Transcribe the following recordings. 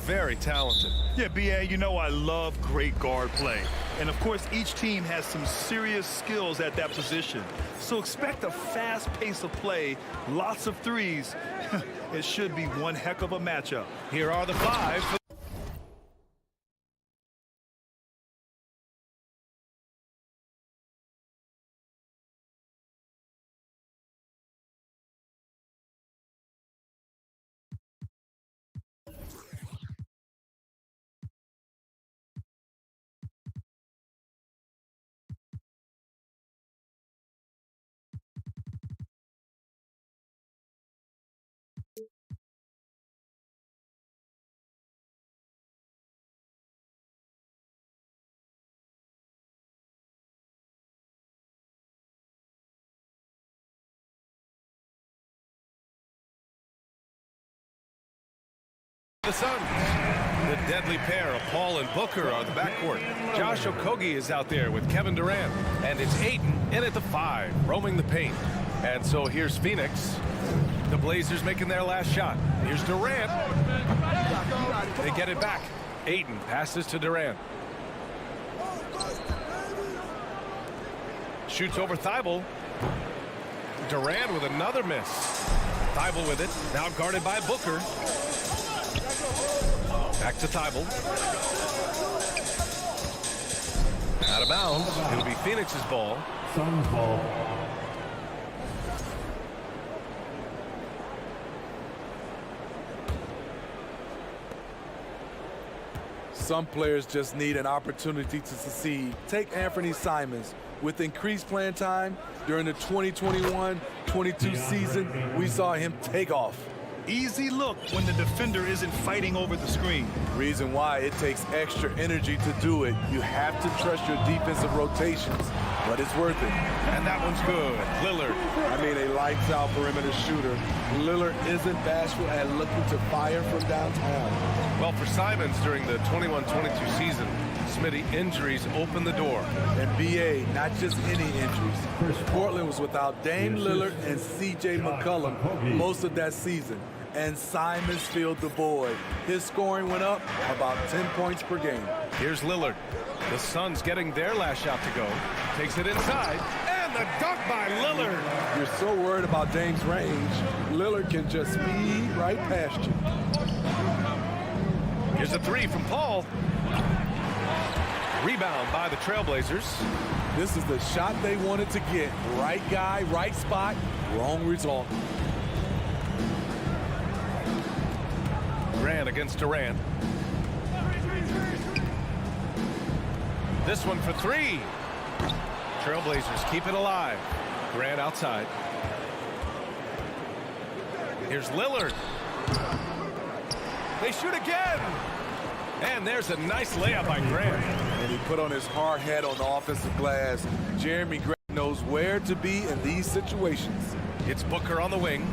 very talented. Yeah, B.A., you know I love great guard play. And, of course, each team has some serious skills at that position. So expect a fast pace of play, lots of threes. It should be one heck of a matchup. Here are the five. The Suns. The deadly pair of Paul and Booker are the backcourt. Josh Okogie is out there with Kevin Durant. And it's Ayton in at the 5, roaming the paint. And so here's Phoenix. The Blazers making their last shot. Here's Durant. They get it back. Ayton passes to Durant. Shoots over Thibault. Durant with another miss. Thibault with it. Now guarded by Booker. Back to Thibault. Out of bounds. It'll be Phoenix's ball. Suns ball. Some players just need an opportunity to succeed. Take Anthony Simons. With increased playing time during the 2021-22 season, we saw him take off. Easy look when the defender isn't fighting over the screen. Reason why it takes extra energy to do it. You have to trust your defensive rotations, but it's worth it. And that one's good. Lillard. I mean, a lights-out perimeter shooter. Lillard isn't bashful at looking to fire from downtown. Well, for Simons during the 21-22 season, Smitty, injuries opened the door. And B.A., not just any injuries. Portland was without Dame Lillard and C.J. McCollum most of that season. And Simons filled the void. His scoring went up about 10 points per game. Here's Lillard. The Suns getting their last shot to go. Takes it inside. And the dunk by Lillard. You're so worried about Dame's range. Lillard can just speed right past you. Here's a 3 from Paul. Rebound by the Trailblazers. This is the shot they wanted to get. Right guy, right spot, wrong result. Grant against Durant. This one for 3. Trailblazers keep it alive. Grant outside. Here's Lillard. They shoot again. And there's a nice layup by Grant. And he put on his hard hat on the offensive glass. Jeremy Grant knows where to be in these situations. It's Booker on the wing.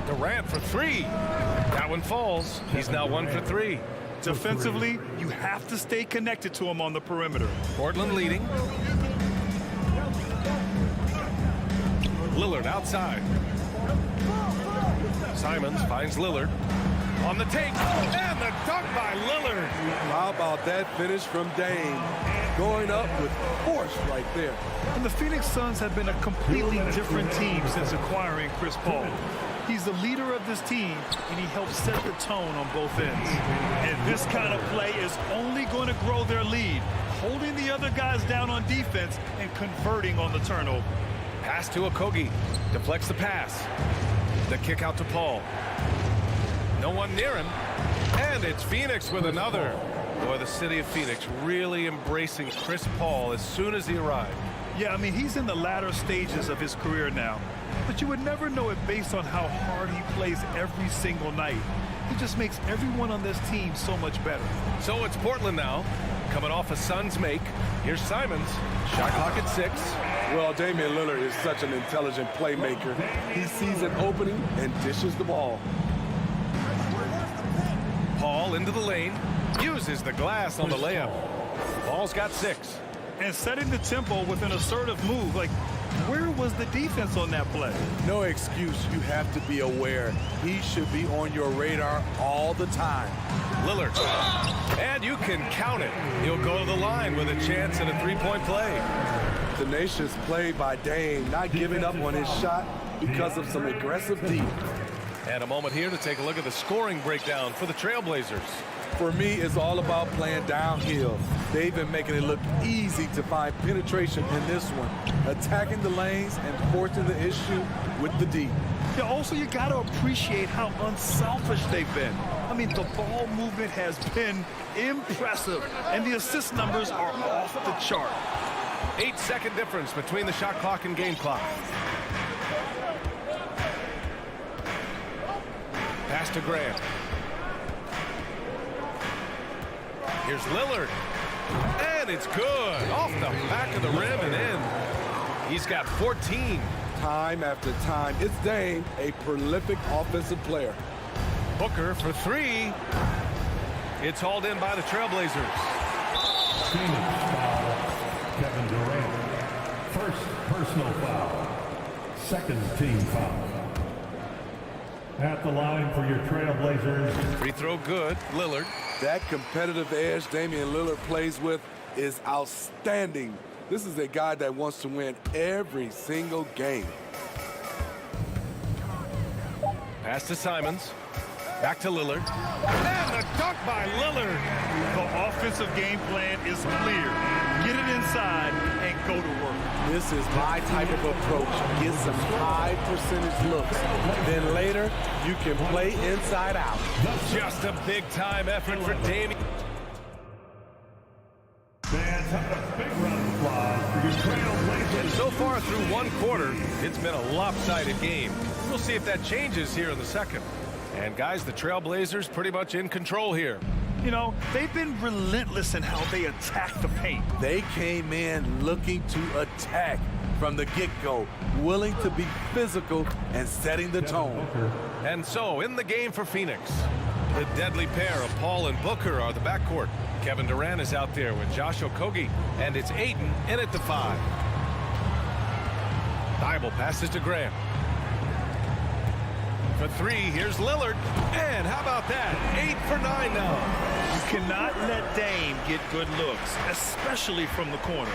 Durant for 3. That one falls. He's now 1 for 3. Defensively, you have to stay connected to him on the perimeter. Portland leading. Lillard outside. Simons finds Lillard on the take, and the dunk by Lillard. How about that finish from Dame? Going up with force right there. And the Phoenix Suns have been a completely different team since acquiring Chris Paul. He's the leader of this team, and he helps set the tone on both ends. And this kind of play is only going to grow their lead, holding the other guys down on defense and converting on the turnover. Pass to Okogie. Deflects the pass. The kick out to Paul. No one near him. And it's Phoenix with another. Boy, the city of Phoenix really embracing Chris Paul as soon as he arrived. Yeah, I mean, he's in the latter stages of his career now. But you would never know it based on how hard he plays every single night. He just makes everyone on this team so much better. So it's Portland now, coming off a Suns make. Here's Simons. Shot clock at 6. Well, Damian Lillard is such an intelligent playmaker. He sees an opening and dishes the ball. Paul into the lane. Uses the glass on the layup. Paul's got 6. And setting the tempo with an assertive move. Like, Where was the defense on that play? No excuse. You have to be aware. He should be on your radar all the time. Lillard. And you can count it. He'll go to the line with a chance at a three-point play. Tenacious play by Dame, not giving up on his shot because of some aggressive D. And a moment here to take a look at the scoring breakdown for the Trailblazers. For me, it's all about playing downhill. They've been making it look easy to find penetration in this one, attacking the lanes and forcing the issue with the D. Yeah, also, you got to appreciate how unselfish they've been. I mean, the ball movement has been impressive, and the assist numbers are off the chart. 8-second difference between the shot clock and game clock. Pass to Grant. Here's Lillard. And it's good. Off the back of the rim and in. He's got 14. Time after time, it's Dame, a prolific offensive player. Booker for three. It's hauled in by the Trailblazers. Phoenix foul, Kevin Durant. First personal foul. Second team foul. At the line for your Trailblazers. Free throw good. Lillard. That competitive edge Damian Lillard plays with is outstanding. This is a guy that wants to win every single game. Pass to Simons. Back to Lillard. And the dunk by Lillard. The offensive game plan is clear. Get it inside and go to work. This is my type of approach. Get some high percentage looks. Then later, you can play inside out. Just a big-time effort for Damian. Fans, have a big round of applause for your Trailblazers. And so far through one quarter, it's been a lopsided game. We'll see if that changes here in the second. And guys, the Trailblazers pretty much in control here. You know, they've been relentless in how they attack the paint. They came in looking to attack from the get-go, willing to be physical and setting the tone. And so, in the game for Phoenix, the deadly pair of Paul and Booker are the backcourt. Kevin Durant is out there with Josh Okogie, and it's Ayton in at the 5. Thibault passes to Grant. For three, here's Lillard. And how about that? 8 for 9 now. You cannot let Dame get good looks, especially from the corner.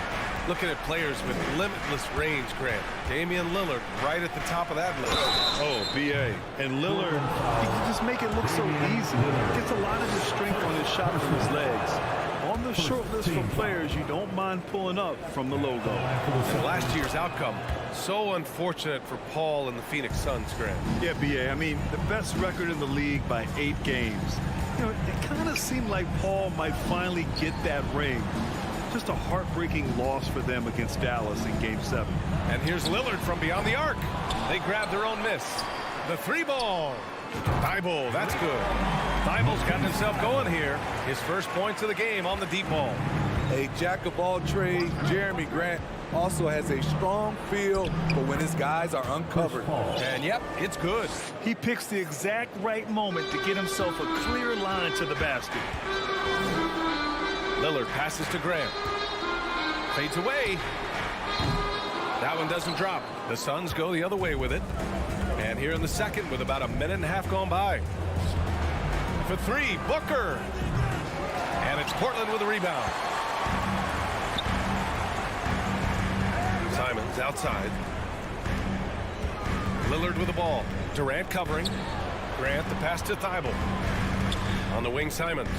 Looking at players with limitless range, Grant. Damian Lillard right at the top of that list. Oh, B.A. And Lillard, he can just make it look so easy. Gets a lot of his strength on his shot from his legs. On the short list for players you don't mind pulling up from the logo. And last year's outcome, so unfortunate for Paul and the Phoenix Suns, Grant. Yeah, B.A., I mean, the best record in the league by 8 games. You know, it kind of seemed like Paul might finally get that ring. Just a heartbreaking loss for them against Dallas in Game 7. And here's Lillard from beyond the arc. They grab their own miss. The 3 ball. Thibault, that's good. Thibault's gotten himself going here. His first points of the game on the deep ball. A jack-of-all-trades, Jeremy Grant also has a strong feel for when his guys are uncovered. And yep, it's good. He picks the exact right moment to get himself a clear line to the basket. Lillard passes to Grant. Fades away. That one doesn't drop. The Suns go the other way with it. And here in the second with about a minute and a half gone by. For 3, Booker. And it's Portland with a rebound. Simons outside. Lillard with the ball. Durant covering. Grant the pass to Thibault. On the wing, Simons.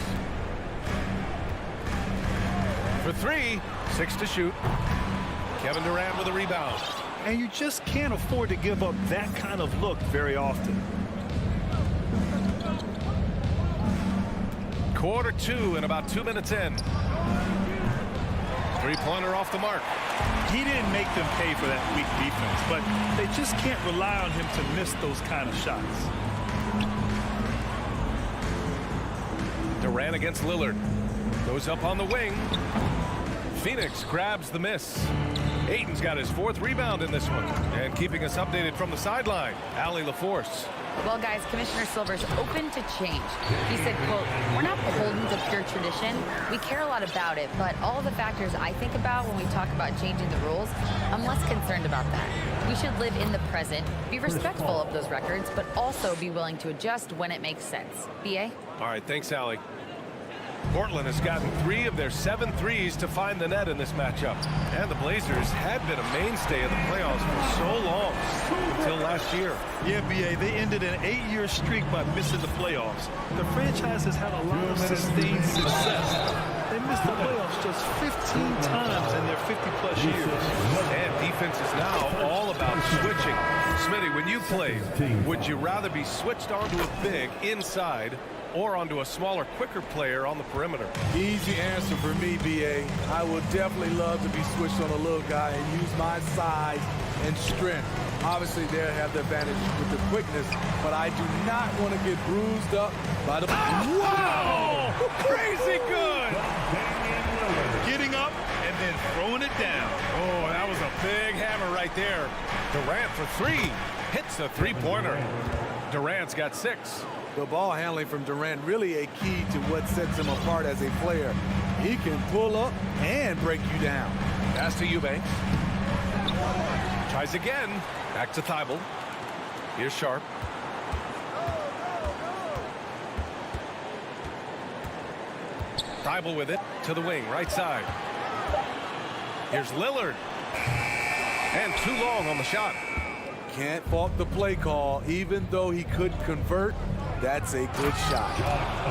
For 3, 6 to shoot. Kevin Durant with a rebound. And you just can't afford to give up that kind of look very often. Quarter 2 and about 2 minutes in. Three-pointer off the mark. He didn't make them pay for that weak defense, but they just can't rely on him to miss those kind of shots. Durant against Lillard. Goes up on the wing. Phoenix grabs the miss. Ayton's got his 4th rebound in this one. And keeping us updated from the sideline, Allie LaForce. Well, guys, Commissioner Silver's open to change. He said, quote, "We're not beholden to pure tradition. We care a lot about it, but all the factors I think about when we talk about changing the rules, I'm less concerned about that. We should live in the present, be respectful of those records, but also be willing to adjust when it makes sense." BA? All right, thanks, Allie. Portland has gotten 3 of their 7 threes to find the net in this matchup. And the Blazers had been a mainstay of the playoffs for so long, until last year. Yeah, BA, they ended an 8-year streak by missing the playoffs. The franchise has had a lot of sustained success. They missed the playoffs just 15 times in their 50-plus years. And defense is now all about switching. Smitty, when you played, would you rather be switched onto a big inside or onto a smaller, quicker player on the perimeter? Easy answer for me, BA. I would definitely love to be switched on a little guy and use my size and strength. Obviously, they'll have the advantage with the quickness, but I do not want to get bruised up by the... Wow! Crazy good! Getting up and then throwing it down. Oh, that was a big hammer right there. Durant for 3. Hits the three-pointer. Durant's got 6. The ball handling from Durant really a key to what sets him apart as a player. He can pull up and break you down. Pass to Eubanks. Tries again. Back to Thibault. Here's Sharp. Thibault with it to the wing, right side. Here's Lillard. And too long on the shot. Can't fault the play call. Even though he couldn't convert, that's a good shot.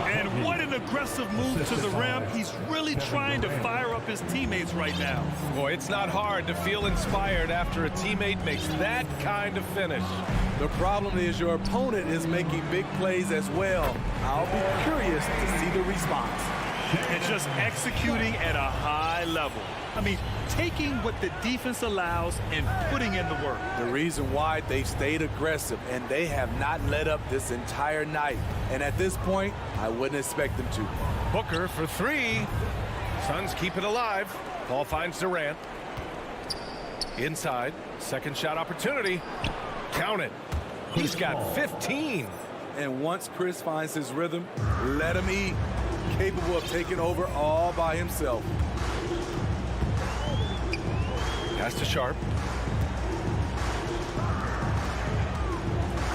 And what an aggressive move to the rim. He's really trying to fire up his teammates right now. Boy, it's not hard to feel inspired after a teammate makes that kind of finish. The problem is your opponent is making big plays as well. I'll be curious to see the response. And just executing at a high level. I mean, taking what the defense allows and putting in the work. The reason why they stayed aggressive, and they have not let up this entire night. And at this point, I wouldn't expect them to. Booker for 3. Suns keep it alive. Ball finds Durant. Inside. Second shot opportunity. Count it. He's got 15. And once Chris finds his rhythm, let him eat. Capable of taking over all by himself. Pass to Sharp.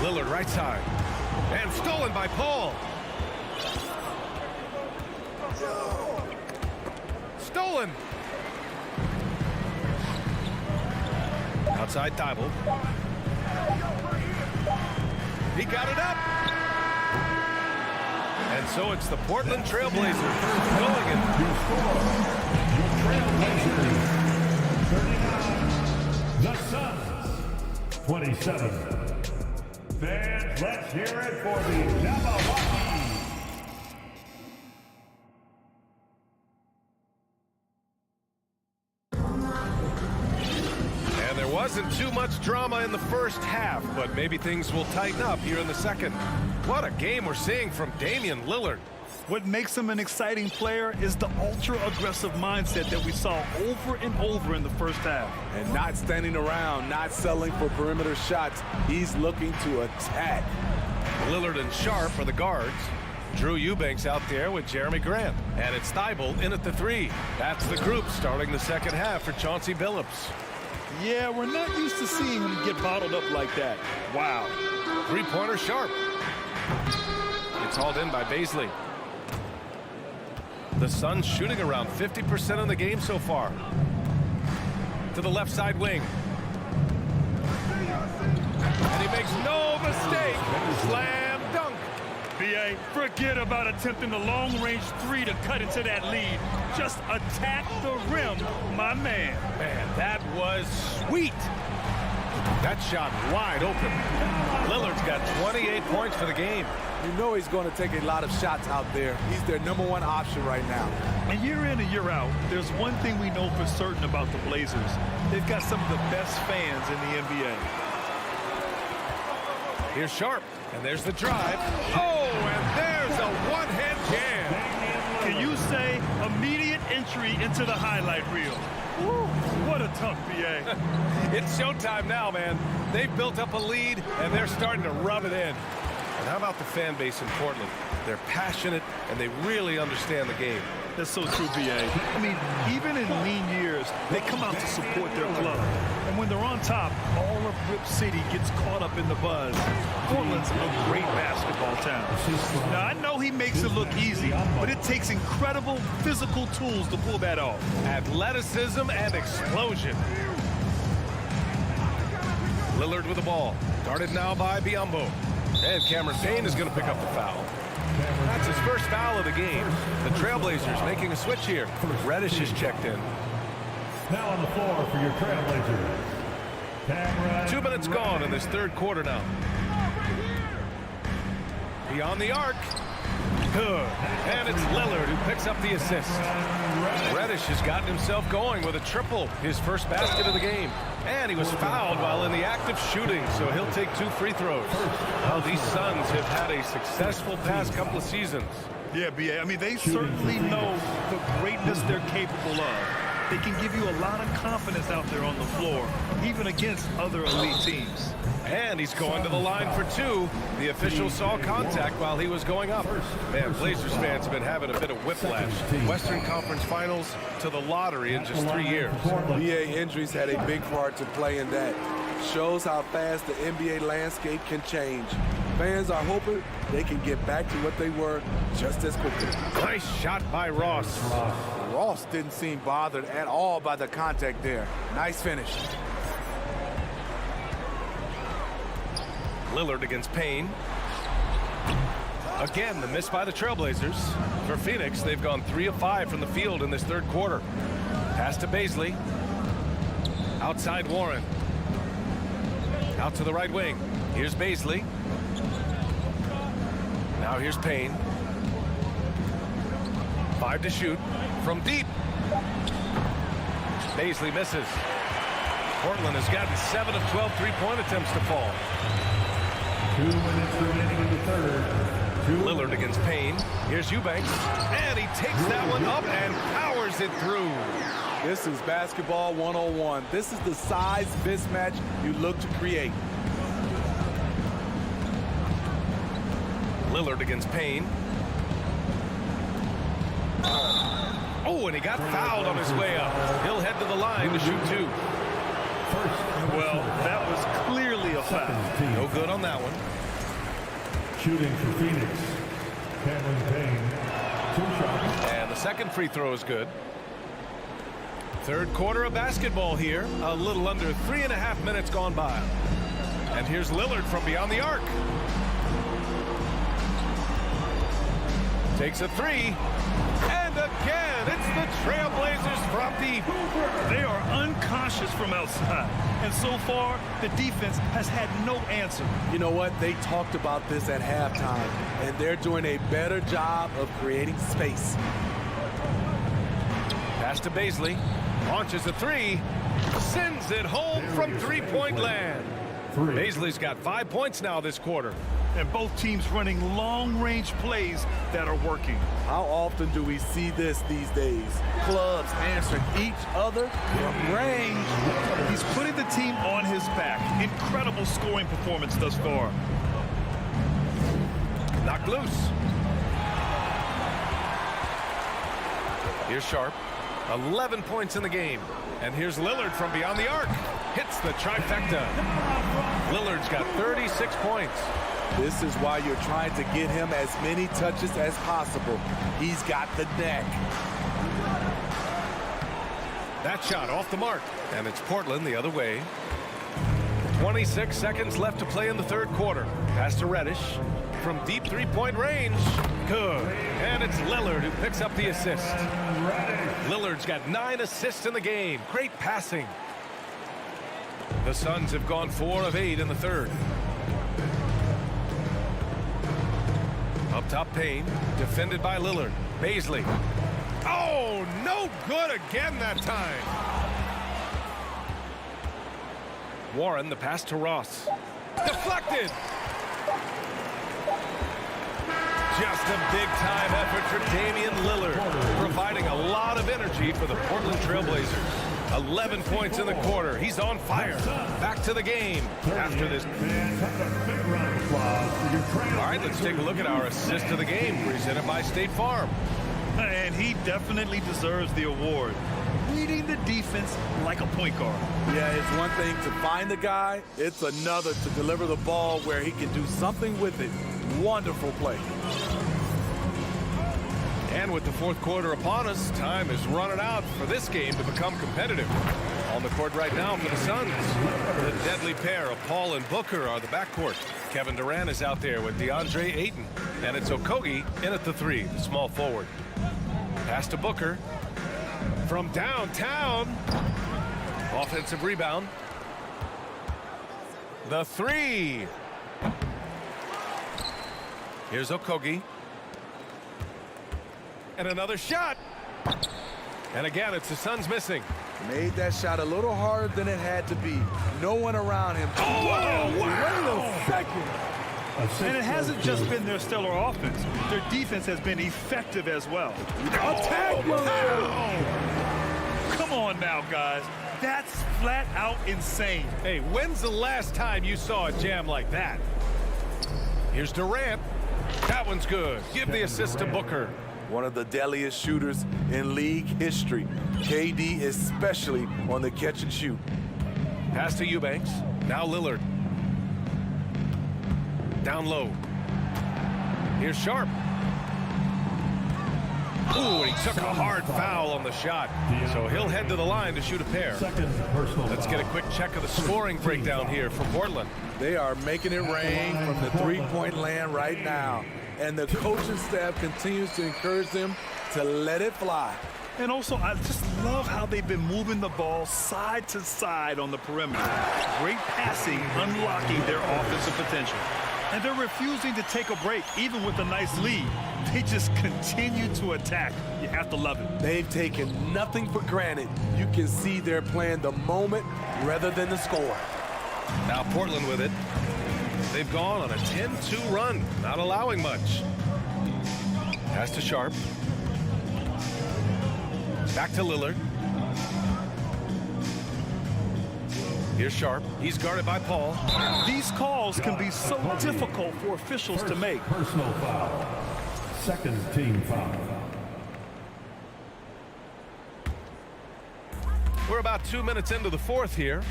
Lillard right side. And stolen by Paul. Stolen. Outside Thibault. He got it up. And so it's the Portland Trailblazers going in. Trailblazers, 39. The Suns, 27. Fans, let's hear it for the Jabberwockies. And there wasn't too much drama in the first half, but maybe things will tighten up here in the second. What a game we're seeing from Damian Lillard. What makes him an exciting player is the ultra-aggressive mindset that we saw over and over in the first half. And not standing around, not settling for perimeter shots. He's looking to attack. Lillard and Sharp are the guards. Drew Eubanks out there with Jeremy Grant. And it's Thibault in at the 3. That's the group starting the second half for Chauncey Billups. Yeah, we're not used to seeing him get bottled up like that. Wow. Three-pointer Sharp. It's hauled in by Baisley. The Suns shooting around 50% in the game so far. To the left side wing. And he makes no mistake. Slam dunk. BA, forget about attempting the long-range 3 to cut into that lead. Just attack the rim, my man. Man, that was sweet. That shot wide open. Lillard's got 28 points for the game. You know he's going to take a lot of shots out there. He's their #1 option right now. And year in and year out, there's one thing we know for certain about the Blazers. They've got some of the best fans in the NBA. Here's Sharp, and there's the drive. Oh, and there's a one-hand jam. Can you say immediate entry into the highlight reel? Woo, what a tough BA. It's showtime now, man. They've built up a lead, and they're starting to rub it in. And how about the fan base in Portland? They're passionate, and they really understand the game. That's so true, B.A. I mean, even in lean years, they come out to support their club. And when they're on top, all of Rip City gets caught up in the buzz. Portland's a great basketball town. Now, I know he makes it look easy, but it takes incredible physical tools to pull that off. Athleticism and explosion. Lillard with the ball. Guarded now by Biyombo. And Cameron Payne is going to pick up the foul. That's his first foul of the game. The Trailblazers making a switch here. Reddish is checked in. Now on the floor for your Trailblazers. Cameron 2 minutes gone in this third quarter now. Beyond the arc. Good. And it's Lillard who picks up the assist. Reddish has gotten himself going with a triple, his first basket of the game. And he was fouled while in the act of shooting, so he'll take 2 free throws. Well, these Suns have had a successful past couple of seasons. Yeah, B.A. I mean, they certainly know the greatness they're capable of. They can give you a lot of confidence out there on the floor, even against other elite teams. And he's going to the line for 2. The official saw contact while he was going up. Man, Blazers fans have been having a bit of whiplash. Western Conference Finals to the lottery in just 3 years. NBA injuries had a big part to play in that. Shows how fast the NBA landscape can change. Fans are hoping they can get back to what they were just as quickly. Nice shot by Ross. Ross didn't seem bothered at all by the contact there. Nice finish. Lillard against Payne. Again, the miss by the Trailblazers. For Phoenix, they've gone 3 of 5 from the field in this third quarter. Pass to Baisley. Outside Warren. Out to the right wing. Here's Baisley. Now here's Payne. 5 to shoot. From deep. Baisley misses. Portland has gotten 7 of 12 three-point attempts to fall. 2 minutes remaining in the third. Lillard against Payne. Here's Eubanks. And he takes that one up and powers it through. This is basketball 101. This is the size mismatch you look to create. Lillard against Payne. Oh, and he got fouled on his way up. He'll head to the line to shoot 2. Well, that was clearly a foul. No good on that one. Shooting for Phoenix. Cameron Payne. 2 shots. And the second free throw is good. Third quarter of basketball here. A little under 3.5 minutes gone by. And here's Lillard from beyond the arc. Takes a 3. And again, it's the Trailblazers from deep. They are uncautious from outside. And so far, the defense has had no answer. You know what? They talked about this at halftime, and they're doing a better job of creating space. Pass to Baisley. Launches a 3. Sends it home from three-point land. Baisley's got 5 points now this quarter. And both teams running long-range plays that are working. How often do we see this these days? Clubs answering each other from range. He's putting the team on his back. Incredible scoring performance thus far. Knocked loose. Here's Sharp. 11 points in the game. And here's Lillard from beyond the arc. Hits the trifecta. Lillard's got 36 points. This is why you're trying to get him as many touches as possible. He's got the neck. That shot off the mark. And it's Portland the other way. 26 seconds left to play in the third quarter. Pass to Reddish. From deep three-point range. Good. And it's Lillard who picks up the assist. Lillard's got 9 assists in the game. Great passing. The Suns have gone 4 of 8 in the third. Up top, Payne. Defended by Lillard. Baisley. Oh, no good again that time. Warren, the pass to Ross. Deflected. Just a big-time effort for Damian Lillard, providing a lot of energy for the Portland Trailblazers. 11 points in the quarter. He's on fire. Back to the game after this. All right, let's take a look at our assist of the game, presented by State Farm. And he definitely deserves the award. Reading the defense like a point guard. Yeah, it's one thing to find the guy. It's another to deliver the ball where he can do something with it. Wonderful play. And with the fourth quarter upon us, time is running out for this game to become competitive. On the court right now for the Suns, the deadly pair of Paul and Booker are the backcourt. Kevin Durant is out there with DeAndre Ayton. And it's Okogie in at the three, the small forward. Pass to Booker. From downtown. Offensive rebound. The three. Here's Okogie. And another shot. And again, it's the Suns missing. Made that shot a little harder than it had to be. No one around him. Oh, wow. Wait a second. And it hasn't just been their stellar offense. Their defense has been effective as well. Attack! Come on now, guys. That's flat out insane. Hey, when's the last time you saw a jam like that? Here's Durant. That one's good. Give the assist to Booker. One of the deadliest shooters in league history. KD especially on the catch and shoot. Pass to Eubanks. Now Lillard. Down low. Here's Sharp. Ooh, he took a hard foul on the shot. So he'll head to the line to shoot a pair. Let's get a quick check of the scoring breakdown here from Portland. They are making it rain from the three-point land right now. And the coaching staff continues to encourage them to let it fly. And also, I just love how they've been moving the ball side to side on the perimeter. Great passing, unlocking their offensive potential. And they're refusing to take a break, even with a nice lead. They just continue to attack. You have to love it. They've taken nothing for granted. You can see they're playing the moment rather than the score. Now Portland with it. They've gone on a 10-2 run, not allowing much. Pass to Sharp. Back to Lillard. Here's Sharp. He's guarded by Paul. These calls can be so difficult for officials to make. Personal foul. Second team foul. We're about 2 minutes into the fourth here.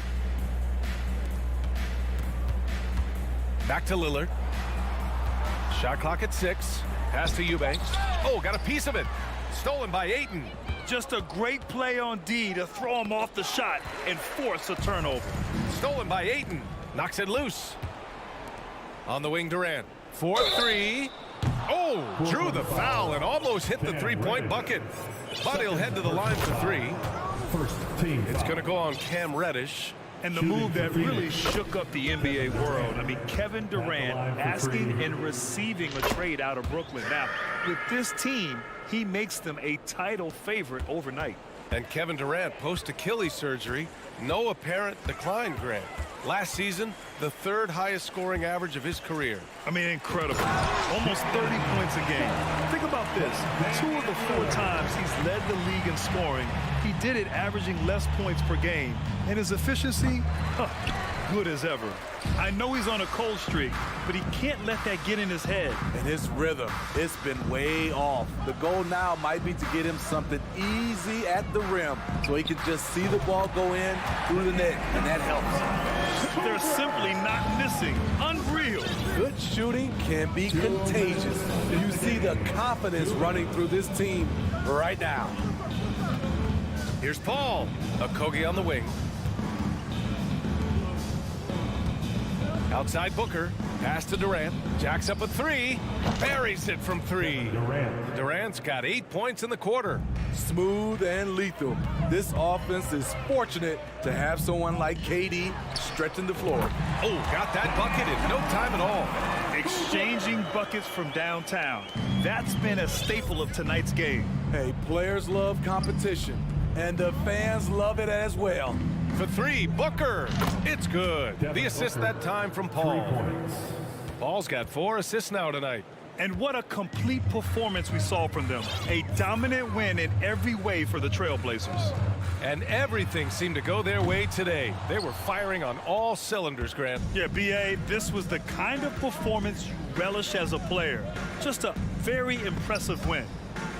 Back to Lillard. Shot clock at 6. Pass to Eubanks. Oh, got a piece of it. Stolen by Ayton. Just a great play on D to throw him off the shot and force a turnover. Stolen by Ayton. Knocks it loose. On the wing, Durant. 4-3. Oh, drew the foul and almost hit the three-point bucket. But he'll head to the line for three. First team It's going to go on Cam Reddish. And the move that really shook up the NBA world. I mean, Kevin Durant asking and receiving a trade out of Brooklyn. Now, with this team, he makes them a title favorite overnight. And Kevin Durant, post-Achilles surgery, no apparent decline, Grant. Last season, the third highest scoring average of his career. I mean, incredible. Almost 30 points a game. Think about this. 2 of the 4 times he's led the league in scoring, he did it averaging less points per game. And his efficiency, good as ever. I know he's on a cold streak, but he can't let that get in his head. And his rhythm, it's been way off. The goal now might be to get him something easy at the rim so he can just see the ball go in through the net, and that helps. They're simply not missing. Unreal. Good shooting can be contagious. You see the confidence running through this team right now. Here's Paul. Okogie on the wing. Outside Booker. Pass to Durant. Jacks up a 3. Buries it from 3. Durant's got 8 points in the quarter. Smooth and lethal. This offense is fortunate to have someone like KD stretching the floor. Oh, got that bucket in no time at all. Exchanging buckets from downtown. That's been a staple of tonight's game. Hey, players love competition, and the fans love it as well. For 3, Booker. It's good. The assist that time from Paul. Paul's got 4 assists now tonight. And what a complete performance we saw from them. A dominant win in every way for the Trailblazers. And everything seemed to go their way today. They were firing on all cylinders, Grant. Yeah, B.A., this was the kind of performance you relish as a player. Just a very impressive win.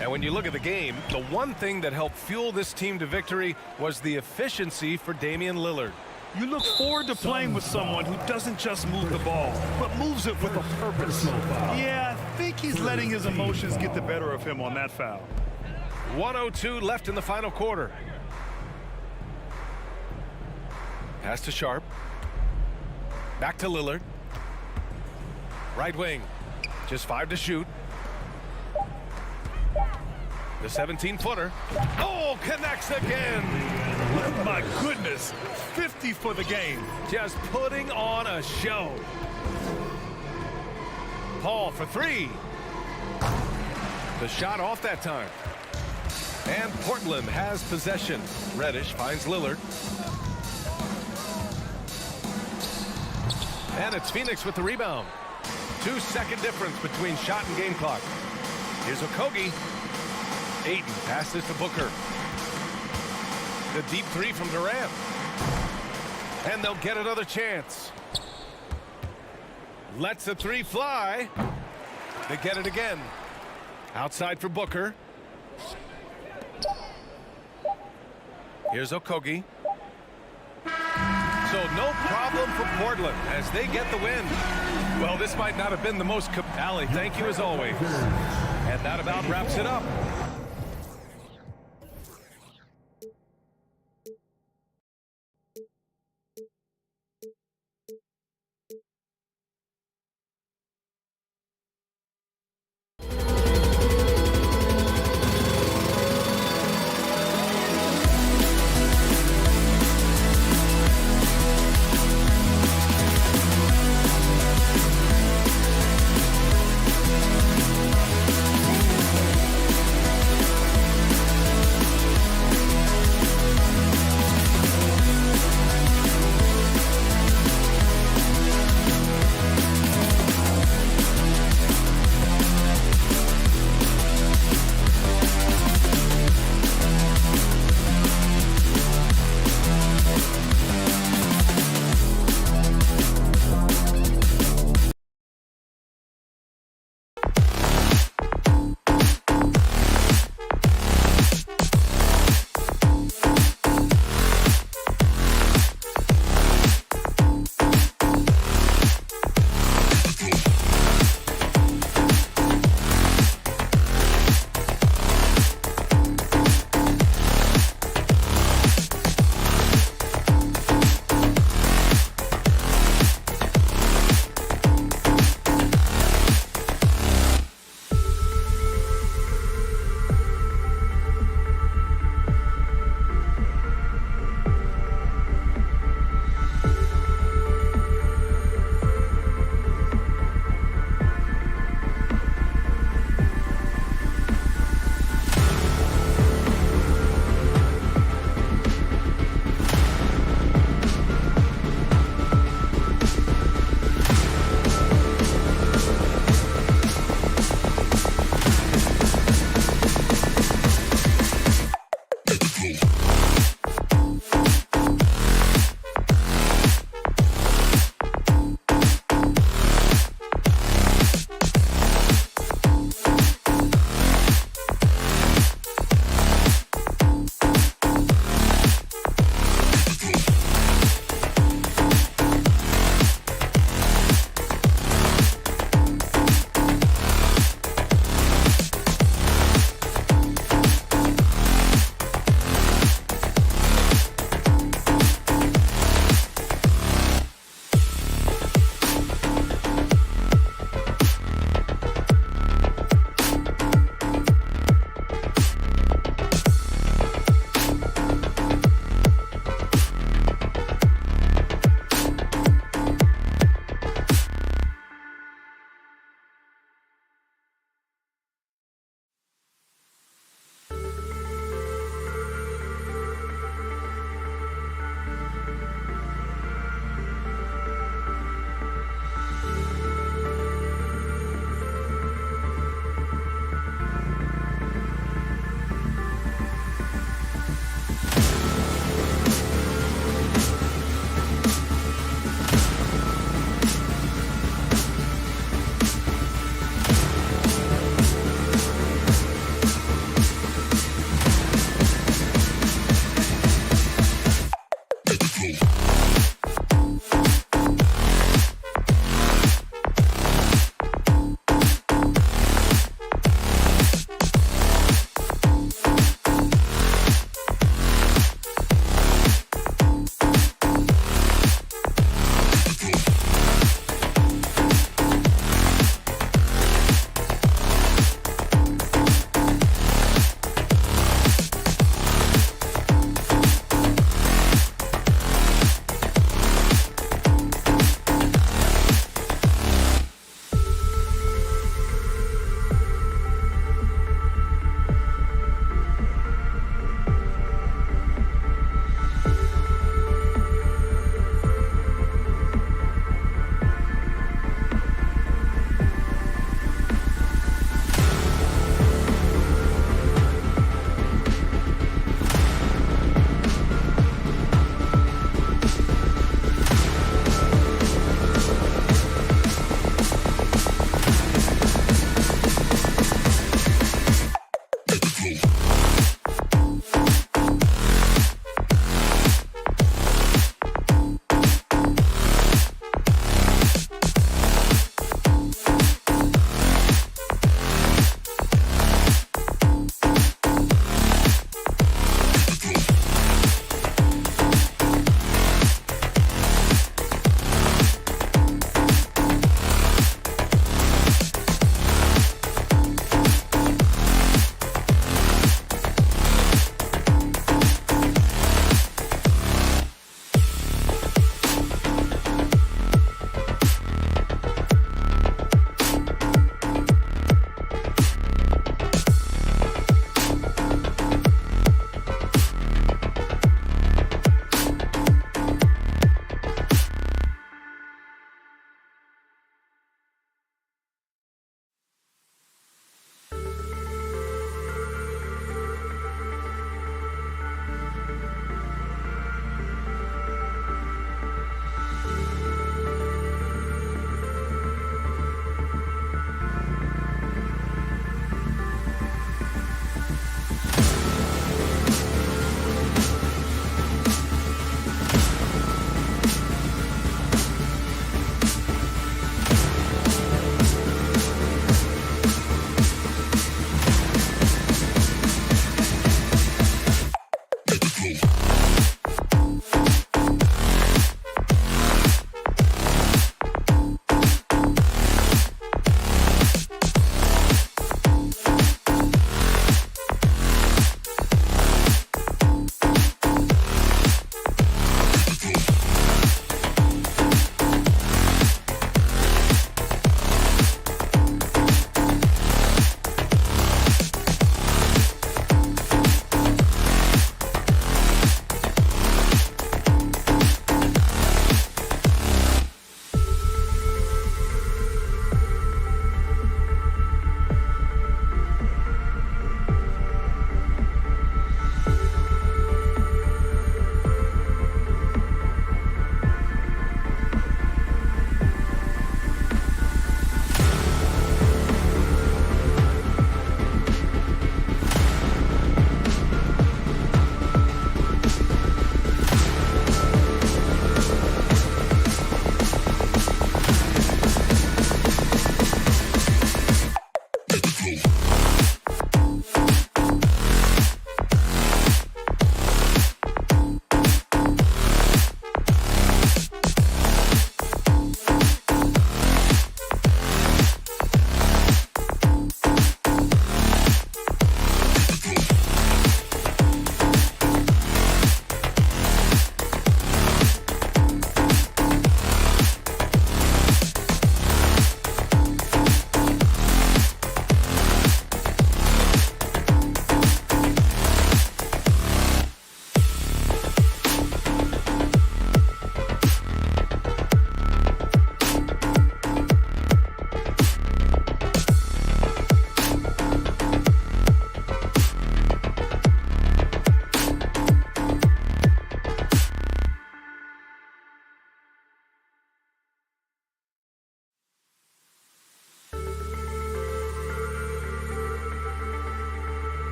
And when you look at the game, the one thing that helped fuel this team to victory was the efficiency for Damian Lillard. You look forward to playing with someone who doesn't just move the ball, but moves it with a purpose. Yeah, I think he's letting his emotions get the better of him on that foul. 1:02 left in the final quarter. Pass to Sharp. Back to Lillard. Right wing. Just 5 to shoot. The 17-footer. Oh, connects again. My goodness, 50 for the game. Just putting on a show. Paul for 3. The shot off that time. And Portland has possession. Reddish finds Lillard. And it's Phoenix with the rebound. 2-second difference between shot and game clock. Here's Okogie. Ayton passes to Booker. The deep 3 from Durant. And they'll get another chance. Lets the 3 fly. They get it again. Outside for Booker. Here's Okogie. So no problem for Portland as they get the win. Well, this might not have been the most... Allie, thank you as always. And that about wraps it up.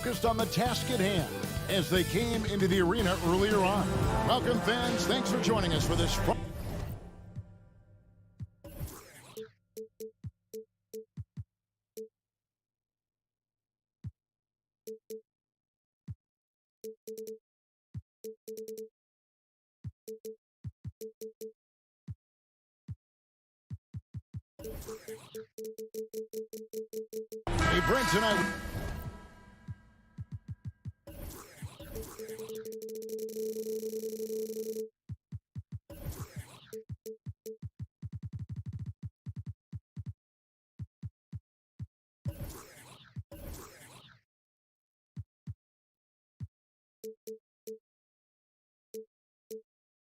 focused on the task at hand as they came into the arena earlier on. Welcome, fans. Thanks for joining us for this. Hey, Brent, tonight.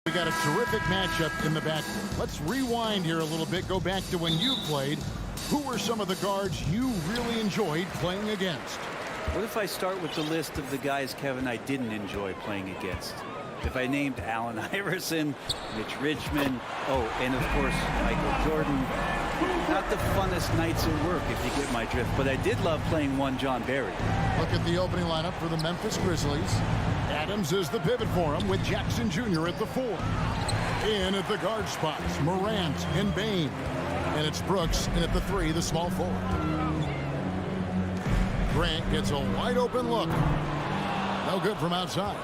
We got a terrific matchup in the backcourt. Let's rewind here a little bit. Go back to when you played. Who were some of the guards you really enjoyed playing against? What if I start with the list of the guys, Kevin, I didn't enjoy playing against? If I named Allen Iverson, Mitch Richmond, and of course, Michael Jordan. Not the funnest nights at work, if you get my drift, but I did love playing one John Barry. Look at the opening lineup for the Memphis Grizzlies. Adams is the pivot for him with Jackson Jr. at the 4. In at the guard spots, Morant and Bain. And it's Brooks in at the 3, the small forward. Grant gets a wide open look. No good from outside.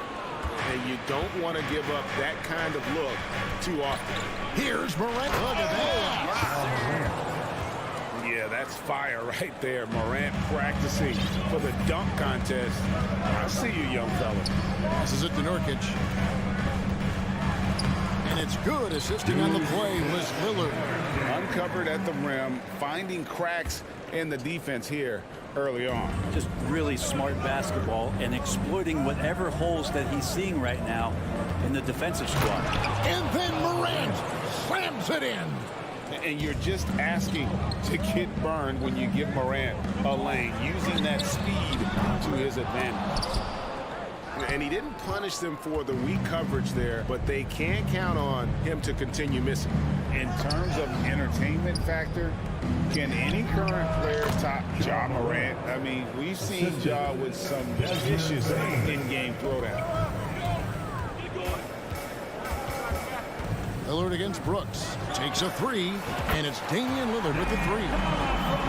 And you don't want to give up that kind of look too often. Here's Morant. Look at that. Yeah, that's fire right there. Morant practicing for the dunk contest. I see you, young fella. This is it to Nurkic. And it's good assisting on the play was Lillard. Uncovered at the rim, finding cracks in the defense here early on. Just really smart basketball and exploiting whatever holes that he's seeing right now in the defensive squad. And then Morant slams it in. And you're just asking to get burned when you give Morant a lane, using that speed to his advantage. And he didn't punish them for the weak coverage there, but they can't count on him to continue missing. In terms of entertainment factor, can any current player top Ja Morant? I mean, we've seen Ja with some vicious in-game throwdown. Lillard against Brooks. Takes a 3, and it's Damian Lillard with the 3.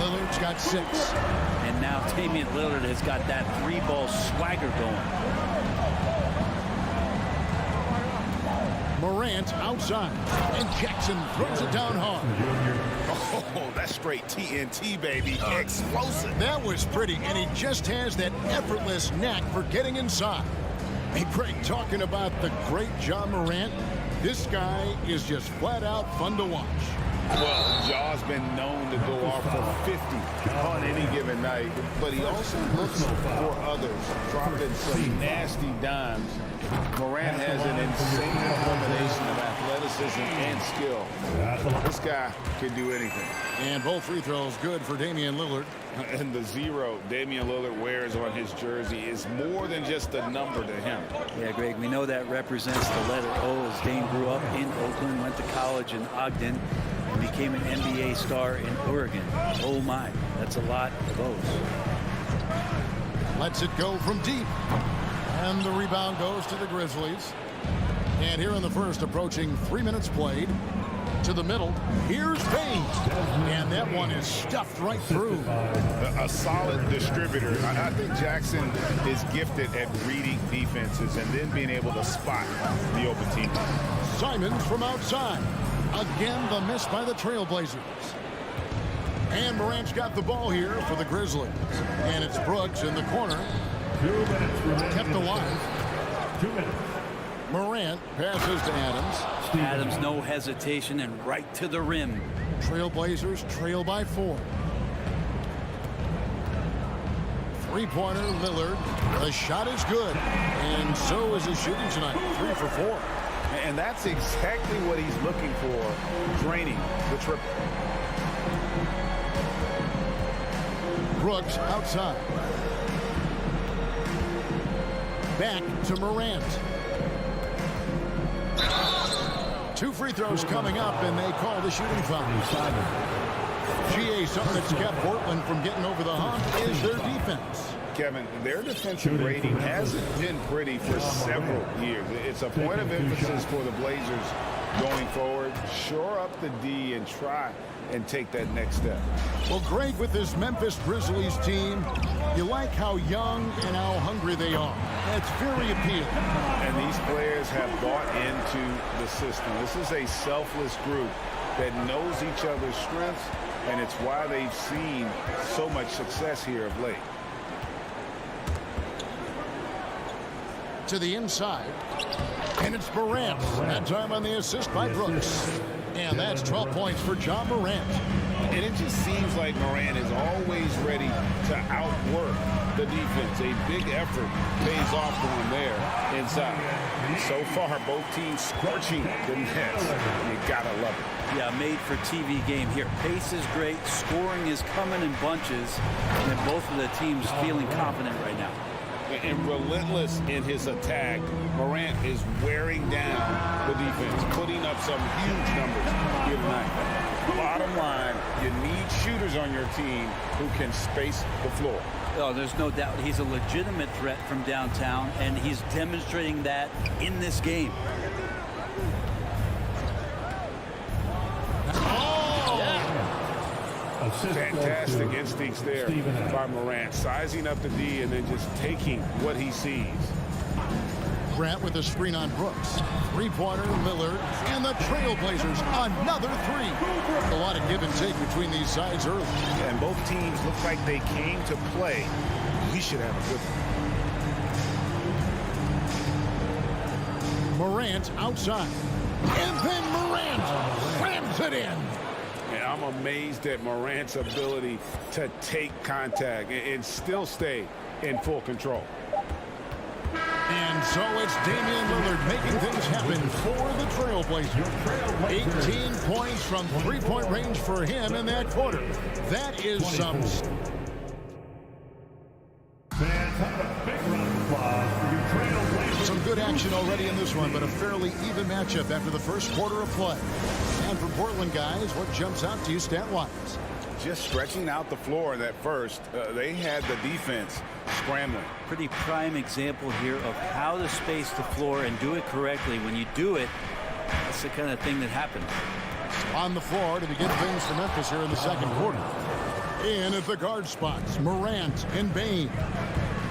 Lillard's got 6. And now Damian Lillard has got that 3-ball swagger going. Morant outside, and Jackson throws it down hard. Oh, that's straight TNT, baby. Explosive. That was pretty, and he just has that effortless knack for getting inside. Hey, Greg, talking about the great Ja Morant, this guy is just flat out fun to watch. Well, Ja's been known to go off for 50 on any given night, but he also looks for others, dropping some nasty dimes. Morant has an insane combination of athleticism and skill. This guy can do anything. And both free throws good for Damian Lillard. And the 0 Damian Lillard wears on his jersey is more than just a number to him. Yeah, Greg, we know that represents the letter O, as Dame grew up in Oakland, went to college in Ogden, and became an NBA star in Oregon. Oh my, that's a lot of O's. Lets it go from deep. And the rebound goes to the Grizzlies. And here in the first, approaching 3 minutes played. To the middle, here's Bain. And that one is stuffed right through. A solid distributor. I think Jackson is gifted at reading defenses and then being able to spot the open team. Simons from outside. Again, the miss by the Trailblazers. And Morant's got the ball here for the Grizzlies. And it's Brooks in the corner. 2 minutes remaining. Kept alive. 2 minutes. Morant passes to Adams. Adams, no hesitation, and right to the rim. Trailblazers trail by 4. Three-pointer, Lillard. The shot is good. And so is his shooting tonight. 3 for 4. And that's exactly what he's looking for, draining the triple. Brooks outside. Back to Morant. 2 free throws coming up, and they call the shooting foul. GA, something that's kept Portland from getting over the hump is their defense. Kevin, their defensive rating hasn't been pretty for several years. It's a point of emphasis for the Blazers going forward. Shore up the D and try and take that next step. Well, Greg, with this Memphis Grizzlies team, you like how young and how hungry they are. That's very appealing. And these players have bought into the system. This is a selfless group that knows each other's strengths, and it's why they've seen so much success here of late. To the inside, and it's Morant. That time on the assist by Brooks. And that's 12 points for John Morant. And it just seems like Morant is always ready to outwork the defense. A big effort pays off for him there inside. So far, both teams scorching the Nets. You gotta love it. Yeah, made for TV game here. Pace is great. Scoring is coming in bunches. And both of the teams feeling confident right now. And relentless in his attack. Morant is wearing down the defense, putting up some huge numbers here tonight. Bottom line, you need shooters on your team who can space the floor. Oh, there's no doubt he's a legitimate threat from downtown, and he's demonstrating that in this game. Fantastic instincts there by Morant, sizing up the D and then just taking what he sees. Grant with a screen on Brooks. Three-pointer, Lillard, and the Trailblazers, another three. A lot of give and take between these sides early. And both teams look like they came to play. We should have a good one. Morant outside. And then Morant slams it in. And I'm amazed at Morant's ability to take contact and still stay in full control. And so it's Damian Lillard making things happen for the Trailblazers. 18 points from three-point range for him in that quarter. That is some... Some good action already in this one, but a fairly even matchup after the first quarter of play. And for Portland guys, what jumps out to you stat-wise? Just stretching out the floor in that first. They had the defense scrambling. Pretty prime example here of how to space the floor and do it correctly. When you do it, that's the kind of thing that happens. On the floor to begin things for Memphis here in the second quarter. In at the guard spots, Morant and Bain.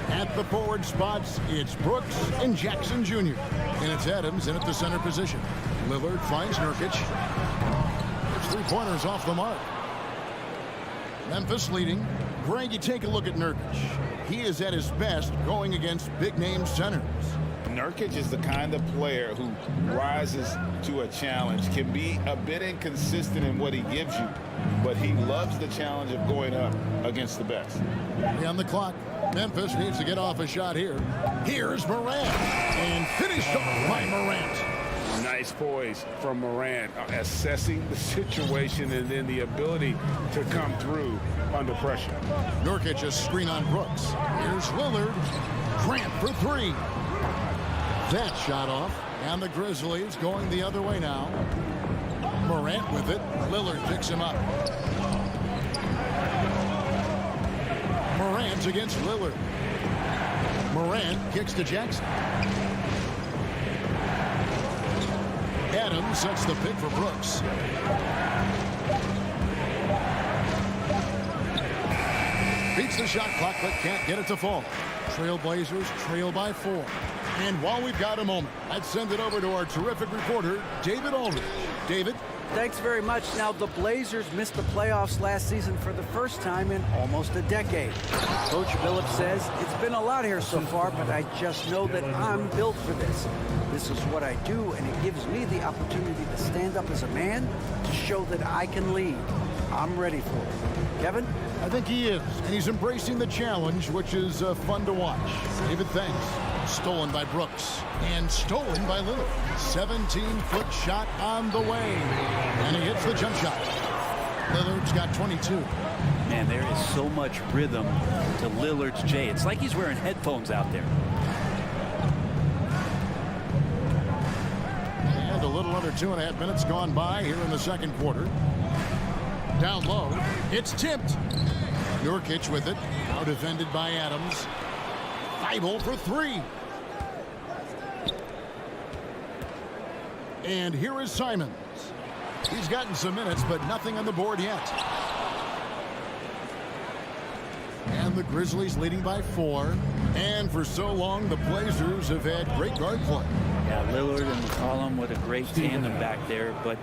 At the forward spots, it's Brooks and Jackson Jr. And it's Adams in at the center position. Lillard finds Nurkic. There's three-pointers off the mark. Memphis leading. Greg, you take a look at Nurkic. He is at his best going against big-name centers. Nurkic is the kind of player who rises to a challenge, can be a bit inconsistent in what he gives you, but he loves the challenge of going up against the best. On the clock, Memphis needs to get off a shot here. Here's Morant, and finished off by Morant. Nice poise from Morant, assessing the situation and then the ability to come through under pressure. Nurkic a screen on Brooks. Here's Lillard. Grant for three. That shot off, and the Grizzlies going the other way now. Morant with it. Lillard picks him up. Morant against Lillard. Morant kicks to Jackson. Adams sets the pick for Brooks. Beats the shot clock, but can't get it to fall. Trailblazers trail by 4. And while we've got a moment, I'd send it over to our terrific reporter, David Aldridge. David? Thanks very much. Now, the Blazers missed the playoffs last season for the first time in almost a decade. Coach Phillips says, it's been a lot here so far, but I just know that I'm built for this. This is what I do, and it gives me the opportunity to stand up as a man to show that I can lead. I'm ready for it. Kevin? I think he is, and he's embracing the challenge, which is fun to watch. David, thanks. Stolen by Brooks, and stolen by Lillard. 17-foot shot on the way, and he hits the jump shot. Lillard's got 22. Man, there is so much rhythm to Lillard's J. It's like he's wearing headphones out there. And a little under 2.5 minutes gone by here in the second quarter. Down low, it's tipped. Nurkic with it. Now defended by Adams. Thibault for three. And here is Simons. He's gotten some minutes, but nothing on the board yet. And the Grizzlies leading by 4. And for so long, the Blazers have had great guard play. Yeah, Lillard and McCollum, what a great tandem back there. But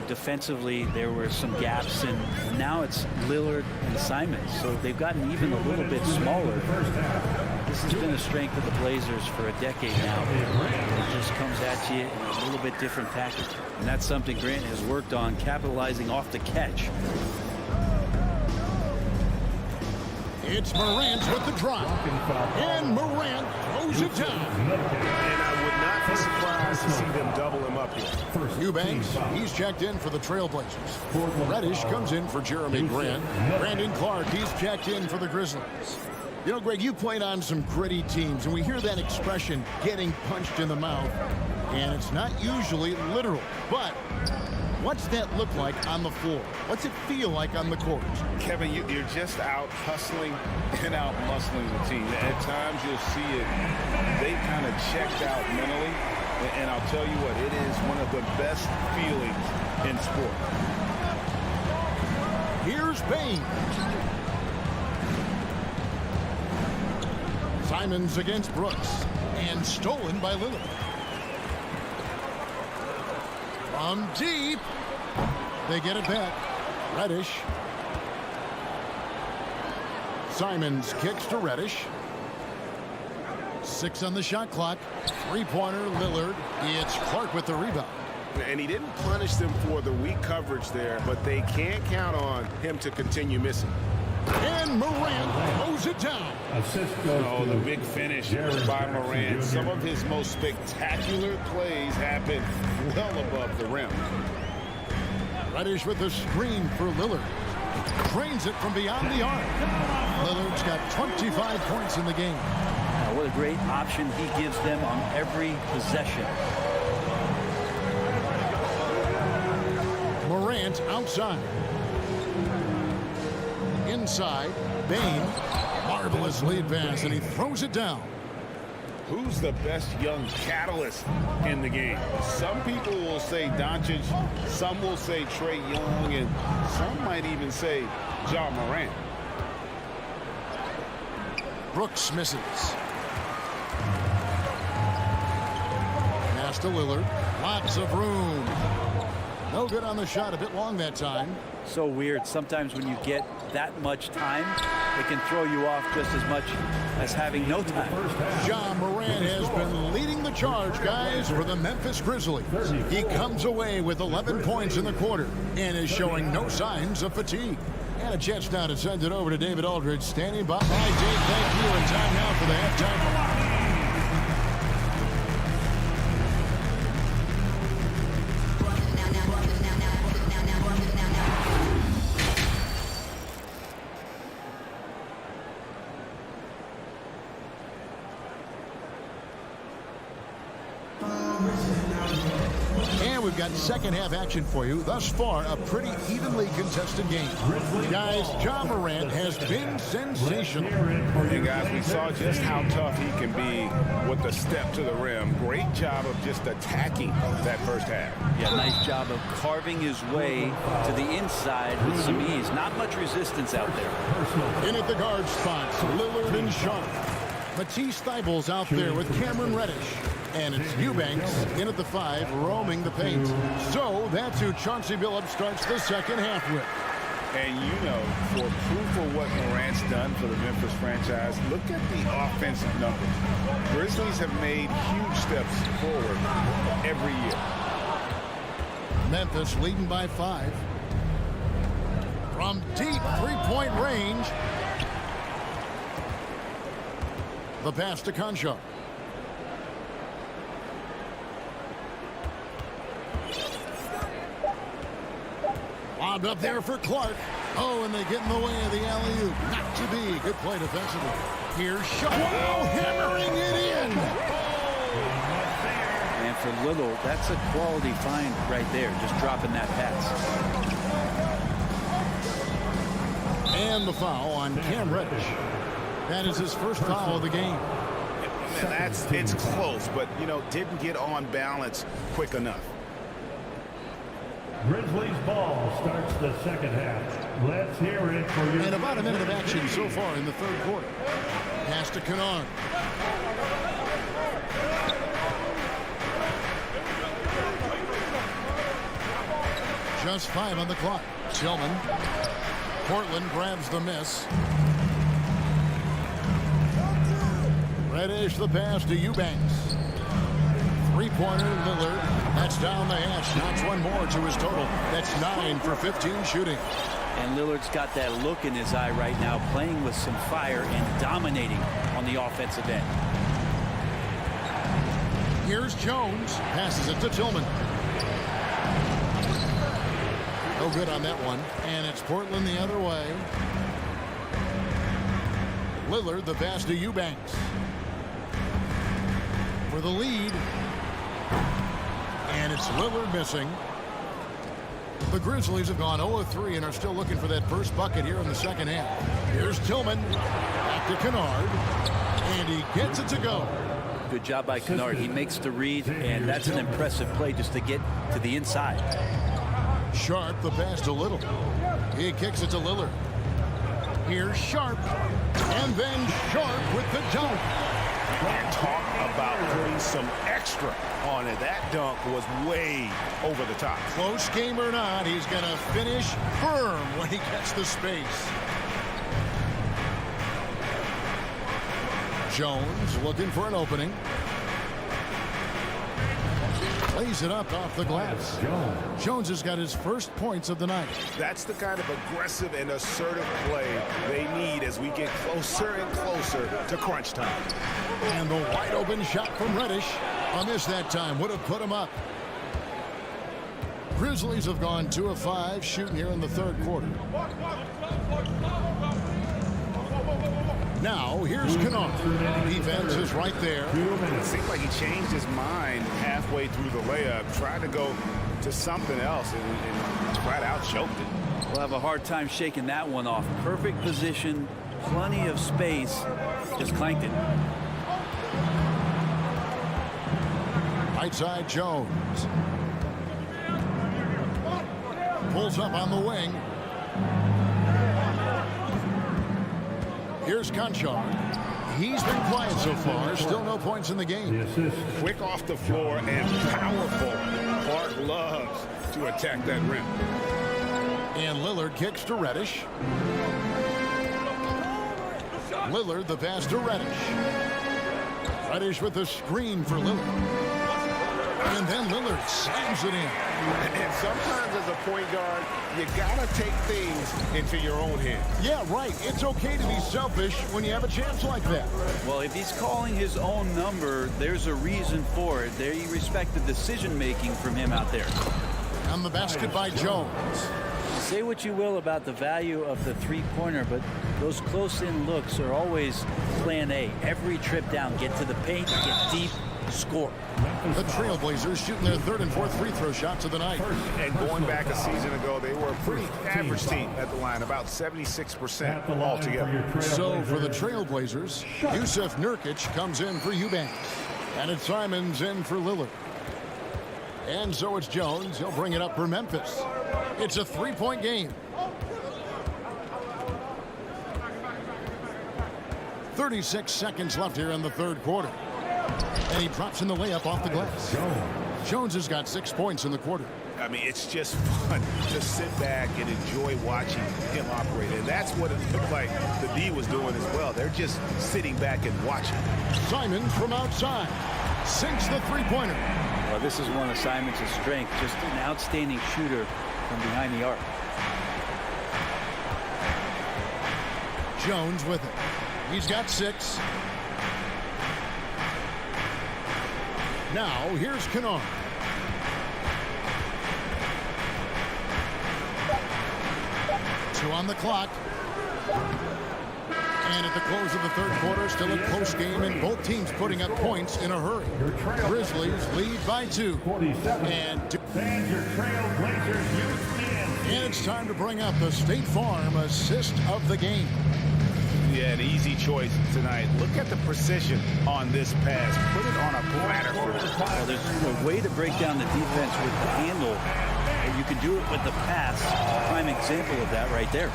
defensively, there were some gaps, and now it's Lillard and Simons. So they've gotten even a little bit smaller. This has been a strength of the Blazers for a decade now. It just comes at you in a little bit different package. And that's something Grant has worked on, capitalizing off the catch. It's Morant with the drop. And Morant throws it down. And I would not be surprised to see them double him up here. Eubanks, he's checked in for the Trailblazers. Reddish comes in for Jeremy Grant. Brandon Clark, he's checked in for the Grizzlies. You know, Greg, you played on some gritty teams, and we hear that expression, getting punched in the mouth. And it's not usually literal, but what's that look like on the floor? What's it feel like on the court? Kevin, you're just out hustling and out muscling the team. At times you'll see it. They kind of checked out mentally. And I'll tell you what, it is one of the best feelings in sport. Here's Bain. Simons against Brooks. And stolen by Lillard. From deep. They get it back. Reddish. Simons kicks to Reddish. 6 on the shot clock. Three-pointer, Lillard. It's Clark with the rebound. And he didn't punish them for the weak coverage there, but they can't count on him to continue missing. And Morant throws it down. Oh, the big finish by Morant. Some of his most spectacular plays happen well above the rim. Reddish with the screen for Lillard. Drains it from beyond the arc. Lillard's got 25 points in the game. Now, what a great option he gives them on every possession. Morant outside. Inside, Bain. Marvelous lead pass, and he throws it down. Who's the best young catalyst in the game? Some people will say Doncic, some will say Trae Young, and some might even say Ja Morant. Brooks misses. Pass to Lillard. Lots of room. No good on the shot. A bit long that time. So weird. Sometimes when you get that much time, it can throw you off just as much as having no time. Ja Morant has been leading the charge, guys, for the Memphis Grizzlies. He comes away with 11 points in the quarter and is showing no signs of fatigue. And a chance now to send it over to David Aldridge, standing by. Dave, thank you. And time now for the halftime. We've got second half action for you. Thus far, a pretty evenly contested game. Guys, Ja Morant has been sensational. And guys, we saw just how tough he can be with the step to the rim. Great job of just attacking that first half. Yeah, nice job of carving his way to the inside with some ease. Not much resistance out there. In at the guard spots, Lillard and Shaw. Matisse Thybulle's out there with Cameron Reddish. And it's Eubanks in at the 5, roaming the paint. So that's who Chauncey Billups starts the second half with. And you know, for proof of what Morant's done for the Memphis franchise, look at the offensive numbers. Grizzlies have made huge steps forward every year. Memphis leading by 5. From deep three-point range. The pass to Concho. Lobbed up there for Clark. Oh, and they get in the way of the alley-oop. Not to be. Good play defensively. Here's Shaw. Wow, hammering it in. And for Little, that's a quality find right there, just dropping that pass. And the foul on Cam Reddish. That is his first foul of the game. And it's close, but, you know, didn't get on balance quick enough. Grizzlies ball starts the second half. Let's hear it for you. And about a minute of action so far in the third quarter. Pass to Kennard. Just 5 on the clock. Tillman. Portland grabs the miss. Reddish the pass to Eubanks. Three-pointer, Lillard. That's down the hash. Knocks one more to his total. That's 9 for 15 shooting. And Lillard's got that look in his eye right now, playing with some fire and dominating on the offensive end. Here's Jones. Passes it to Tillman. No good on that one. And it's Portland the other way. Lillard the pass to Eubanks. For the lead. And it's Lillard missing. The Grizzlies have gone 0-3 and are still looking for that first bucket here in the second half. Here's Tillman. Back to Kennard. And he gets it to go. Good job by Kennard. He makes the read, and that's an impressive play just to get to the inside. Sharp the pass to Little. He kicks it to Lillard. Here's Sharp. And then Sharp with the dunk. Talk about putting some extra on it. That dunk was way over the top. Close game or not, he's going to finish firm when he gets the space. Jones looking for an opening. Plays it up off the glass. Jones has got his first points of the night. That's the kind of aggressive and assertive play they need as we get closer and closer to crunch time. And the wide open shot from Reddish. On this that time would have put him up. Grizzlies have gone 2 of 5 shooting here in the third quarter. Now here's Kennard. Defense is right there. It seemed like he changed his mind halfway through the layup, tried to go to something else and flat out choked it. We'll have a hard time shaking that one off. Perfect position, plenty of space, just clanked it. Right side Jones. Pulls up on the wing. Here's Conchar. He's been quiet so far. Still no points in the game. Quick off the floor and powerful. Clark loves to attack that rim. And Lillard kicks to Reddish. Lillard the pass to Reddish. Reddish with the screen for Lillard. And then Lillard slams it in. And sometimes as a point guard, you gotta take things into your own hands. Yeah, right. It's okay to be selfish when you have a chance like that. Well, if he's calling his own number, there's a reason for it. There you respect the decision-making from him out there. On the basket by Jones. Say what you will about the value of the three-pointer, but those close-in looks are always plan A. Every trip down, get to the paint, get deep, score. The Trailblazers shooting their third and fourth free throw shots of the night. And going back a season ago, they were a pretty average team at the line, about 76% altogether. So for the Trailblazers, Yusuf Nurkic comes in for Eubanks. And it's Simons in for Lillard. And so it's Jones. He'll bring it up for Memphis. It's a three-point game. 36 seconds left here in the third quarter. And he drops in the layup off the glass. Jones has got 6 points in the quarter. I mean, it's just fun to sit back and enjoy watching him operate. And that's what it looked like the D was doing as well. They're just sitting back and watching. Simons from outside sinks the three-pointer. Well, this is one of Simons' strengths, just an outstanding shooter from behind the arc. Jones with it. He's got 6. Now, here's Kennard. Two on the clock. And at the close of the third quarter, still a close game, and both teams putting up points in a hurry. Grizzlies lead by 2. And And fans, your Trailblazers youth and And it's time to bring up the State Farm assist of the game. Yeah, an easy choice tonight. Look at the precision on this pass. Put it on a platter for the Well, there's a way to break down the defense with the handle. And you can do it with the pass. Prime example of that right there.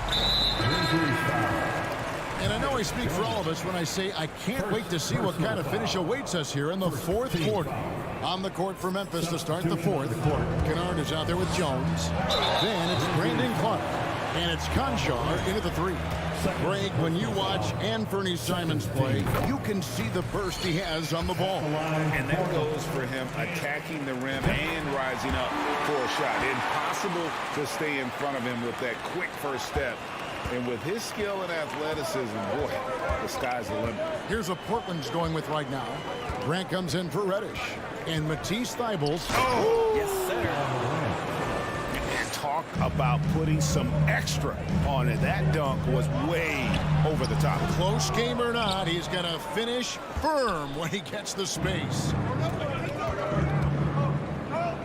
And I know I speak for all of us when I say I can't wait to see what kind of finish awaits us here in the fourth quarter. On the court for Memphis to start the fourth. Kennard is out there with Jones. Then it's Brandon Clark. And it's Conchar into the three. Greg, when you watch Anthony Simons play, you can see the burst he has on the ball. And that goes for him attacking the rim and rising up for a shot. Impossible to stay in front of him with that quick first step. And with his skill and athleticism, boy, the sky's the limit. Here's what Portland's going with right now. Grant comes in for Reddish. And Matisse Thybulles. Oh! Yes, sir. Talk about putting some extra on it. That dunk was way over the top. Close game or not, he's going to finish firm when he gets the space.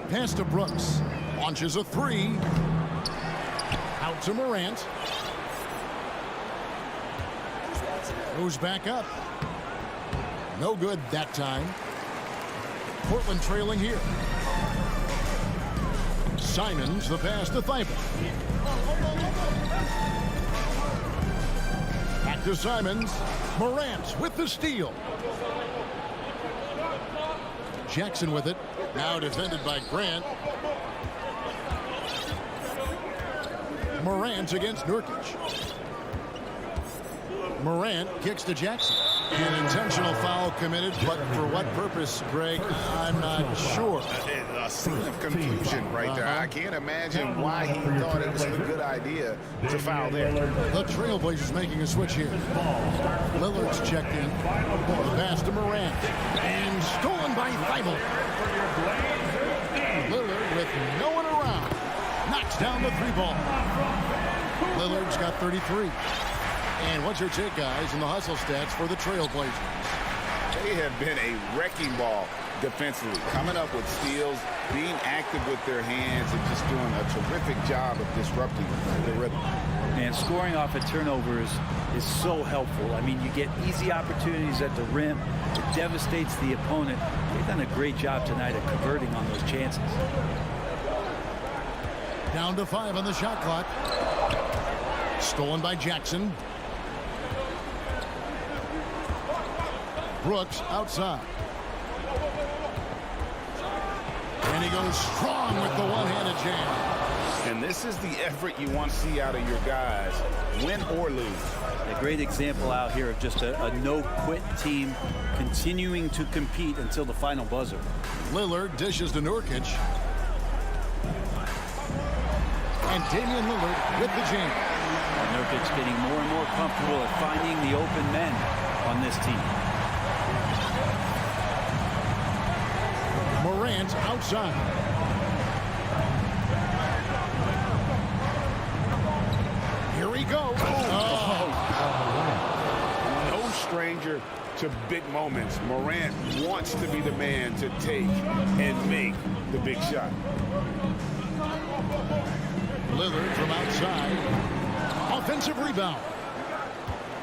Pass to Brooks. Launches a three. Out to Morant. Goes back up. No good that time. Portland trailing here. Simons, the pass to Thibault. Back to Simons. Morant with the steal. Jackson with it. Now defended by Grant. Morant against Nurkic. Morant kicks to Jackson. An intentional foul committed, but for what purpose, Greg? I'm not sure. A scene of confusion right there. I can't imagine why he thought it was a good idea to foul there. The Trailblazers making a switch here. Lillard's checked in. The pass to Morant. And stolen by Thibault. Lillard with no one around. Knocks down the three ball. Lillard's got 33. And what's your take, guys, in the hustle stats for the Trailblazers? They have been a wrecking ball defensively, coming up with steals, being active with their hands, and just doing a terrific job of disrupting the rhythm. And scoring off of turnovers is so helpful. I mean, you get easy opportunities at the rim. It devastates the opponent. They've done a great job tonight of converting on those chances. Down to 5 on the shot clock. Stolen by Jackson. Brooks outside. And he goes strong with the one-handed jam. And this is the effort you want to see out of your guys, win or lose. A great example out here of just a no-quit team continuing to compete until the final buzzer. Lillard dishes to Nurkic. And Damian Lillard with the jam. Nurkic getting more and more comfortable at finding the open men on this team. Morant outside. Here he goes. Oh. No stranger to big moments. Morant wants to be the man to take and make the big shot. Lillard from outside. Offensive rebound.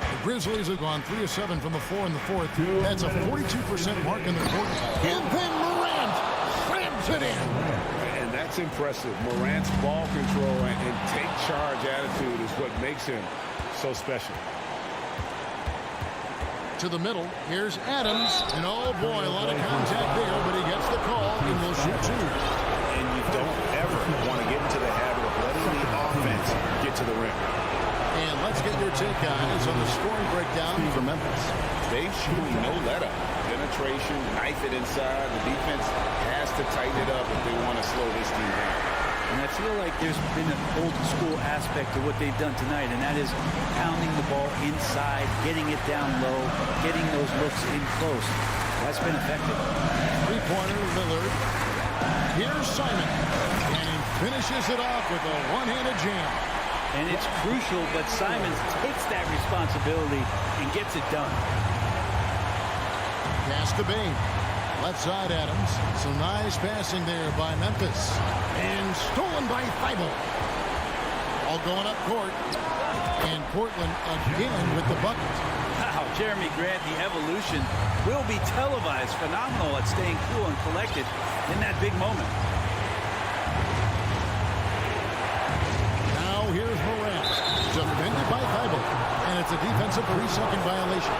The Grizzlies have gone 3 of 7 from the floor in the fourth. That's a 42% mark in the quarter. And then Morant slams it in. And that's impressive. Morant's ball control and take charge attitude is what makes him so special. To the middle. Here's Adams. And oh boy, a lot of contact there, but he gets the call and will shoot 2. And you don't ever want to get into the habit of letting the offense get to the rim. And let's get your take, guys, on the scoring breakdown for Memphis. They've shooting no let-up. Penetration, knife it inside. The defense has to tighten it up if they want to slow this team down. And I feel like there's been an old-school aspect to what they've done tonight, and that is pounding the ball inside, getting it down low, getting those looks in close. That's been effective. Three-pointer, Lillard. Here's Simon. And he finishes it off with a one-handed jam. And it's crucial, but Simons takes that responsibility and gets it done. Pass to Bain. Left side, Adams. Some nice passing there by Memphis. And stolen by Thibault. Ball going up court. And Portland again with the bucket. Wow, Jeremy Grant, the evolution will be televised. Phenomenal at staying cool and collected in that big moment. Now here's Morant. Defended by Thibault. And it's a defensive 3-second violation.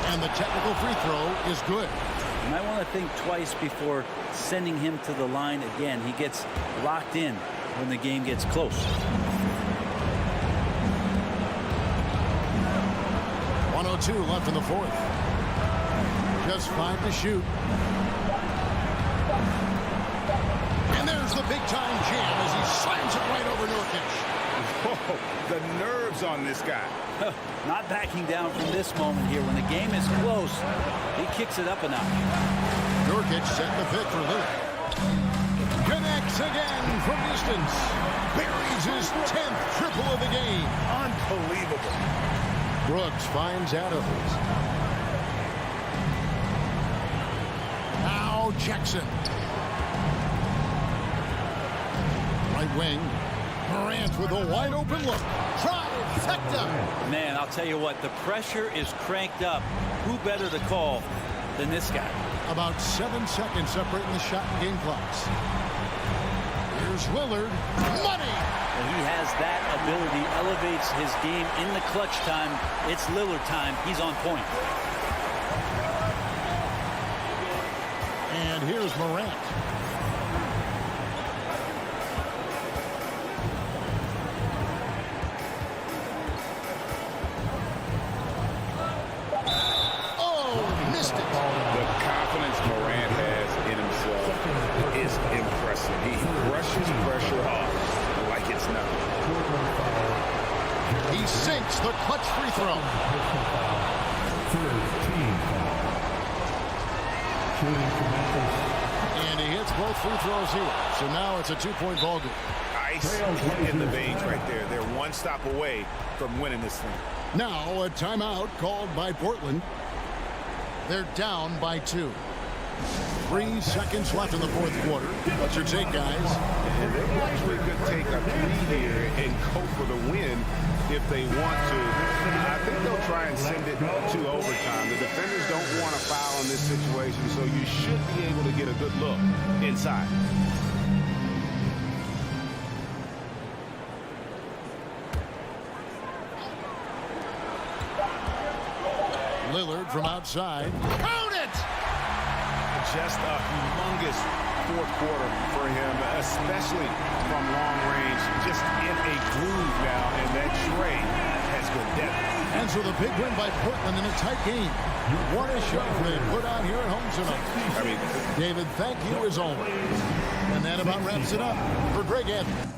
And the technical free throw is good. You might want to think twice before sending him to the line again. He gets locked in when the game gets close. 1:02 left in the fourth. Just 5 to shoot. And there's the big-time jam as he slams it right over Nurkic. Oh, the nerves on this guy. Not backing down from this moment here. When the game is close, he kicks it up a notch. Nurkic set the pick for Lillard. Connects again from distance. Buries his 10th triple of the game. Unbelievable. Brooks finds Adams. Now Jackson. Right wing. Morant with a wide open look. Trifecta. Man, I'll tell you what, the pressure is cranked up. Who better to call than this guy? About 7 seconds separating the shot and game clocks. Here's Lillard. Money! And he has that ability, elevates his game in the clutch time. It's Lillard time. He's on point. And here's Morant. The confidence Morant has in himself is impressive. He brushes pressure off like it's nothing. He sinks the clutch free throw. And he hits both free throws here. So now it's a 2-point ball game. Ice in the veins right there. They're one stop away from winning this thing. Now a timeout called by Portland. They're down by 2. 3 seconds left in the fourth quarter. What's your take, guys? And they actually could take a 3 here and go for the win if they want to. I think they'll try and send it to overtime. The defenders don't want to foul in this situation, so you should be able to get a good look inside. Lillard from outside. Count it! Just a humongous fourth quarter for him, especially from long range. Just in a groove now, and that tray has good depth. And so the big win by Portland in a tight game. What a show they put on here at home tonight. David, thank you as always. And that about wraps it up for Greg Anthony.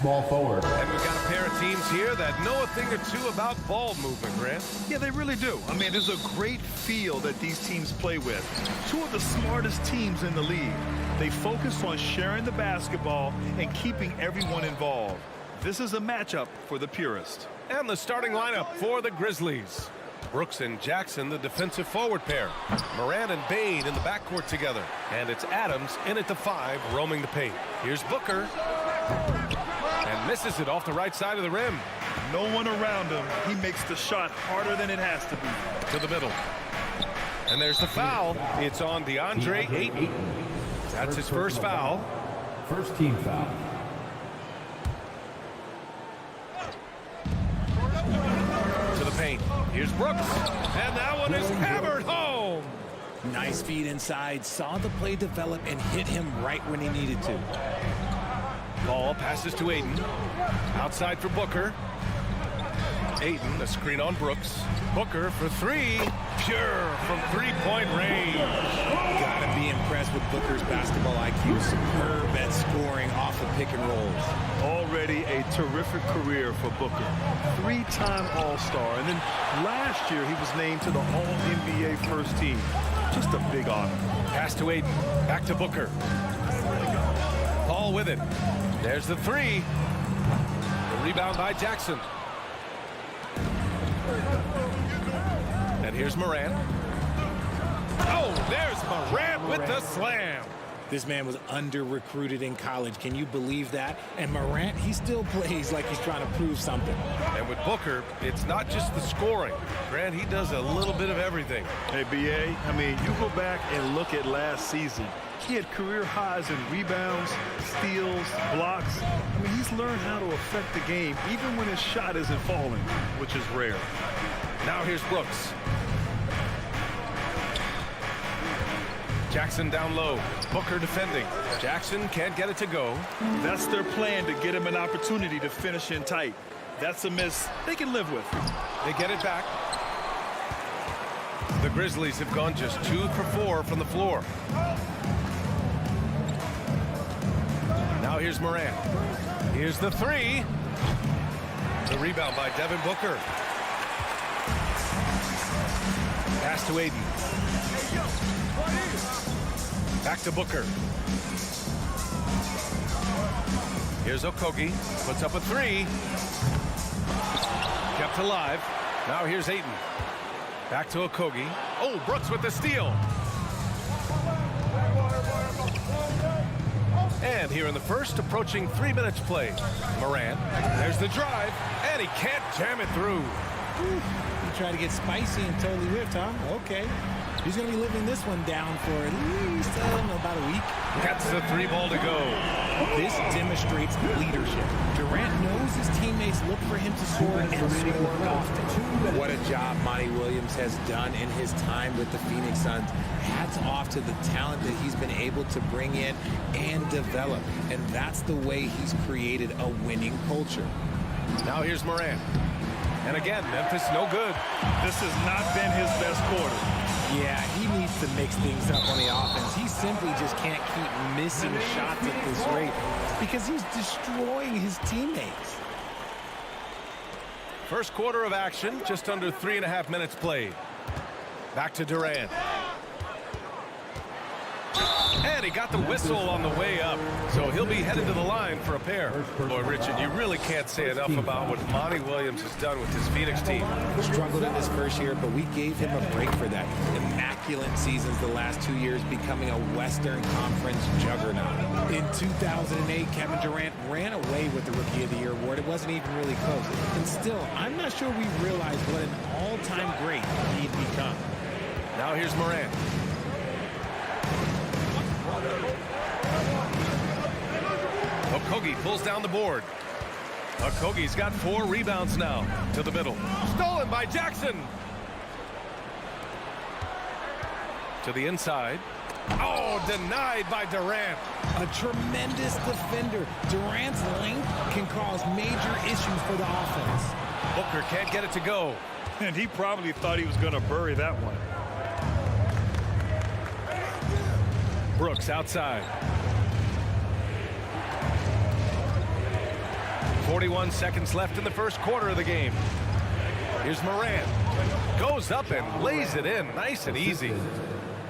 small forward. And we've got a pair of teams here that know a thing or two about ball movement, Grant. Yeah, they really do. I mean, there's a great feel that these teams play with. Two of the smartest teams in the league. They focus on sharing the basketball and keeping everyone involved. This is a matchup for the purist. And the starting lineup for the Grizzlies. Brooks and Jackson, the defensive forward pair. Moran and Bain in the backcourt together. And it's Adams in at the 5, roaming the paint. Here's Booker. And misses it off the right side of the rim. No one around him. He makes the shot harder than it has to be. To the middle. And there's the foul. It's on DeAndre Ayton. That's his first foul. First team foul. Here's Brooks, and that one is hammered home. Nice feed inside, saw the play develop and hit him right when he needed to. Ball passes to Aiden. Outside for Booker. Aiden, a screen on Brooks. Booker for three. Pure from three-point range. Gotta be impressed with Booker's basketball IQ. Superb at scoring off of pick and rolls. Already a terrific career for Booker. Three-time All-Star. And then last year he was named to the All-NBA first team. Just a big honor. Pass to Aiden. Back to Booker. Paul with it. There's the three. The rebound by Jackson. And here's Morant. Oh, there's Morant with the slam. This man was under-recruited in college. Can you believe that? And Morant, he still plays like he's trying to prove something. And with Booker, it's not just the scoring. Grant, he does a little bit of everything. Hey, B.A., I mean, you go back and look at last season. He had career highs in rebounds, steals, blocks. I mean, he's learned how to affect the game even when his shot isn't falling, which is rare. Now here's Brooks. Jackson down low. Booker defending. Jackson can't get it to go. That's their plan, to get him an opportunity to finish in tight. That's a miss they can live with. They get it back. The Grizzlies have gone just 2 for 4 from the floor. Now here's Morant. Here's the three. The rebound by Devin Booker. Pass to Aiden. Back to Booker. Here's Okogie. Puts up a three. Kept alive. Now here's Aiden. Back to Okogie. Oh, Brooks with the steal. And here in the first, approaching 3 minutes played. Morant. There's the drive. And he can't jam it through. He tried to get spicy and totally whiffed, huh? Okay. He's going to be living this one down for at least about a week. Gets the 3 ball to go. This demonstrates leadership. Durant knows his teammates look for him to score and score often. What a job Monty Williams has done in his time with the Phoenix Suns. Hats off to the talent that he's been able to bring in and develop. And that's the way he's created a winning culture. Now here's Morant. And again, Memphis no good. This has not been his best quarter. Yeah, he needs to mix things up on the offense. He simply just can't keep missing shots at this rate because he's destroying his teammates. First quarter of action, just under 3.5 minutes played. Back to Durant. And he got the whistle on the way up, so he'll be headed to the line for a pair. Boy, Richard, you really can't say enough about what Monty Williams has done with his Phoenix team. Struggled in his first year, but we gave him a break for that. Immaculate seasons the last 2 years, becoming a Western Conference juggernaut. In 2008, Kevin Durant ran away with the Rookie of the Year award. It wasn't even really close. And still, I'm not sure we realized what an all-time great he'd become. Now here's Morant. Okogie pulls down the board. Okogie's got 4 rebounds now. To the middle. Stolen by Jackson. To the inside. Oh, denied by Durant. A tremendous defender. Durant's length can cause major issues for the offense. Booker can't get it to go. And he probably thought he was going to bury that one. Brooks outside. 41 seconds left in the first quarter of the game. Here's Morant. Goes up and lays it in nice and easy.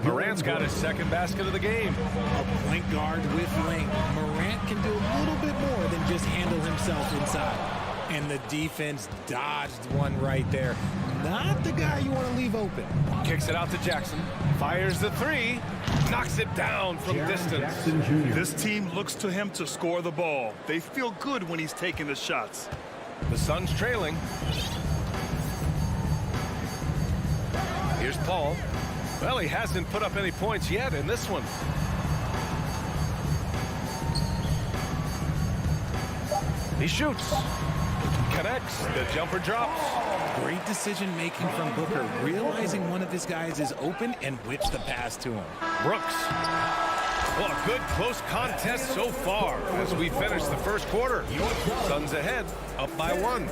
Morant's got his second basket of the game. A point guard with length. Morant can do a little bit more than just handle himself inside. And the defense dodged one right there. Not the guy you want to leave open. Kicks it out to Jackson. Fires the three. Knocks it down from distance. This team looks to him to score the ball. They feel good when he's taking the shots. The Suns trailing. Here's Paul. Well, he hasn't put up any points yet in this one. He shoots. Connects. The jumper drops. Great decision making from Booker, realizing one of his guys is open and whips the pass to him. Brooks. Well, a good close contest so far as we finish the first quarter. Suns ahead, up by 1.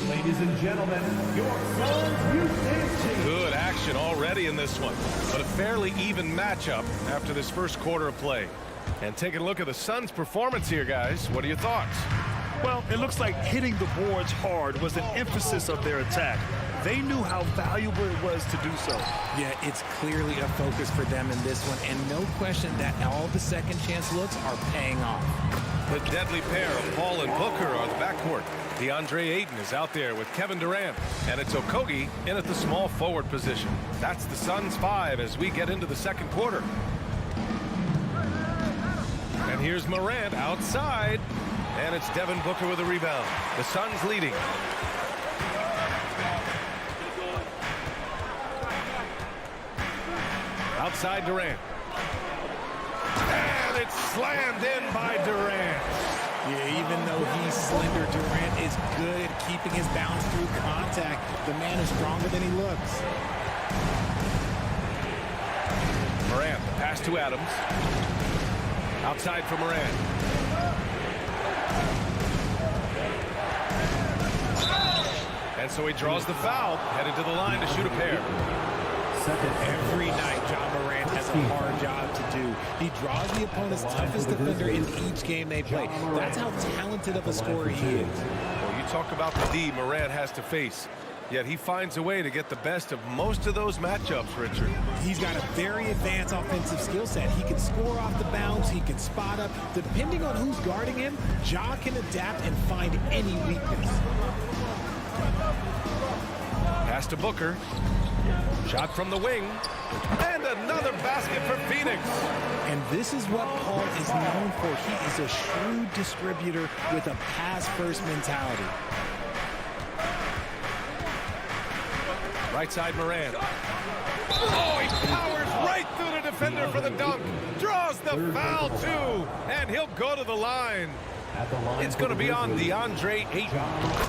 Ladies and gentlemen, your Suns Houston team. Good action already in this one, but a fairly even matchup after this first quarter of play. And taking a look at the Suns' performance here, guys. What are your thoughts? Well, it looks like hitting the boards hard was an emphasis of their attack. They knew how valuable it was to do so. Yeah, it's clearly a focus for them in this one, and no question that all the second chance looks are paying off. The deadly pair of Paul and Booker are the backcourt. DeAndre Ayton is out there with Kevin Durant, and it's Okogie in at the small forward position. That's the Suns' 5 as we get into the second quarter. And here's Morant outside, and it's Devin Booker with a rebound. The Suns leading. Outside Durant. And it's slammed in by Durant. Yeah, even though he's slender, Durant is good at keeping his balance through contact. The man is stronger than he looks. Morant, pass to Adams. Outside for Morant. And so he draws the foul, headed to the line to shoot a pair. Every night, John Morant has a hard job to do. He draws the opponent's toughest defender in each game they play. That's how talented of a scorer he is. Well, you talk about the D Morant has to face, yet he finds a way to get the best of most of those matchups, Richard. He's got a very advanced offensive skill set. He can score off the bounce. He can spot up. Depending on who's guarding him, Ja can adapt and find any weakness. Pass to Booker. Shot from the wing. And another basket for Phoenix. And this is what Paul is known for. He is a shrewd distributor with a pass-first mentality. Right side Morant. Oh, he powers right through the defender for the dunk. Draws the foul, too. And he'll go to the line. It's going to be on DeAndre Ayton,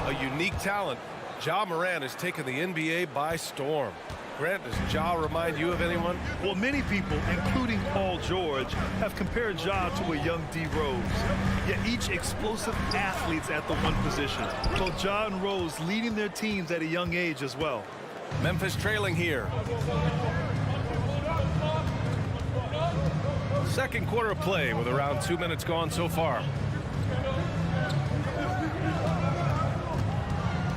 a unique talent. Ja Morant has taken the NBA by storm. Grant, does Ja remind you of anyone? Well, many people, including Paul George, have compared Ja to a young D. Rose. Yet each explosive athletes at the one position. Both Ja and Rose leading their teams at a young age as well. Memphis trailing here. Second quarter of play with around 2 minutes gone so far.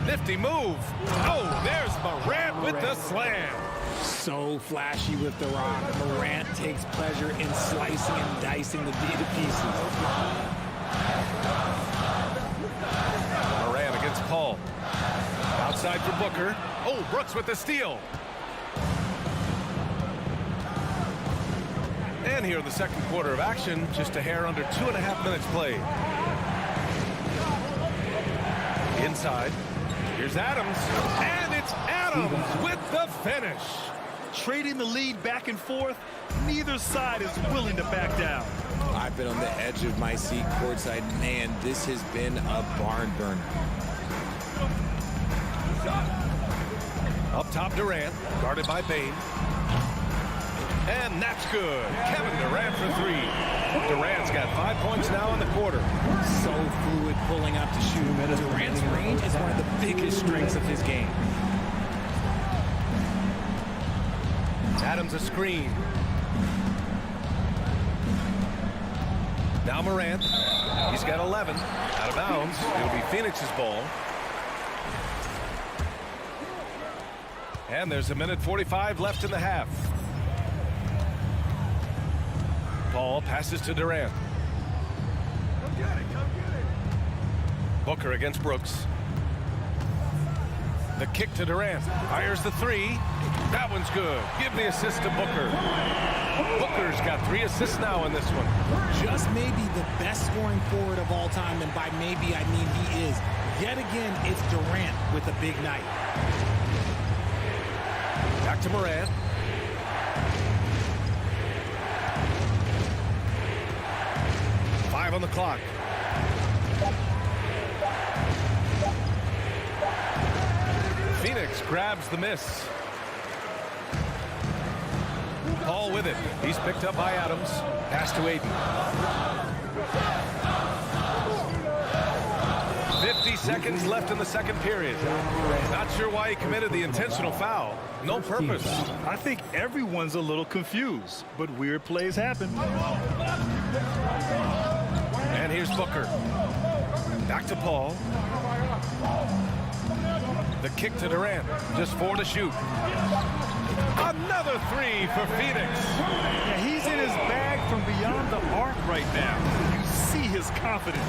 Nifty move. Oh, there's Morant with the slam. So flashy with the rock. Morant takes pleasure in slicing and dicing the D to pieces. Morant against Paul. Outside for Booker. Oh, Brooks with the steal. And here in the second quarter of action, just a hair under 2.5 minutes played. Inside. Here's Adams, and it's Adams with the finish. Trading the lead back and forth, neither side is willing to back down. I've been on the edge of my seat courtside. Man, this has been a barn burner. Up top, Durant, guarded by Bane. And that's good. Kevin Durant for 3. Durant's got 5 points now in the quarter. So fluid pulling up to shoot. Durant's range is one of the biggest strengths of his game. Adams a screen. Now Morant. He's got 11. Out of bounds. It'll be Phoenix's ball. And there's 1:45 left in the half. Paul passes to Durant. Booker against Brooks. The kick to Durant. Fires the 3. That one's good. Give the assist to Booker. Booker's got 3 assists now in this one. Just maybe the best scoring forward of all time, and by maybe I mean he is. Yet again, it's Durant with a big night. Back to Morant. On the clock. grabs the miss. Paul with it. He's picked up by Adams. Pass to Aiden. 50 seconds left in the second period. Not sure why he committed the intentional foul. No purpose. I think everyone's a little confused, but weird plays happen. And here's Booker. Back to Paul. The kick to Durant. Just 4 to shoot. Another 3 for Phoenix. Yeah, he's in his bag from beyond the arc right now. You see his confidence.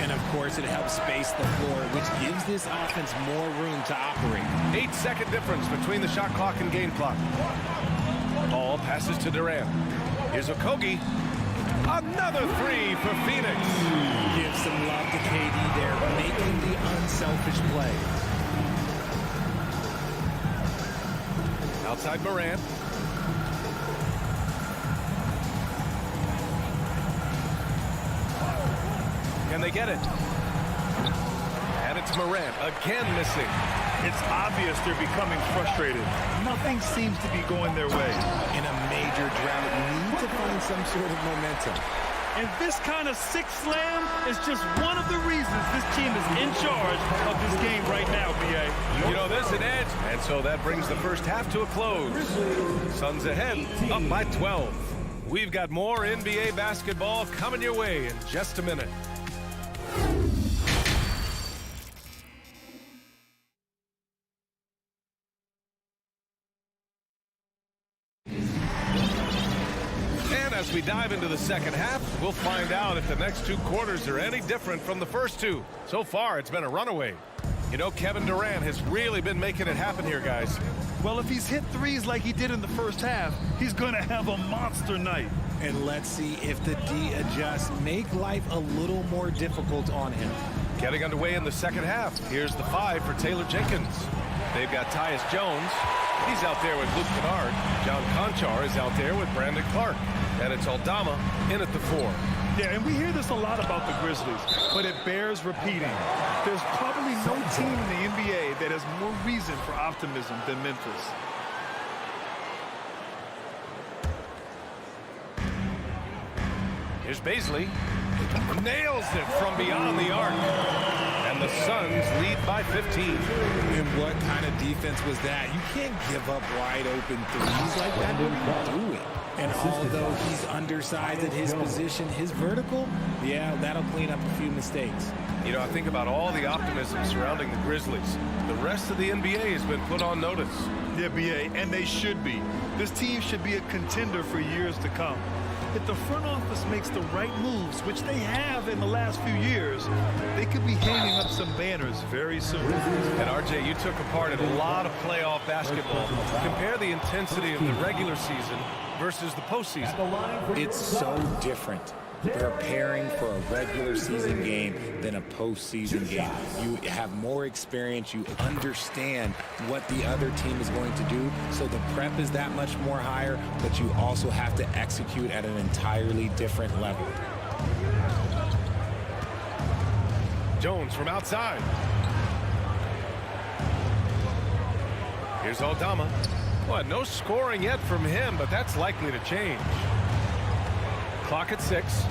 And of course, it helps space the floor, which gives this offense more room to operate. 8-second difference between the shot clock and game clock. Paul passes to Durant. Here's Okogie. Another 3 for Phoenix. Give some love to KD there, making the unselfish play. Outside Morant. Can they get it? And it's Morant again missing. It's obvious they're becoming frustrated. Nothing seems to be going their way. In a major drought, need to find some sort of momentum. And this kind of six slam is just one of the reasons this team is in charge of this game right now, B.A. You know, there's an edge. And so that brings the first half to a close. Suns ahead, up by 12. We've got more NBA basketball coming your way in just a minute. As we dive into the second half, we'll find out if the next 2 quarters are any different from the first 2. So far, it's been a runaway. You know, Kevin Durant has really been making it happen here, guys. Well, if he's hit threes like he did in the first half, he's going to have a monster night. And let's see if the D adjusts, make life a little more difficult on him. Getting underway in the second half. Here's the 5 for Taylor Jenkins. They've got Tyus Jones. He's out there with Luke Kennard. John Conchar is out there with Brandon Clark. And it's Aldama in at the 4. Yeah, and we hear this a lot about the Grizzlies, but it bears repeating. There's probably no team in the NBA that has more reason for optimism than Memphis. Here's Baisley. Nails it from beyond the arc. And the Suns lead by 15. And what kind of defense was that? You can't give up wide open threes like that. What are you doing? And although he's undersized at his position, his vertical, yeah, that'll clean up a few mistakes. You know, I think about all the optimism surrounding the Grizzlies. The rest of the NBA has been put on notice. Yeah, BA, and they should be. This team should be a contender for years to come. If the front office makes the right moves, which they have in the last few years, they could be hanging up some banners very soon. And RJ, you took a part in a lot of playoff basketball. Compare the intensity of the regular season versus the postseason. It's so different preparing for a regular season game than a postseason game. You have more experience. You understand what the other team is going to do. So the prep is that much more higher, but you also have to execute at an entirely different level. Jones from outside. Here's Aldama. Well, no scoring yet from him, but that's likely to change. Clock at 6.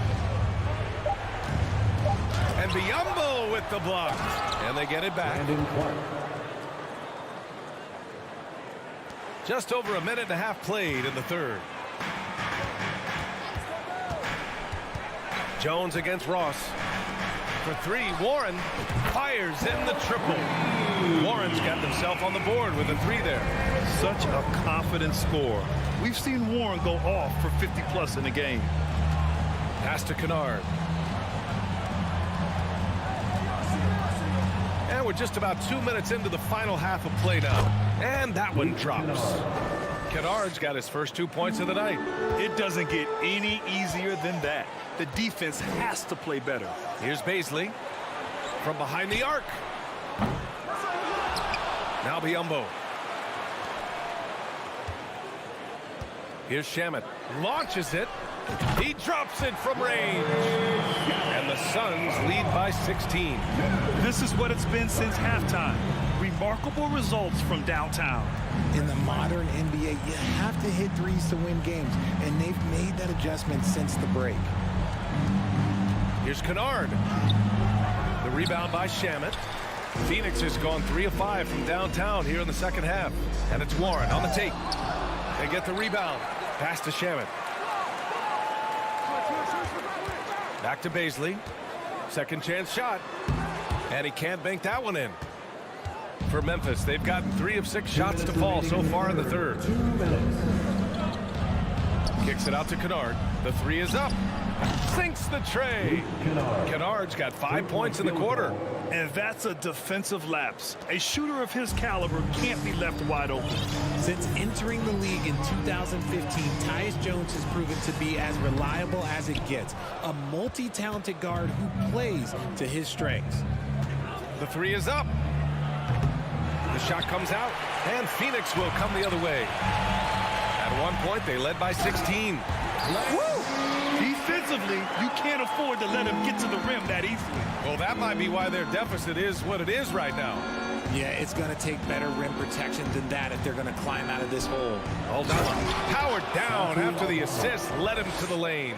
And Biyombo with the block. And they get it back. Just over a minute and a half played in the third. Jones against Ross. For 3, Warren fires in the triple. Warren's got himself on the board with a 3 there. Such a confident score. We've seen Warren go off for 50-plus in a game. Pass to Kennard. And we're just about 2 minutes into the final half of play now. And that one drops. Kennard's got his first 2 points of the night. It doesn't get any easier than that. The defense has to play better. Here's Baisley from behind the arc. Now Biyombo. Here's Shamet. Launches it. He drops it from range. And the Suns lead by 16. This is what it's been since halftime. Remarkable results from downtown. In the modern NBA, you have to hit threes to win games, and they've made that adjustment since the break. Here's Kennard. The rebound by Shamet. Phoenix has gone 3 of 5 from downtown here in the second half. And it's Warren on the take. They get the rebound. Pass to Shamet. Back to Baisley. Second chance shot. And he can't bank that one in. For Memphis, they've gotten 3 of 6 shots to fall so far in the third. Kicks it out to Kennard. The 3 is up. Sinks the tray. Kennard's got 5 points in the quarter. And that's a defensive lapse. A shooter of his caliber can't be left wide open. Since entering the league in 2015, Tyus Jones has proven to be as reliable as it gets. A multi-talented guard who plays to his strengths. The 3 is up. The shot comes out, and Phoenix will come the other way. At one point, they led by 16. Woo! Defensively, you can't afford to let him get to the rim that easily. Well, that might be why their deficit is what it is right now. Yeah, it's going to take better rim protection than that if they're going to climb out of this hole. Aldama powered down after the assist led him to the lane.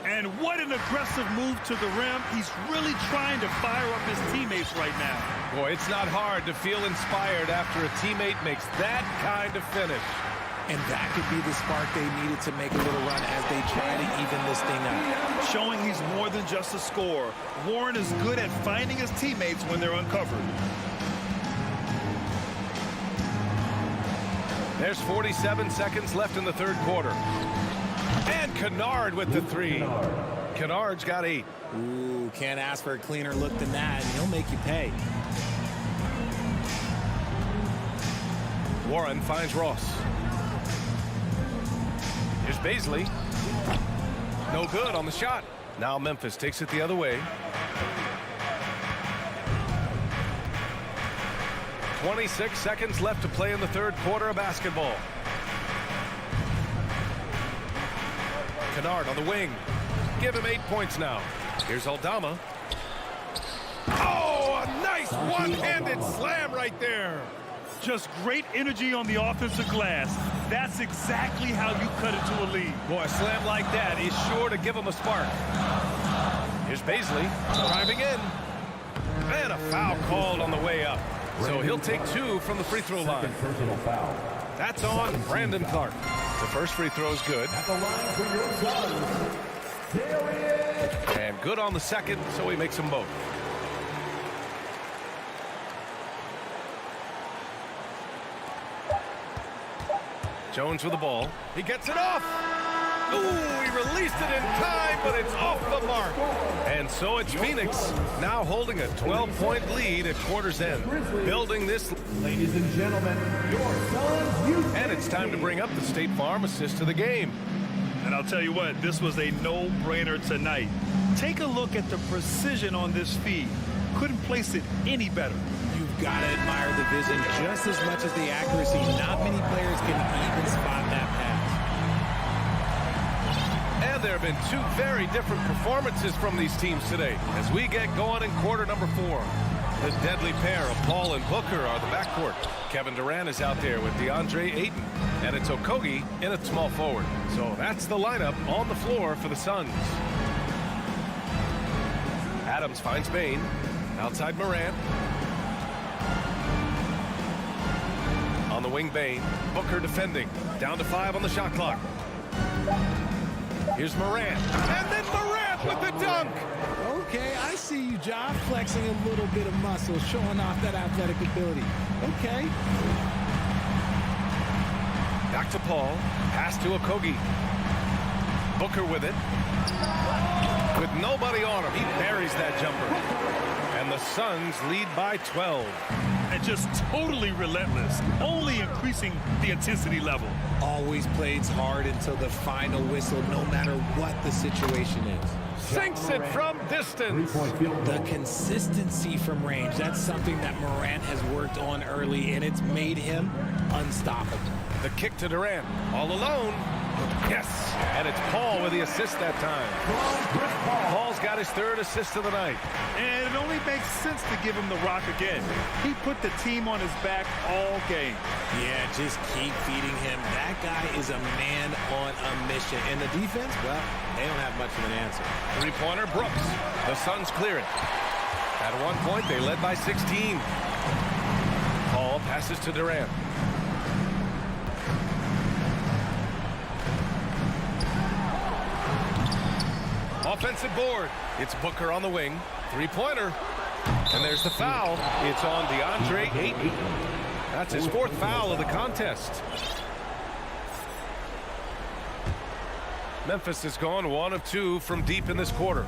And what an aggressive move to the rim. He's really trying to fire up his teammates right now. Boy, it's not hard to feel inspired after a teammate makes that kind of finish. And that could be the spark they needed to make a little run as they try to even this thing up. Showing he's more than just a scorer. Warren is good at finding his teammates when they're uncovered. There's 47 seconds left in the third quarter. And Kennard with the 3. Kennard's got 8. Ooh, can't ask for a cleaner look than that, and he'll make you pay. Warren finds Ross. Here's Baisley. No good on the shot. Now Memphis takes it the other way. 26 seconds left to play in the third quarter of basketball. Kennard on the wing. Give him 8 points now. Here's Aldama. Oh, a nice one-handed slam right there. Just great energy on the offensive glass. That's exactly how you cut it to a lead. Boy, a slam like that is sure to give him a spark. Here's Baisley driving in. And a foul called on the way up. So he'll take 2 from the free throw line. That's on Brandon Clark. The first free throw is good. And good on the second, so he makes them both. Jones with the ball. He gets it off. Ooh, he released it in time, but it's off the mark. And so it's Phoenix now holding a 12-point lead at quarter's end. Building this. Ladies and gentlemen, your Suns. And it's time to bring up the State Farm assist of the game. And I'll tell you what, this was a no-brainer tonight. Take a look at the precision on this feed. Couldn't place it any better. You've got to admire the vision just as much as the accuracy. Not many players can even spot that pass. And there have been 2 very different performances from these teams today as we get going in quarter number 4. The deadly pair of Paul and Booker are the backcourt. Kevin Durant is out there with DeAndre Ayton, and it's Okogie in at small forward. So that's the lineup on the floor for the Suns. Adams finds Bain. Outside Morant. On the wing, Bain. Booker defending. Down to 5 on the shot clock. Here's Morant. And then Morant with the dunk. Okay, I see you, Ja, flexing a little bit of muscle, showing off that athletic ability. Okay. Back to Paul. Pass to Okogie. Booker with it. With nobody on him, he buries that jumper. And the Suns lead by 12. And just totally relentless, only increasing the intensity level. Always plays hard until the final whistle, no matter what the situation is. Sinks it from distance. The consistency from range, that's something that Morant has worked on early, and it's made him unstoppable. The kick to Durant, all alone. Yes, and it's Paul with the assist that time. Paul's got his 3rd assist of the night. And it only makes sense to give him the rock again. He put the team on his back all game. Yeah, just keep feeding him. That guy is a man on a mission. And the defense, well, they don't have much of an answer. Three-pointer, Brooks. The Suns clear it. At one point, they led by 16. Paul passes to Durant. Offensive board. It's Booker on the wing. Three-pointer. And there's the foul. It's on DeAndre Ayton. That's his fourth foul of the contest. Memphis has gone 1 of 2 from deep in this quarter.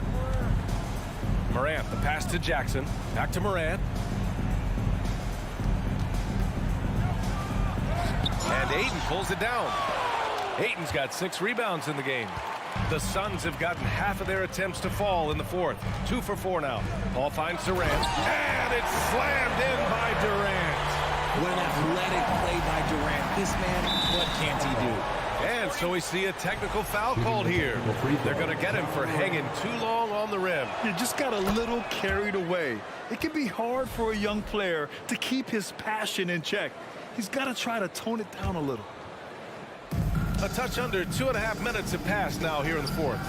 Morant, the pass to Jackson. Back to Morant. And Ayton pulls it down. Ayton's got 6 rebounds in the game. The Suns have gotten half of their attempts to fall in the fourth. 2 for 4 now. Ball finds Durant. And it's slammed in by Durant. What an athletic play by Durant. This man, what can't he do? And so we see a technical foul called here. They're going to get him for hanging too long on the rim. You just got a little carried away. It can be hard for a young player to keep his passion in check. He's got to try to tone it down a little. A touch under 2.5 minutes have passed now here in the fourth.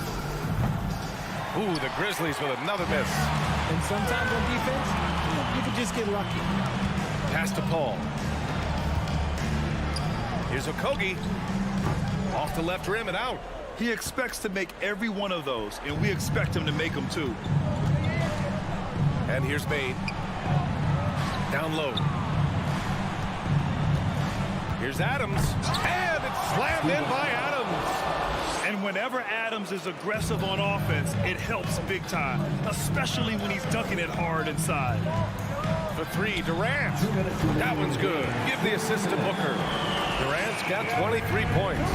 Ooh, the Grizzlies with another miss. And sometimes on defense, you can just get lucky. Pass to Paul. Here's Okogie. Off the left rim and out. He expects to make every one of those, and we expect him to make them too. And here's Bade. Down low. Here's Adams. And it's slammed in by Adams. And whenever Adams is aggressive on offense, it helps big time, especially when he's dunking it hard inside. For 3, Durant. That one's good. Give the assist to Booker. Durant's got 23 points.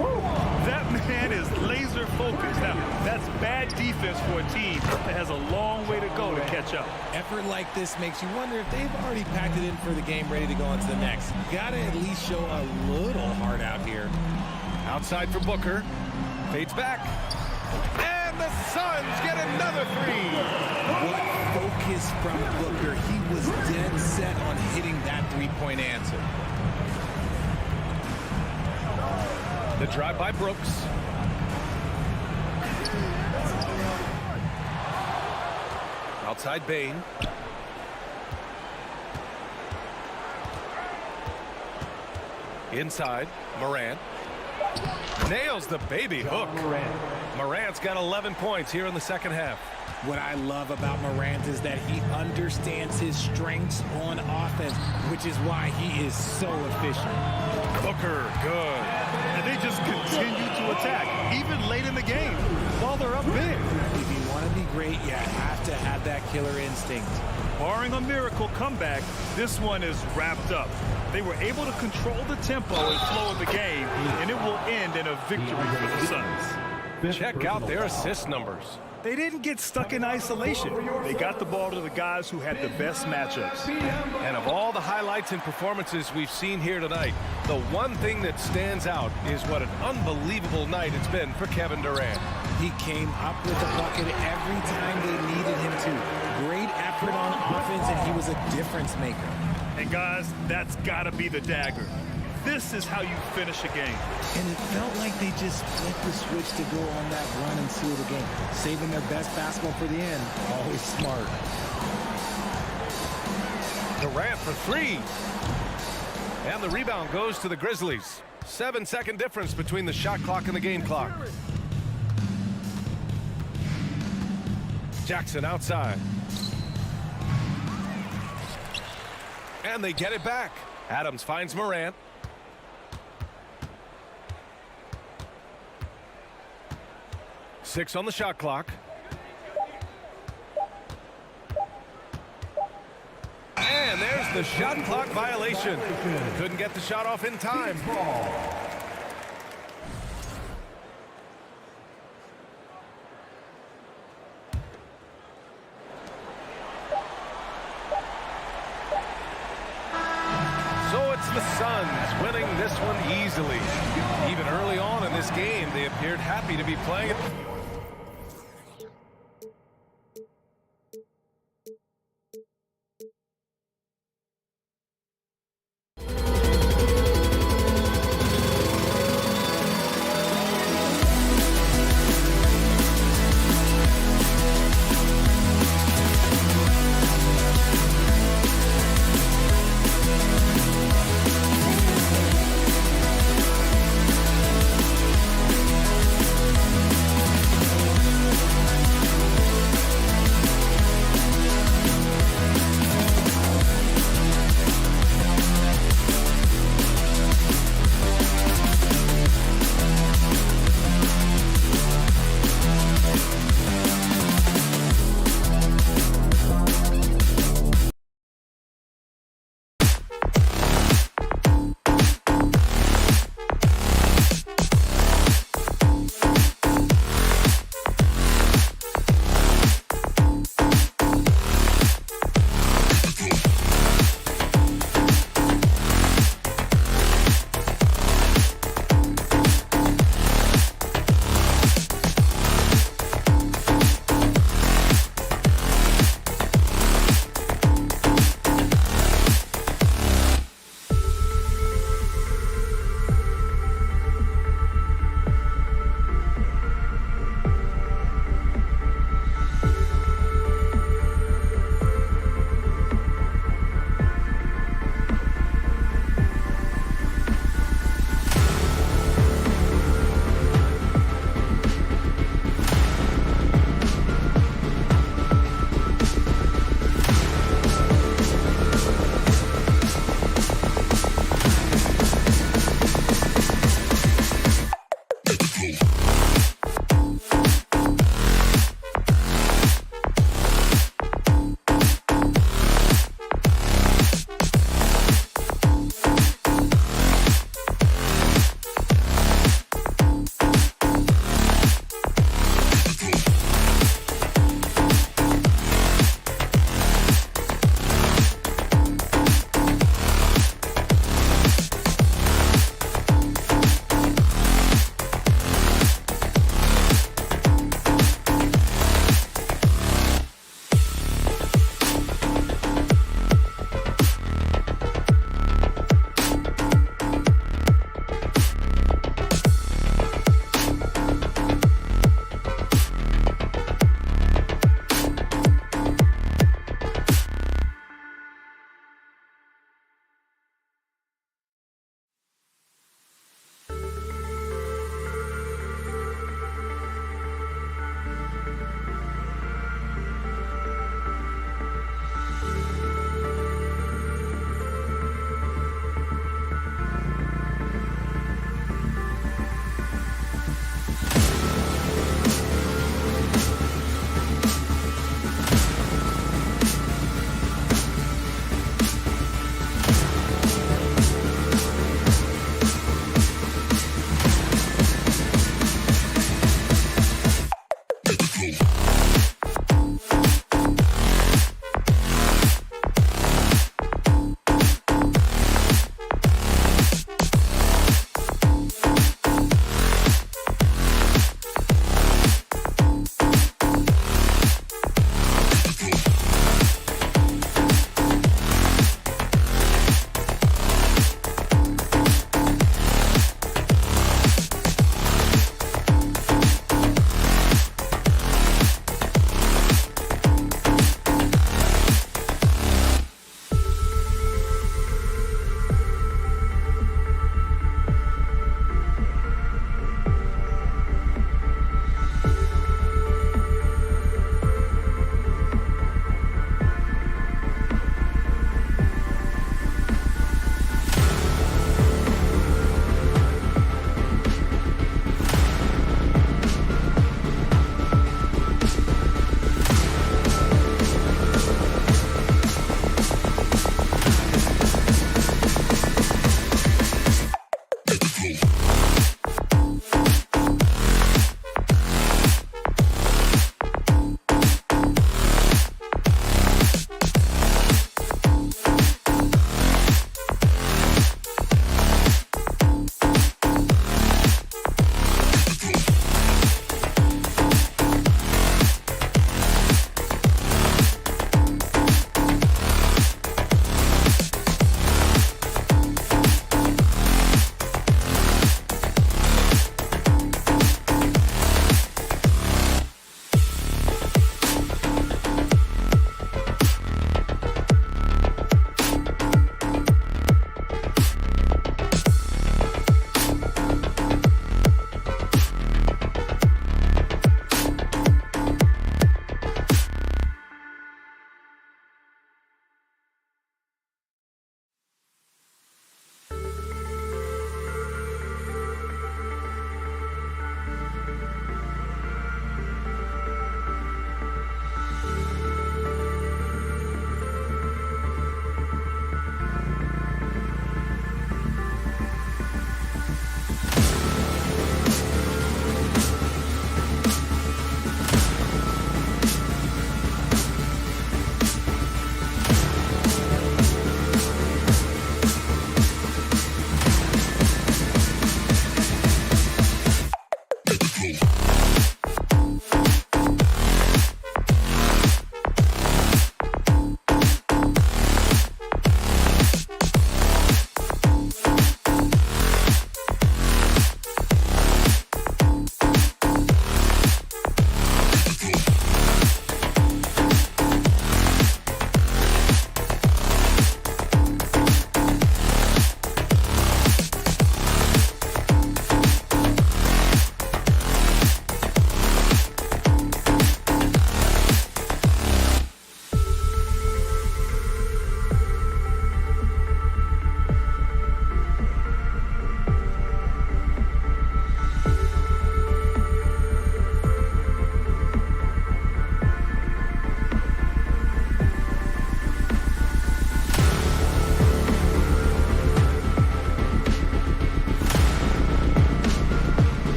Woo! That man is laser focused. Now, that's bad defense for a team that has a long way to go to catch up. Effort like this makes you wonder if they've already packed it in for the game, ready to go on to the next. Gotta at least show a little heart out here. Outside for Booker. Fades back. And the Suns get another 3. What focus from Booker. He was dead set on hitting that three-point answer. The drive by Brooks. Outside Bane. Inside, Morant. Nails the baby hook. Morant's got 11 points here in the second half. What I love about Morant is that he understands his strengths on offense, which is why he is so efficient. Booker, good. And they just continue to attack, even late in the game, while they're up big. If you want to be great, you have to have that killer instinct. Barring a miracle comeback, this one is wrapped up. They were able to control the tempo and flow of the game, and it will end in a victory for the Suns. Check out their assist numbers. They didn't get stuck in isolation. They got the ball to the guys who had the best matchups. And of all the highlights and performances we've seen here tonight, the one thing that stands out is what an unbelievable night it's been for Kevin Durant. He came up with a bucket every time they needed him to. Great effort on offense, and he was a difference maker. And guys, that's got to be the dagger. This is how you finish a game. And it felt like they just flipped the switch to go on that run and seal the game. Saving their best basketball for the end. Always smart. Durant for 3. And the rebound goes to the Grizzlies. 7-second difference between the shot clock and the game clock. Jackson outside. And they get it back. Adams finds Morant. Six on the shot clock. And there's the shot clock violation. Couldn't get the shot off in time. So it's the Suns winning this one easily. Even early on in this game, they appeared happy to be playing it.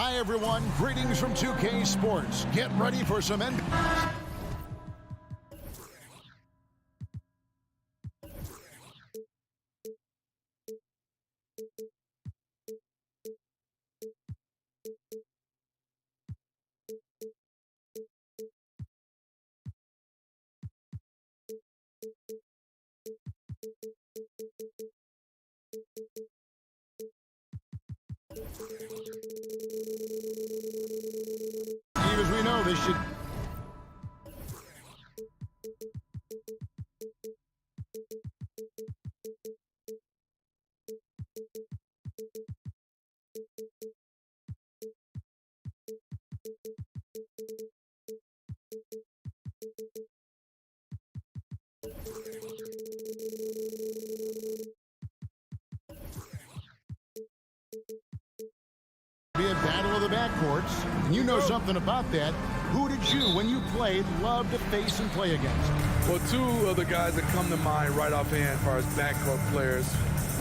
Hi, everyone. Greetings from 2K Sports. Get ready for some NBA. As we know, this should... be a battle of the backcourts, and you know something about that. Who did you, when you played, love to face and play against? Well, two of the guys that come to mind right offhand as far as backcourt players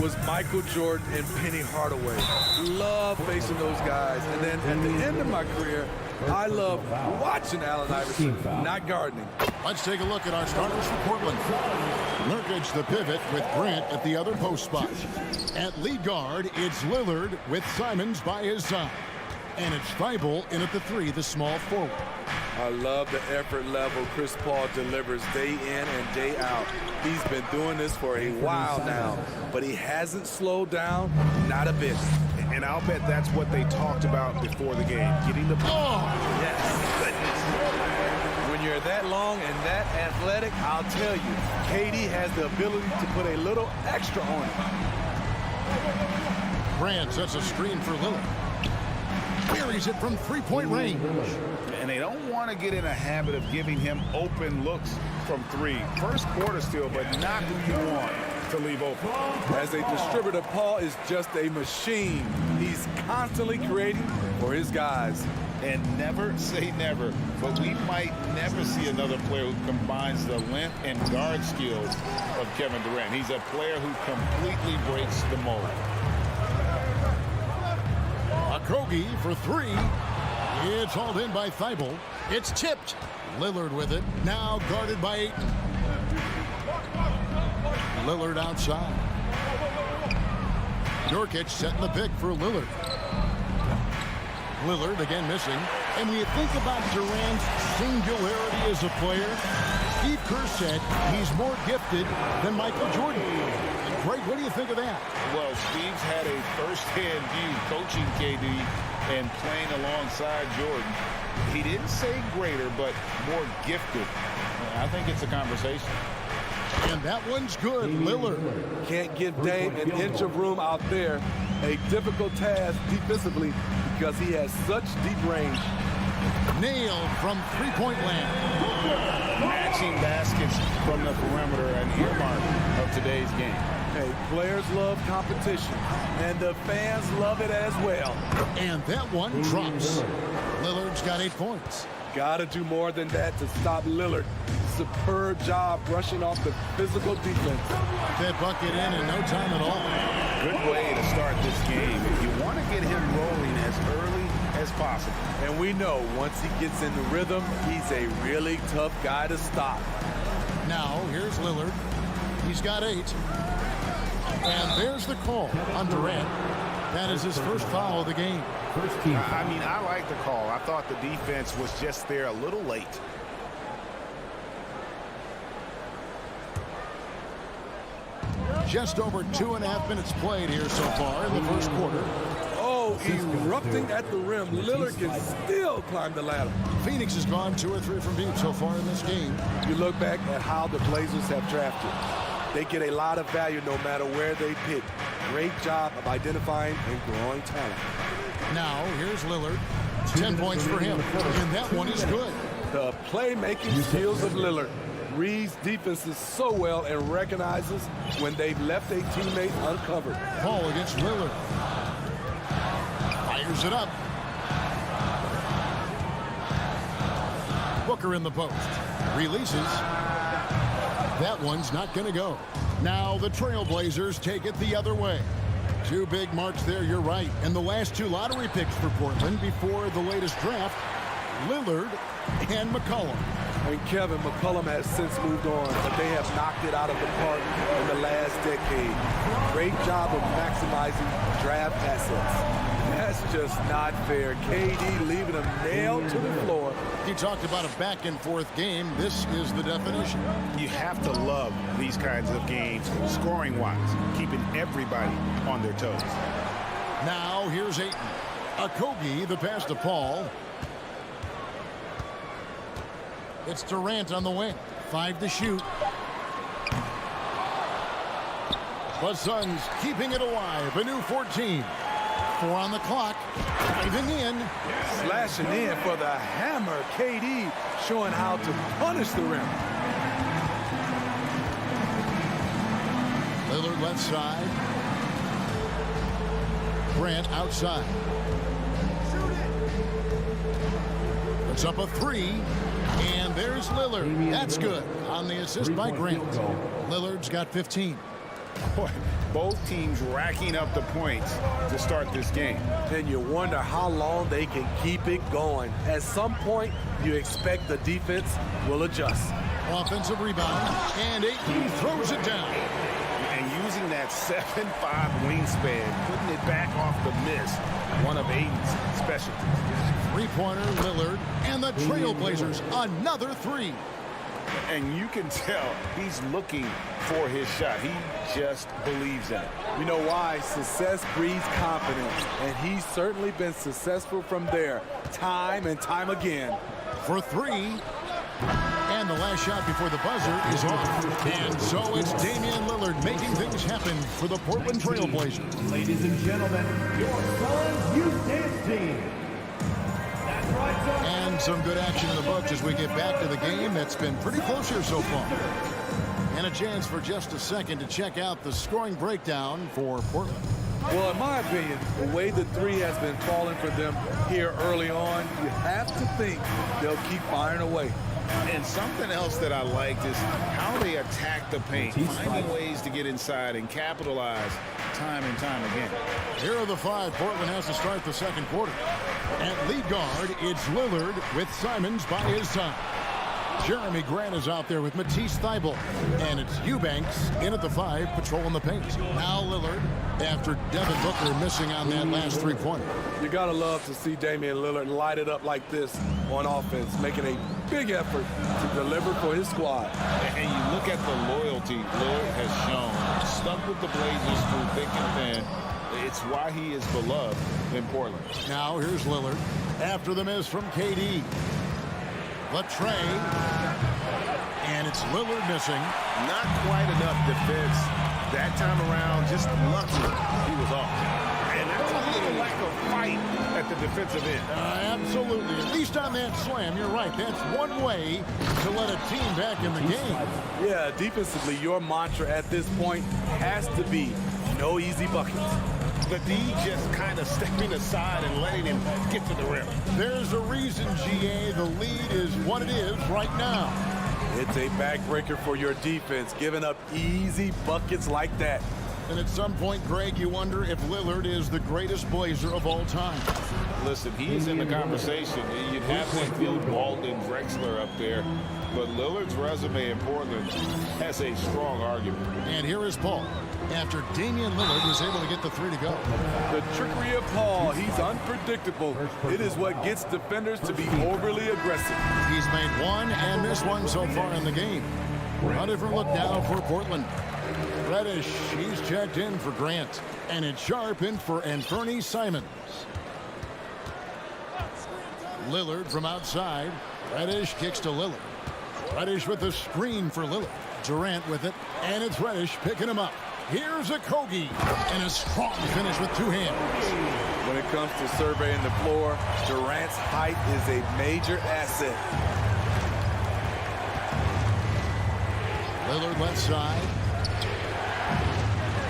was Michael Jordan and Penny Hardaway. Love facing those guys. And then at the end of my career, I love watching Allen Iverson, not gardening. Let's take a look at our starters for Portland. Nurkic, the pivot, with Grant at the other post spot. At lead guard, it's Lillard with Simons by his side. And it's Thibault in at the 3, the small forward. I love the effort level Chris Paul delivers day in and day out. He's been doing this for a while now, but he hasn't slowed down, not a bit. And I'll bet that's what they talked about before the game, getting the ball. Oh, yes, goodness. When you're that long and that athletic, I'll tell you, KD has the ability to put a little extra on it. Grant sets a screen for Lillard. Carries it from three-point range. And they don't want to get in a habit of giving him open looks from 3. First quarter still, but not who you want to leave open. As a distributor, Paul is just a machine. He's constantly creating for his guys. And never say never, but we might never see another player who combines the length and guard skills of Kevin Durant. He's a player who completely breaks the mold. Kogi for 3. It's hauled in by Thibault. It's tipped. Lillard with it. Now guarded by Ayton. Lillard outside. Nurkic setting the pick for Lillard. Lillard again missing. And when you think about Durant's singularity as a player, Steve Kerr said he's more gifted than Michael Jordan. Greg, what do you think of that? Well, Steve's had a first-hand view coaching KD and playing alongside Jordan. He didn't say greater, but more gifted. I think it's a conversation. And that one's good. Lillard can't give Dame an inch of room out there. A difficult task defensively because he has such deep range. Nailed from three-point land. Matching baskets from the perimeter, an earmark of today's game. Hey, players love competition, and the fans love it as well. And that one drops. Lillard's got 8 points. Got to do more than that to stop Lillard. Superb job brushing off the physical defense. That bucket in no time at all. Good way to start this game. You want to get him rolling as early as possible. And we know once he gets in the rhythm, he's a really tough guy to stop. Now, here's Lillard. He's got 8. And there's the call on Durant. That is his first foul of the game. First team. I mean, I like the call. I thought the defense was just there a little late. Just over 2.5 minutes played here so far in the first quarter. Oh, erupting at the rim. Lillard can still climb the ladder. Phoenix has gone 2 or 3 from deep so far in this game. You look back at how the Blazers have drafted. They get a lot of value no matter where they pick. Great job of identifying and growing talent. Now, here's Lillard. 10 points for him. And that one is good. The playmaking skills of Lillard. Reads defenses so well and recognizes when they've left a teammate uncovered. Paul against Lillard. Fires it up. Booker in the post. Releases. That one's not going to go. Now the Trailblazers take it the other way. Two big marks there, you're right. And the last two lottery picks for Portland before the latest draft, Lillard and McCollum. And Kevin, McCollum has since moved on, but they have knocked it out of the park in the last decade. Great job of maximizing draft assets. That's just not fair. KD leaving them nailed to the floor. He talked about a back-and-forth game. This is the definition. You have to love these kinds of games, scoring-wise, keeping everybody on their toes. Now, here's Ayton. Okogie, the pass to Paul. It's Durant on the wing. 5 to shoot. The Suns keeping it alive. A new 14. 4 on the clock. Diving in. Slashing in for the hammer. KD showing how to punish the rim. Lillard left side. Grant outside. Puts up a 3. And there's Lillard. That's good. On the assist by Grant. Lillard's got 15. Boy, both teams racking up the points to start this game. And you wonder how long they can keep it going. At some point, you expect the defense will adjust. Offensive rebound. And Ayton throws it down. And using that 7'5" wingspan, putting it back off the miss, one of Ayton's specialties. Three-pointer, Lillard, and the Trailblazers, another 3. And you can tell he's looking for his shot. He just believes in it. You know why? Success breeds confidence, and he's certainly been successful from there, time and time again. For 3. And the last shot before the buzzer is off. And so it's Damian Lillard making things happen for the Portland Trailblazers. Ladies and gentlemen, your Suns Youth Dance Team. And some good action in the books as we get back to the game that's been pretty close here so far. And a chance for just a second to check out the scoring breakdown for Portland. Well, in my opinion, the way the 3 has been falling for them here early on, you have to think they'll keep firing away. And something else that I liked is how they attack the paint, finding ways to get inside and capitalize time and time again. Here are the 5 Portland has to start the second quarter. At lead guard, it's Lillard with Simons by his side. Jeremy Grant is out there with Matisse Thybulle. And it's Eubanks in at the 5, patrolling the paint. Now Lillard, after Devin Booker missing on that last 3-pointer. You gotta love to see Damian Lillard light it up like this on offense, making a big effort to deliver for his squad. And you look at the loyalty Lillard has shown. Stuck with the Blazers through thick and thin. It's why he is beloved in Portland. Now here's Lillard after the miss from KD. Latrey. And it's Lillard missing. Not quite enough defense that time around. Just lucky he was off. And that's a little lack of fight at the defensive end. Absolutely. At least on that slam, you're right. That's one way to let a team back in the game. Yeah, defensively, your mantra at this point has to be no easy buckets. The D just kind of stepping aside and letting him get to the rim. There's a reason, GA, the lead is what it is right now. It's a backbreaker for your defense, giving up easy buckets like that. And at some point, Greg, you wonder if Lillard is the greatest Blazer of all time. Listen, he's in the conversation. You'd have to include Walton, Drexler up there. But Lillard's resume in Portland has a strong argument. And here is Paul. After Damian Lillard was able to get the 3 to go. The trickery of Paul, he's unpredictable. It is what gets defenders to be overly aggressive. He's made 1 and missed 1 so far in the game. A different look now for Portland. Reddish, he's checked in for Grant. And it's Sharp in for Anthony Simons. Lillard from outside. Reddish kicks to Lillard. Reddish with the screen for Lillard. Durant with it. And it's Reddish picking him up. Here's Okogie, and a strong finish with 2 hands. When it comes to surveying the floor, Durant's height is a major asset. Lillard left side.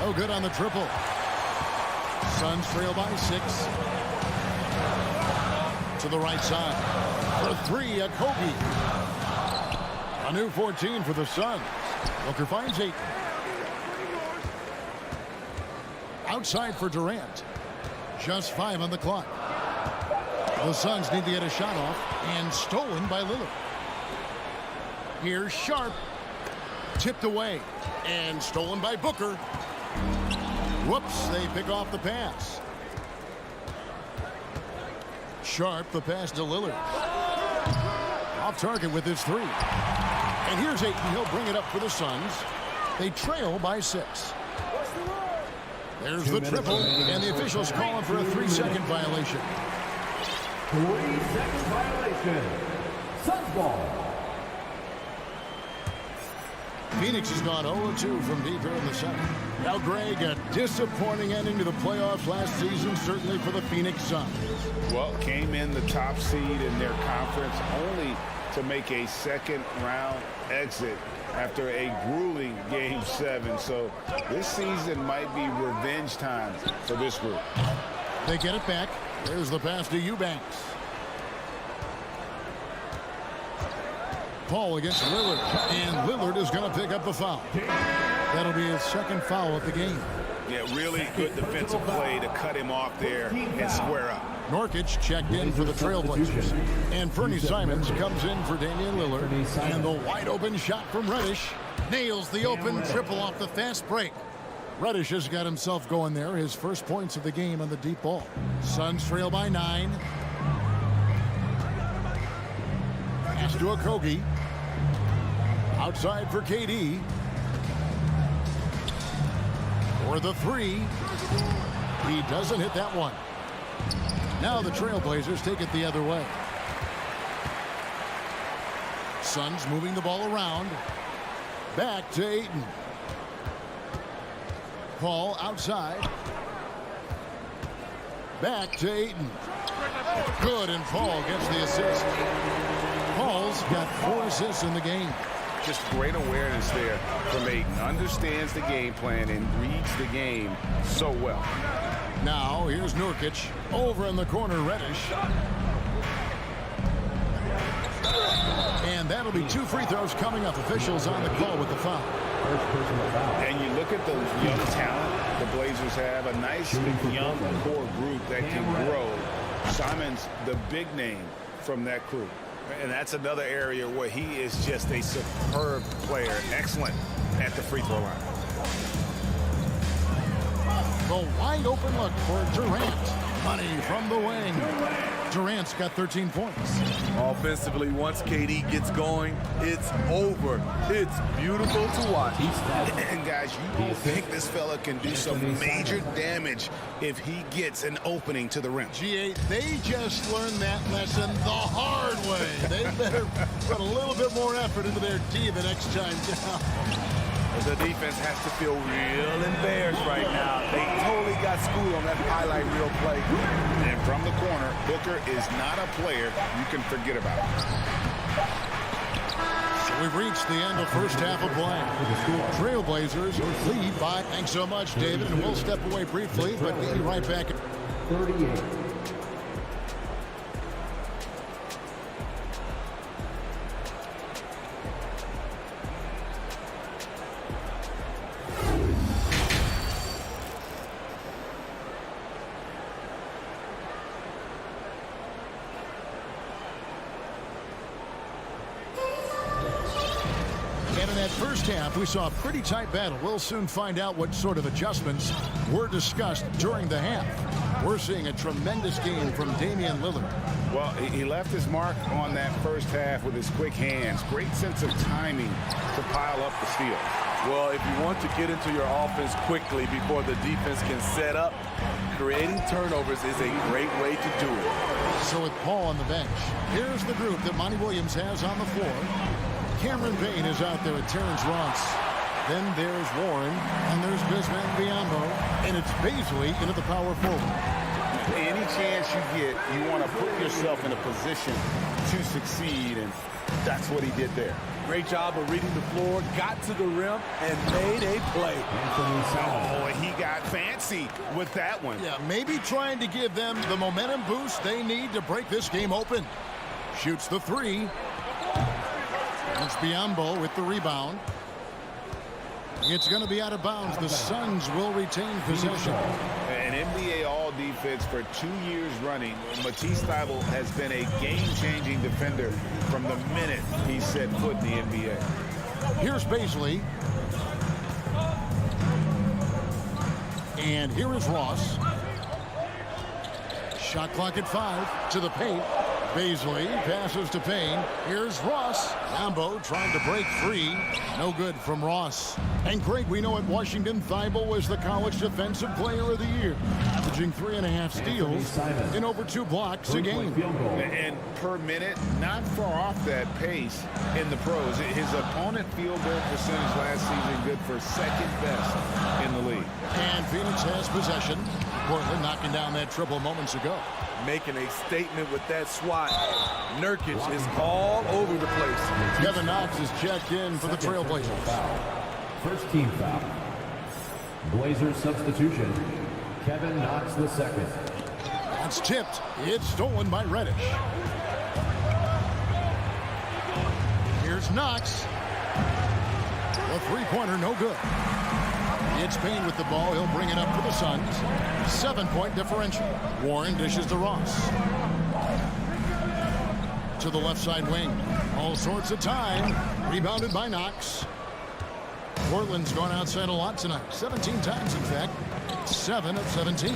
Oh, good on the triple. Suns trail by 6. To the right side. For 3, Okogie. A new 14 for the Suns. Booker finds 8. outside for Durant. Just 5 on the clock. The Suns need to get a shot off, and stolen by Lillard. Here's Sharp. Tipped away, and stolen by Booker. Whoops, they pick off the pass. Sharp, the pass to Lillard. Off target with his 3. And here's Ayton. He'll bring it up for the Suns. They trail by 6. There's the triple, and the officials calling for a 3-second violation. 3-second violation. Suns ball. Phoenix has gone 0-2 from deep here in the second. Now, Greg, a disappointing ending to the playoffs last season, certainly for the Phoenix Suns. Well, came in the top seed in their conference only to make a second-round exit after a grueling Game 7. So this season might be revenge time for this group. They get it back. There's the pass to Eubanks. Paul against Lillard, and Lillard is going to pick up the foul. That'll be his second foul of the game. Yeah, really good defensive play to cut him off there and square up. Nurkic checked in for the Trailblazers, and Fernie Simons comes in for Damian Lillard, and the wide open shot from Reddish nails the open triple off the fast break. Reddish has got himself going there, his first points of the game on the deep ball. Suns trail by 9. Pass to Okogie. Outside for KD. For the 3. He doesn't hit that one. Now the Trailblazers take it the other way. Suns moving the ball around. Back to Ayton. Paul outside. Back to Ayton. Good, and Paul gets the assist. Paul's got 4 assists in the game. Just great awareness there from Ayton. Understands the game plan and reads the game so well. Now here's Nurkic. Over in the corner, Reddish. And that'll be 2 free throws coming up. Officials on the call with the foul. And you look at the young talent the Blazers have, a nice young core group that can grow. Simons, the big name from that crew. And that's another area where he is just a superb player. Excellent at the free throw line. The wide open look for Durant. Money from the wing. Durant's got 13 points. Offensively, once KD gets going, it's over. It's beautiful to watch. And guys, you don't think this fella can do some major damage if he gets an opening to the rim. G8, they just learned that lesson the hard way. They better put a little bit more effort into their D the next time down. The defense has to feel real embarrassed right now. They totally got schooled on that highlight reel play. And from the corner, Booker is not a player you can forget about. So we've reached the end of first half of play. Trailblazers lead by. Thanks so much, David. And we'll step away briefly, but we'll be right back. 38. First half, we saw a pretty tight battle. We'll soon find out what sort of adjustments were discussed during the half. We're seeing a tremendous game from Damian Lillard. Well, he left his mark on that first half with his quick hands. Great sense of timing to pile up the steals. Well, if you want to get into your offense quickly before the defense can set up, creating turnovers is a great way to do it. So with Paul on the bench, here's the group that Monty Williams has on the floor. Cameron Payne is out there with Terrence Ross. Then there's Warren, and there's Bismack Biyombo, and it's Baisley into the power forward. Any chance you get, you want to put yourself in a position to succeed, and that's what he did there. Great job of reading the floor, got to the rim, and made a play. Oh, he got fancy with that one. Yeah, maybe trying to give them the momentum boost they need to break this game open. Shoots the 3. It's Biyombo with the rebound. It's going to be out of bounds. The Suns will retain possession. An NBA All-Defense for 2 years running. Matisse Thybulle has been a game-changing defender from the minute he set foot in the NBA. Here's Baisley. And here is Ross. Shot clock at 5 to the paint. Baisley passes to Payne. Here's Ross. Lambo trying to break free. No good from Ross. And Greg, we know at Washington, Thybulle was the college defensive player of the year, averaging 3.5 steals and over 2 blocks a game. And per minute, not far off that pace in the pros. His opponent field goal percentage last season good for second best in the league. And Phoenix has possession. Portland knocking down that triple moments ago. Making a statement with that swat. Nurkic is all over the place. Kevin Knox is checked in for the Trailblazers. First team foul. Blazers substitution. Kevin Knox the second. That's tipped. It's stolen by Reddish. Here's Knox. The three-pointer no good. It's Payne with the ball. He'll bring it up for the Suns. 7-point differential. Warren dishes to Ross. To the left side wing. All sorts of time. Rebounded by Knox. Portland's gone outside a lot tonight. 17 times, in fact. 7 of 17.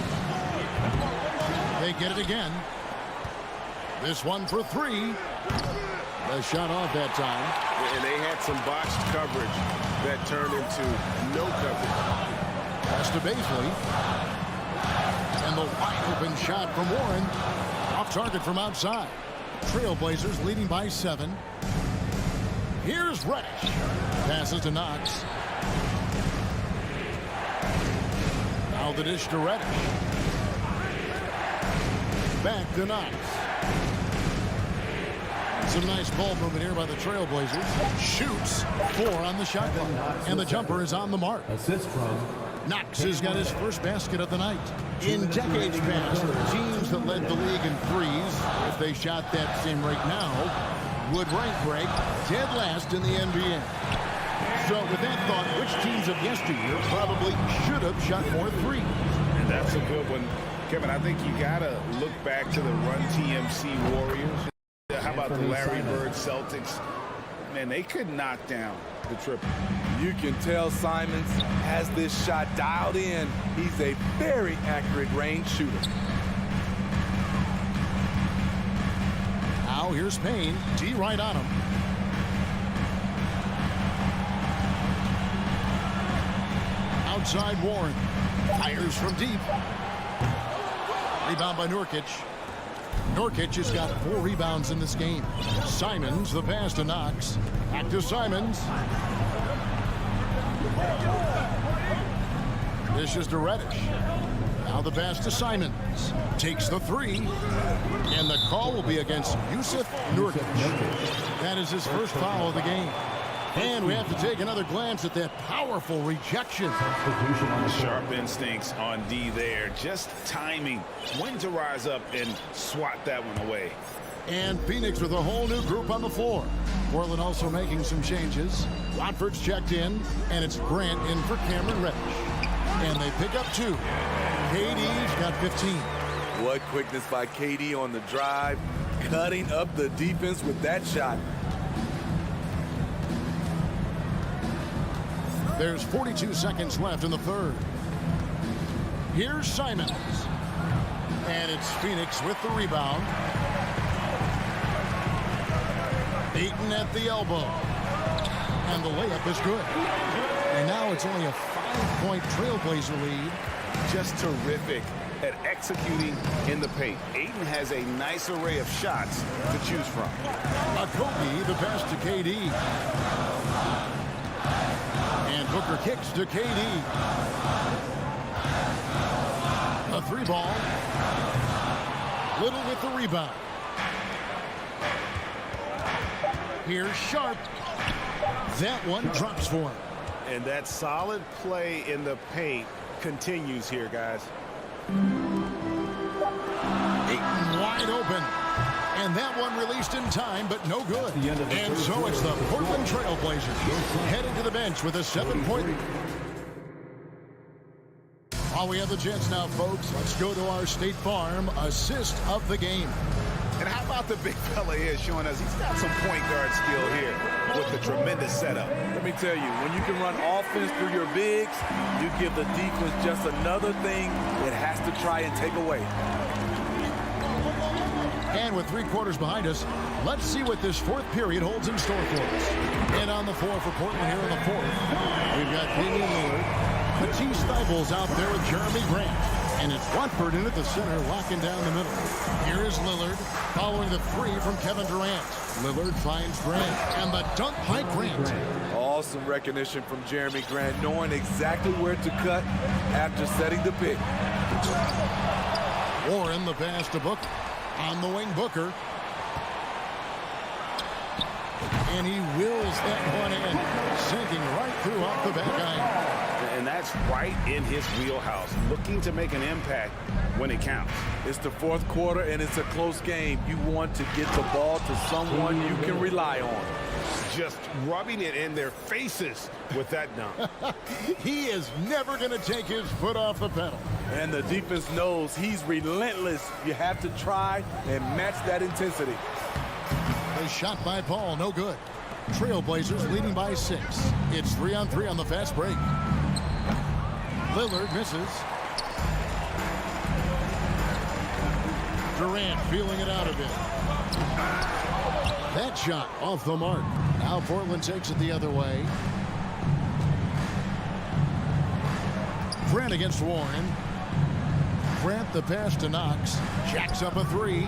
They get it again. This one for 3. The shot off that time. And they had some botched coverage that turned into no coverage. Pass to Baisley. And the wide open shot from Warren. Off target from outside. Trailblazers leading by 7. Here's Reddish. Passes to Knox. Now the dish to Reddish. Back to Knox. Some nice ball movement here by the Trailblazers. Shoots 4 on the shot clock. And the jumper is on the mark. Assist from Knox has got his first basket of the night. In decades past, teams that led the league in threes, if they shot that same rate now, would rank Greg dead last in the NBA. So with that thought, which teams of yesteryear probably should have shot more threes? And that's a good one. Kevin, I think you got to look back to the Run TMC Warriors. How about the Larry Bird Celtics? Man, they could knock down the triple. You can tell Simons has this shot dialed in. He's a very accurate range shooter. Now here's Payne. D right on him. Outside Warren. Fires from deep. Rebound by Nurkic. Nurkic has got 4 rebounds in this game. Simons, the pass to Knox. Back to Simons. This is to Reddish. Now the pass to Simons. Takes the 3. And the call will be against Yusuf Nurkic. That is his first foul of the game. And we have to take another glance at that powerful rejection. Sharp instincts on D there. Just timing when to rise up and swat that one away. And Phoenix with a whole new group on the floor. Portland also making some changes. Watford's checked in, and it's Grant in for Cameron Reddish. And they pick up 2. KD's got 15. What quickness by KD on the drive. Cutting up the defense with that shot. There's 42 seconds left in the third. Here's Simons. And it's Phoenix with the rebound. Ayton at the elbow. And the layup is good. And now it's only a 5-point Trailblazer lead. Just terrific at executing in the paint. Ayton has a nice array of shots to choose from. Kobe, the pass to KD. And Booker kicks to KD. A 3 ball. Little with the rebound. Here's Sharp. That one drops for him. And that solid play in the paint continues here, guys. Ayton wide open. And that one released in time, but no good. And so it's the Portland Trail Blazers heading to the bench with a 7-point. While we have the chance now, folks, let's go to our State Farm assist of the game. And how about the big fella here showing us he's got some point guard skill here with the tremendous setup. Let me tell you, when you can run offense through your bigs, you give the defense just another thing it has to try and take away. And with 3 quarters behind us, let's see what this 4th period holds in store for us. And on the floor for Portland here in the 4th, we've got Damian Lillard. Matisse Thybulle's out there with Jeremy Grant. And it's Watford in at the center, locking down the middle. Here is Lillard, following the 3 from Kevin Durant. Lillard finds Grant, and the dunk by Grant. Awesome recognition from Jeremy Grant, knowing exactly where to cut after setting the pick. Warren, the pass to Booker. On the wing, Booker. And he wills that one in, sinking right through off the back iron. And that's right in his wheelhouse, looking to make an impact when it counts. It's the 4th quarter, and it's a close game. You want to get the ball to someone you can rely on. Just rubbing it in their faces with that dunk. He is never going to take his foot off the pedal. And the defense knows he's relentless. You have to try and match that intensity. A shot by Paul, no good. Trailblazers leading by 6. It's 3-on-3 on the fast break. Lillard misses. Durant feeling it out a bit. That shot off the mark. Now Portland takes it the other way. Grant against Warren. Grant the pass to Knox. Jacks up a 3.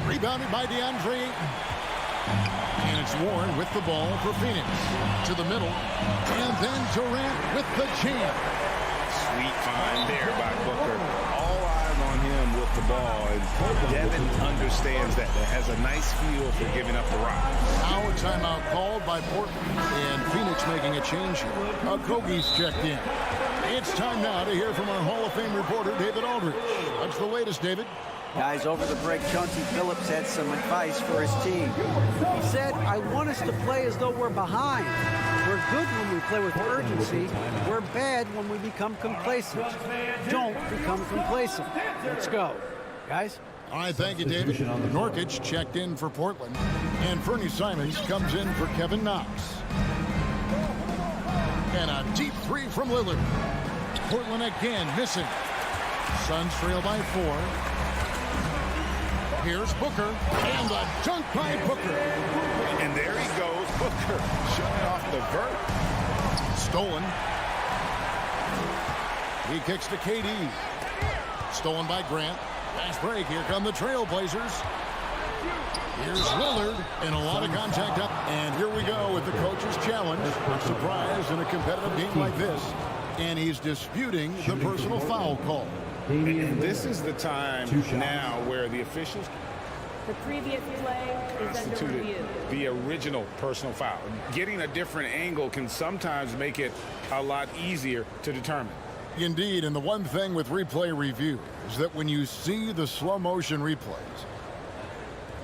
Rebounded by DeAndre Ayton. And it's Warren with the ball for Phoenix. To the middle. And then Durant with the jam. Sweet find there by Booker. All eyes on him with the ball. And Devin understands that. Has a nice feel for giving up the rock. Now a timeout called by Portland. And Phoenix making a change here. Okogie's checked in. It's time now to hear from our Hall of Fame reporter, David Aldridge. What's the latest, David? Guys, over the break, Chauncey Billups had some advice for his team. He said, I want us to play as though we're behind. We're good when we play with urgency. We're bad when we become complacent. Don't become complacent. Let's go. Guys? All right, thank you, David. Nurkic checked in for Portland. And Fernie Simons comes in for Kevin Knox. And a deep 3 from Lillard. Portland again missing. Suns trail by 4. Here's Booker, and the dunk by Booker. And there he goes, Booker, showing off the vert. Stolen. He kicks to KD. Stolen by Grant. Fast break, here come the Trailblazers. Here's Lillard, and a lot of contact up. And here we go with the coach's challenge. A surprise in a competitive game like this. And he's disputing the personal foul call. And this is the time now where the officials The previous play is under review. The original personal foul. Getting a different angle can sometimes make it a lot easier to determine. Indeed, and the one thing with replay review is that when you see the slow motion replays.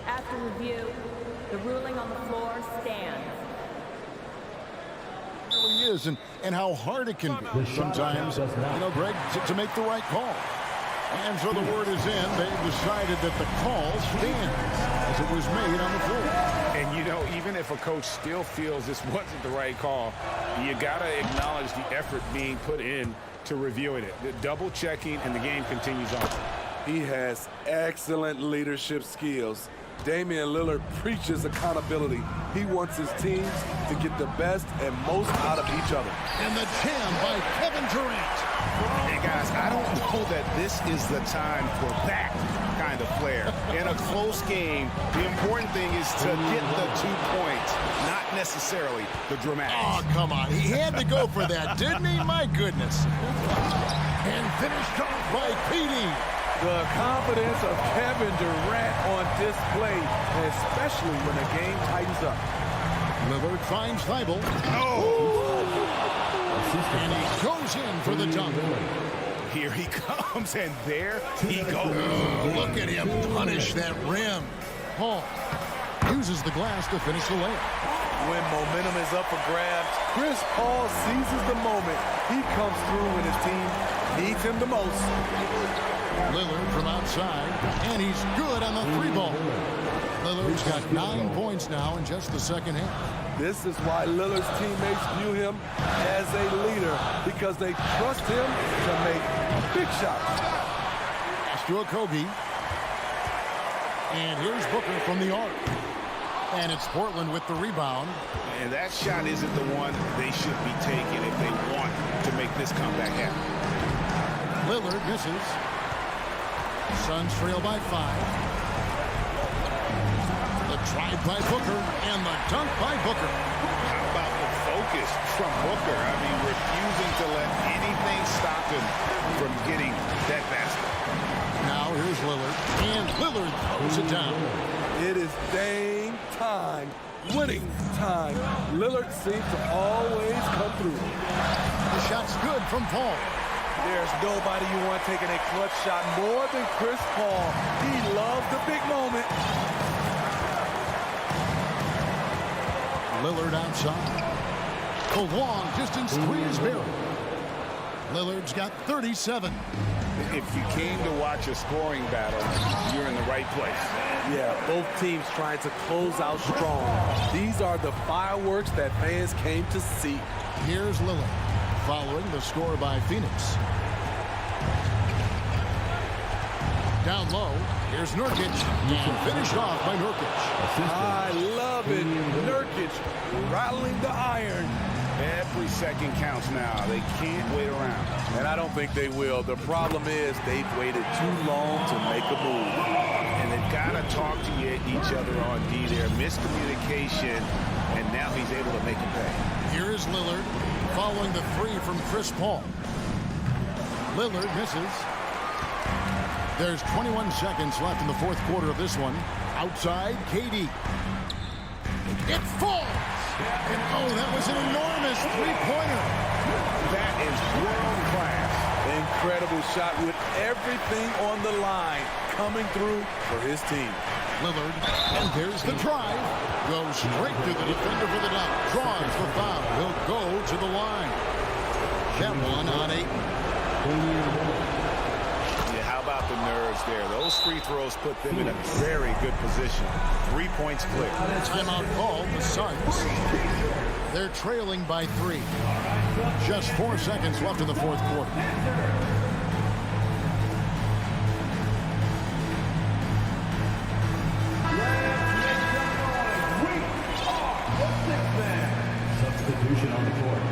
After review, the ruling on the floor stands. It really is, and how hard it can be sometimes, Greg, to make the right call. And so the word is in. They've decided that the call stands as it was made on the floor. And, even if a coach still feels this wasn't the right call, you got to acknowledge the effort being put in to reviewing it. The double checking, and the game continues on. He has excellent leadership skills. Damian Lillard preaches accountability. He wants his teams to get the best and most out of each other. And the jam by Kevin Durant. Hey, guys, I don't know that this is the time for that kind of flair. In a close game, the important thing is to get the 2 points, not necessarily the dramatics. Oh, come on. He had to go for that, didn't he? My goodness. And finished off by KD. The confidence of Kevin Durant on display, especially when the game tightens up. Lillard finds Thibault. Oh! And he goes in for the dunk. Here he comes, and there he goes. Look at him punish that rim. Paul uses the glass to finish the layup. When momentum is up for grabs, Chris Paul seizes the moment. He comes through when his team needs him the most. Lillard from outside, and he's good on the three ball. Lillard's got 9 points now in just the second half. This is why Lillard's teammates view him as a leader, because they trust him to make big shots. Pass to Okogie. And here's Booker from the arc. And it's Portland with the rebound. And that shot isn't the one they should be taking if they want to make this comeback happen. Lillard misses. Suns trail by 5. The drive by Booker and the dunk by Booker. How about the focus from Booker? I mean, refusing to let anything stop him from getting that basket. Now here's Lillard, and Lillard throws it down. It is dang time, winning time. Lillard seems to always come through. The shot's good from Paul. There's nobody you want taking a clutch shot more than Chris Paul. He loves the big moment. Lillard outside. The long distance three is buried. Lillard's got 37. If you came to watch a scoring battle, you're in the right place. Yeah, both teams trying to close out strong. These are the fireworks that fans came to see. Here's Lillard, following the score by Phoenix. Down low, here's Nurkic, and finished off by Nurkic. I love it. Nurkic rattling the iron. Every second counts now. They can't wait around. And I don't think they will. The problem is they've waited too long to make a move. And they've got to talk to each other on D there. Miscommunication, and now he's able to make it pay. Here is Lillard, following the three from Chris Paul. Lillard misses. There's 21 seconds left in the fourth quarter of this one. Outside, KD. It falls! And oh, that was an enormous three-pointer. That is world-class. Incredible shot with everything on the line coming through for his team. Lillard, and there's the drive. Goes straight to the defender for the dunk. Draws the foul. He'll go to the line. That one on 8. Yeah, how about the nerves there? Those free throws put them in a very good position. 3 points clear. Timeout called the Suns. They're trailing by 3. Just 4 seconds left in the fourth quarter. Substitution on the court.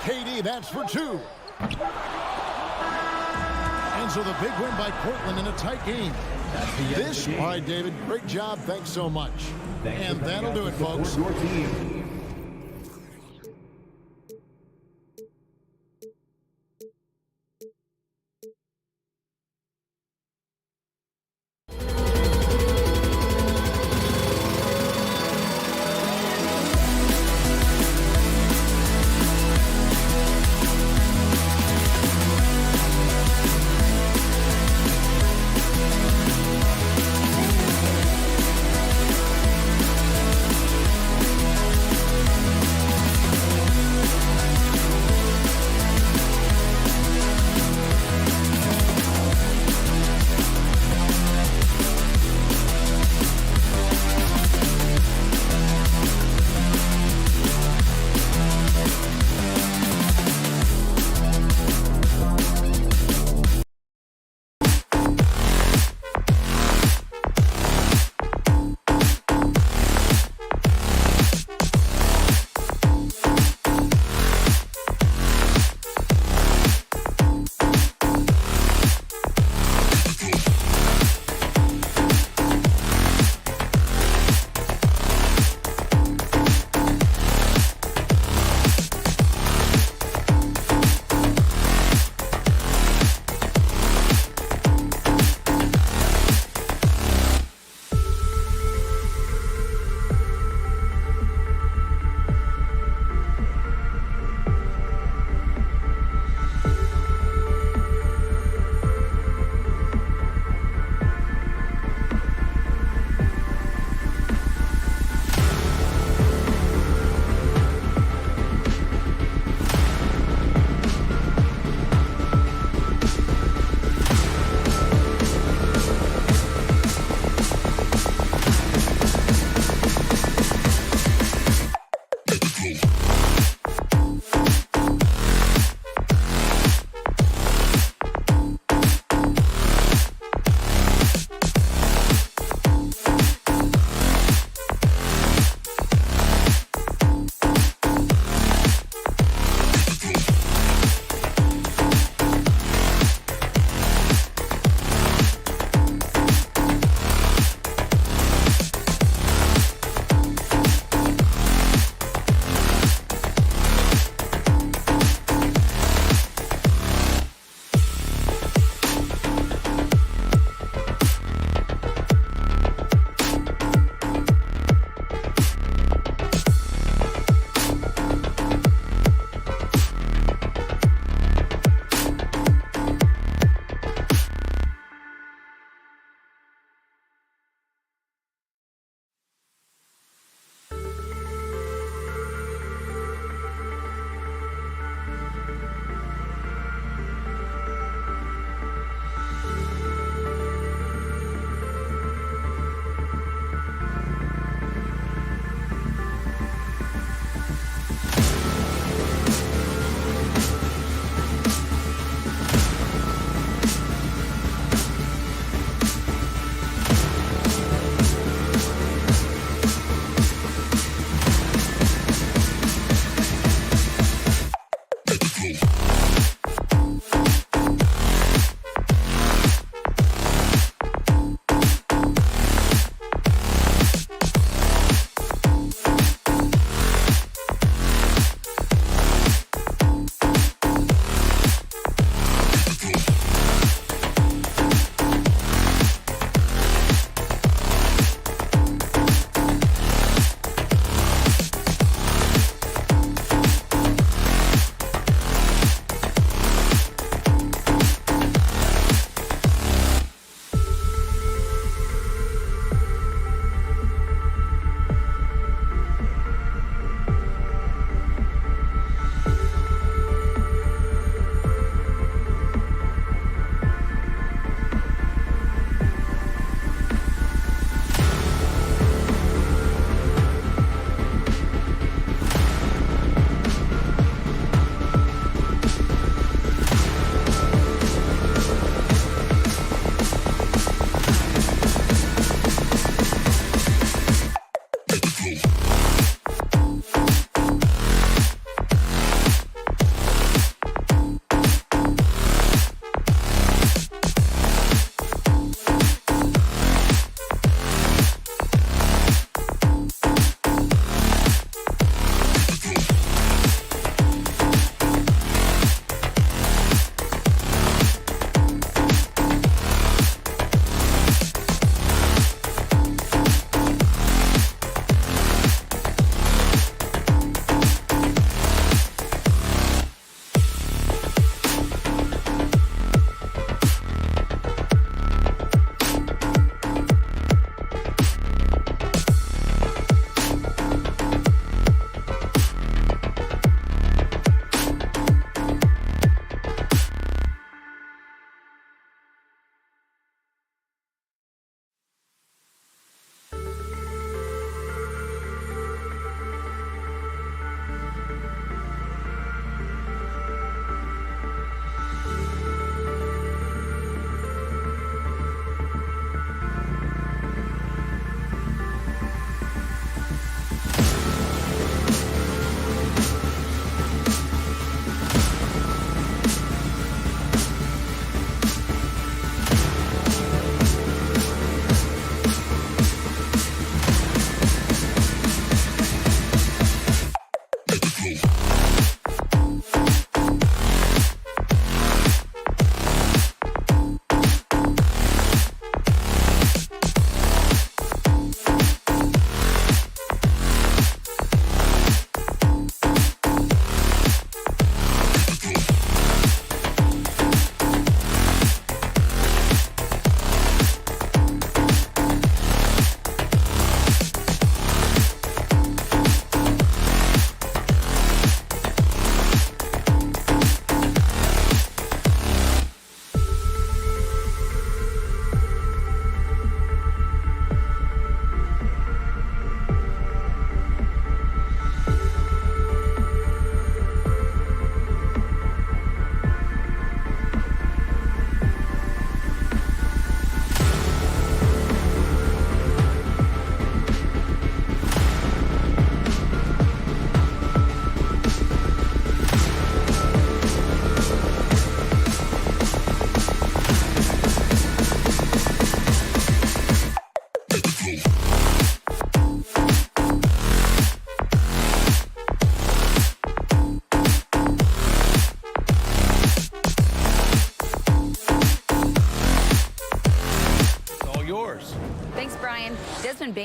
KD, that's for 2. And so the big win by Portland in a tight game. This, all right, David, great job. Thanks so much. And that'll do it, folks. Your team.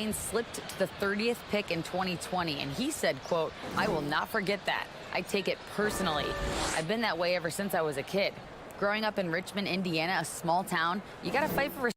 Bane slipped to the 30th pick in 2020, and he said, quote, "I will not forget that. I take it personally. I've been that way ever since I was a kid. Growing up in Richmond, Indiana, a small town, you got to fight for respect."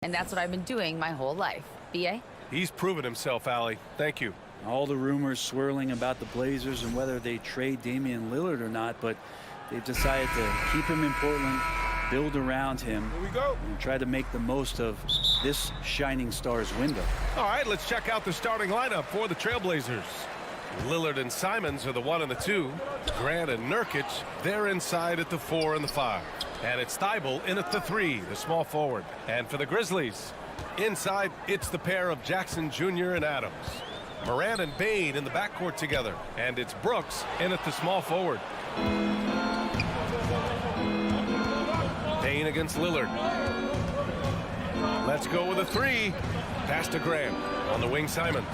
And that's what I've been doing my whole life. B.A.? He's proven himself, Allie. Thank you. All the rumors swirling about the Blazers and whether they trade Damian Lillard or not, but they've decided to keep him in Portland, build around him, Here we go. and try to make the most of this shining star's window. All right, let's check out the starting lineup for the Trailblazers. Lillard and Simons are the 1 and the 2. Grant and Nurkic, they're inside at the 4 and the 5. And it's Thibault in at the 3, the small forward. And for the Grizzlies, inside, it's the pair of Jackson Jr. and Adams. Morant and Bane in the backcourt together. And it's Brooks in at the small forward. Bane against Lillard. Let's go with a 3. Pass to Grant. On the wing, Simons.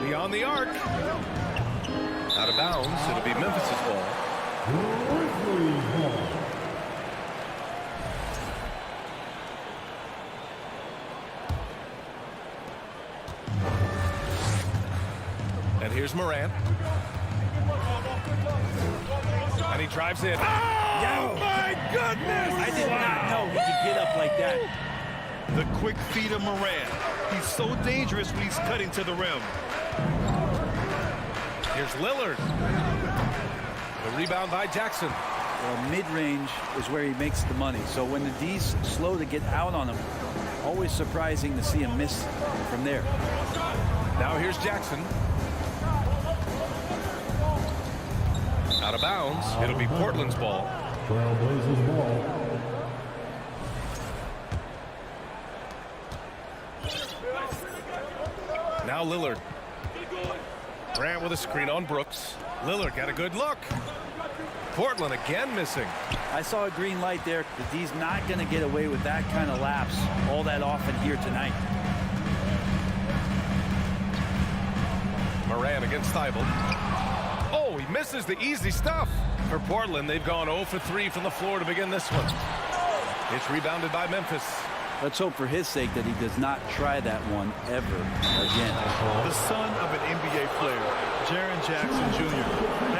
Beyond the arc. Out of bounds. It'll be Memphis' ball. And here's Morant. And he drives in. Oh, my goodness! I did not know he could get up like that. The quick feet of Morant. He's so dangerous when he's cutting to the rim. Here's Lillard. The rebound by Jackson. Well, mid-range is where he makes the money. So when the D's slow to get out on him, always surprising to see him miss from there. Now here's Jackson. Out of bounds. It'll be Portland's ball. Trailblazers ball. Now Lillard. Grant with a screen on Brooks. Lillard got a good look. Portland again missing. I saw a green light there. The D's not going to get away with that kind of lapse all that often here tonight. Morant against Thibault. Oh, he misses the easy stuff. For Portland, they've gone 0 for 3 from the floor to begin this one. It's rebounded by Memphis. Let's hope for his sake that he does not try that one ever again. The son of an NBA player, Jaren Jackson Jr.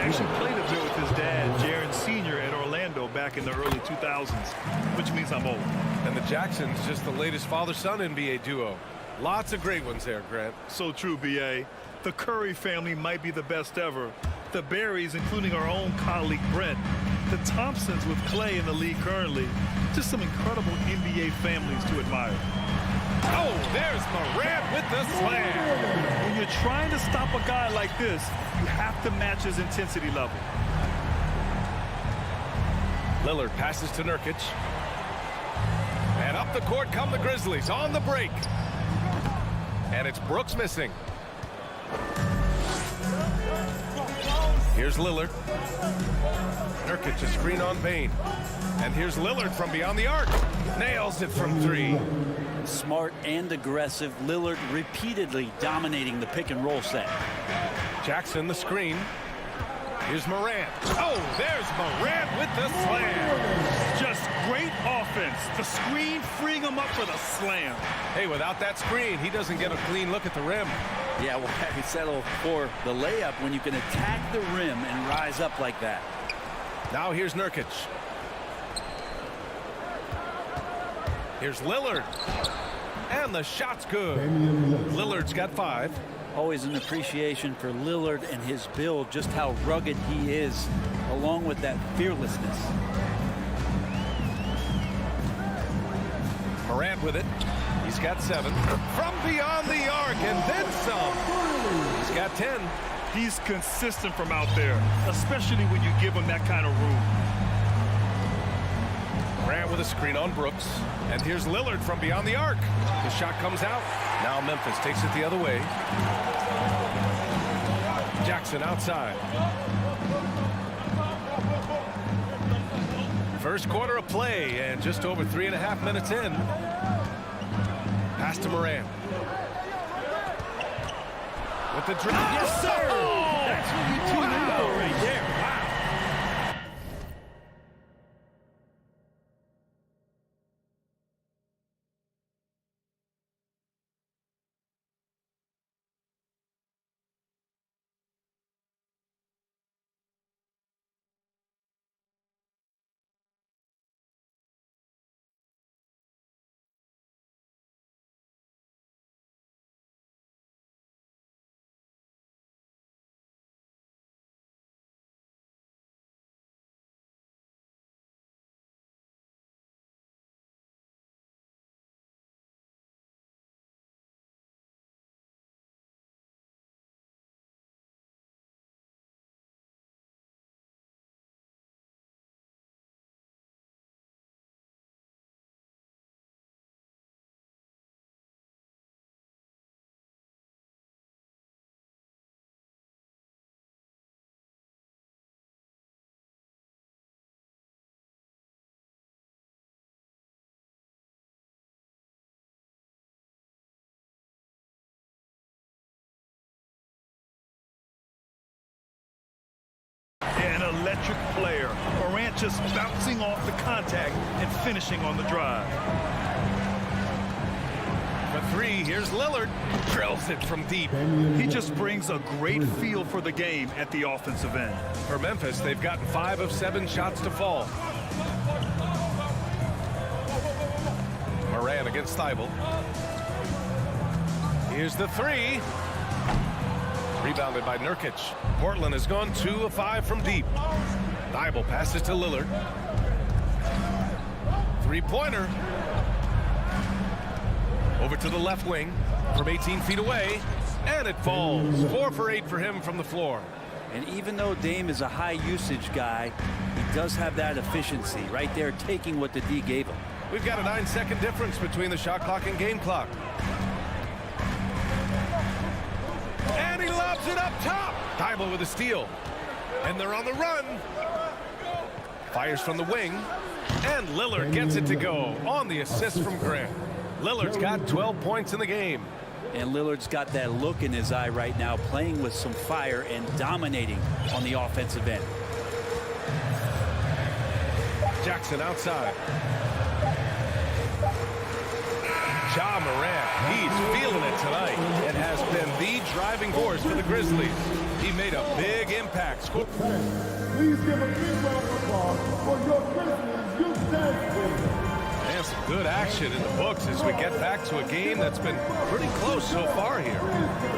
actually played a bit with his dad, Jaren Sr. at Orlando back in the early 2000s, which means I'm old. And the Jacksons, just the latest father-son NBA duo. Lots of great ones there, Grant. So true, B.A. The Curry family might be the best ever. The Berrys, including our own colleague Brent. The Thompsons with Clay in the league currently. Just some incredible NBA families to admire. Oh, there's Morant with the slam. When you're trying to stop a guy like this, you have to match his intensity level. Lillard passes to Nurkic. And up the court come the Grizzlies on the break. And it's Brooks missing. Here's Lillard. Nurkic, a screen on Bane. And here's Lillard from beyond the arc. Nails it from 3. Smart and aggressive. Lillard repeatedly dominating the pick and roll set. Jackson the screen. Here's Morant. Oh, there's Morant with the slam. Just great offense. The screen freeing him up for the slam. Hey, without that screen, he doesn't get a clean look at the rim. Yeah, why settle for the layup when you can attack the rim and rise up like that? Now here's Nurkic. Here's Lillard. And the shot's good. Lillard's got 5. Always an appreciation for Lillard and his build, just how rugged he is, along with that fearlessness. Morant with it. He's got 7. From beyond the arc and then some. He's got 10. He's consistent from out there, especially when you give him that kind of room. Morant with a screen on Brooks. And here's Lillard from beyond the arc. The shot comes out. Now Memphis takes it the other way. Jackson outside. First quarter of play and just over 3.5 minutes in. Pass to Morant. With the drive. Yes, sir! That's what you tune in for right there. Wow. An electric player. Morant just bouncing off the contact and finishing on the drive. For 3, here's Lillard. Drills it from deep. He just brings a great feel for the game at the offensive end. For Memphis, they've gotten 5 of 7 shots to fall. Morant against Thibault. Here's the 3. Rebounded by Nurkic. Portland has gone 2 of 5 from deep. Thibault passes to Lillard. 3-pointer. Over to the left wing from 18 feet away. And it falls. 4 for 8 for him from the floor. And even though Dame is a high usage guy, he does have that efficiency right there, taking what the D gave him. We've got a 9-second difference between the shot clock and game clock. And he lobs it up top. Thibault with a steal. And they're on the run. Fires from the wing. And Lillard gets it to go on the assist from Grant. Lillard's got 12 points in the game. And Lillard's got that look in his eye right now, playing with some fire and dominating on the offensive end. Jackson outside. Ja Morant, he's feeling it tonight and has been the driving force for the Grizzlies. He made a big impact. Please give a big round of applause for your Grizzlies youth dance team. And some good action in the books as we get back to a game that's been pretty close so far here.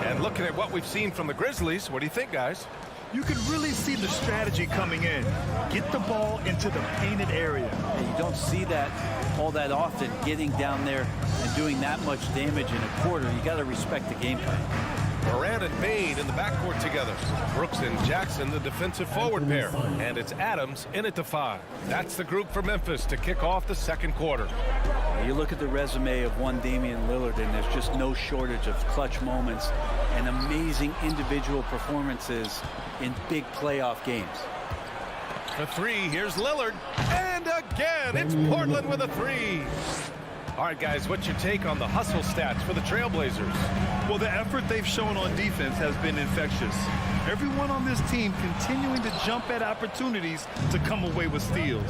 And looking at what we've seen from the Grizzlies, what do you think, guys? You can really see the strategy coming in. Get the ball into the painted area. And you don't see that all that often, getting down there and doing that much damage in a quarter. You got to respect the game plan. Morant and Bane in the backcourt together. Brooks and Jackson, the defensive forward pair. And it's Adams in at the 5. That's the group for Memphis to kick off the second quarter. You look at the resume of one Damian Lillard, and there's just no shortage of clutch moments and amazing individual performances in big playoff games. For 3, here's Lillard. And again, it's Portland with a 3. All right, guys, what's your take on the hustle stats for the Trailblazers? Well, the effort they've shown on defense has been infectious. Everyone on this team continuing to jump at opportunities to come away with steals.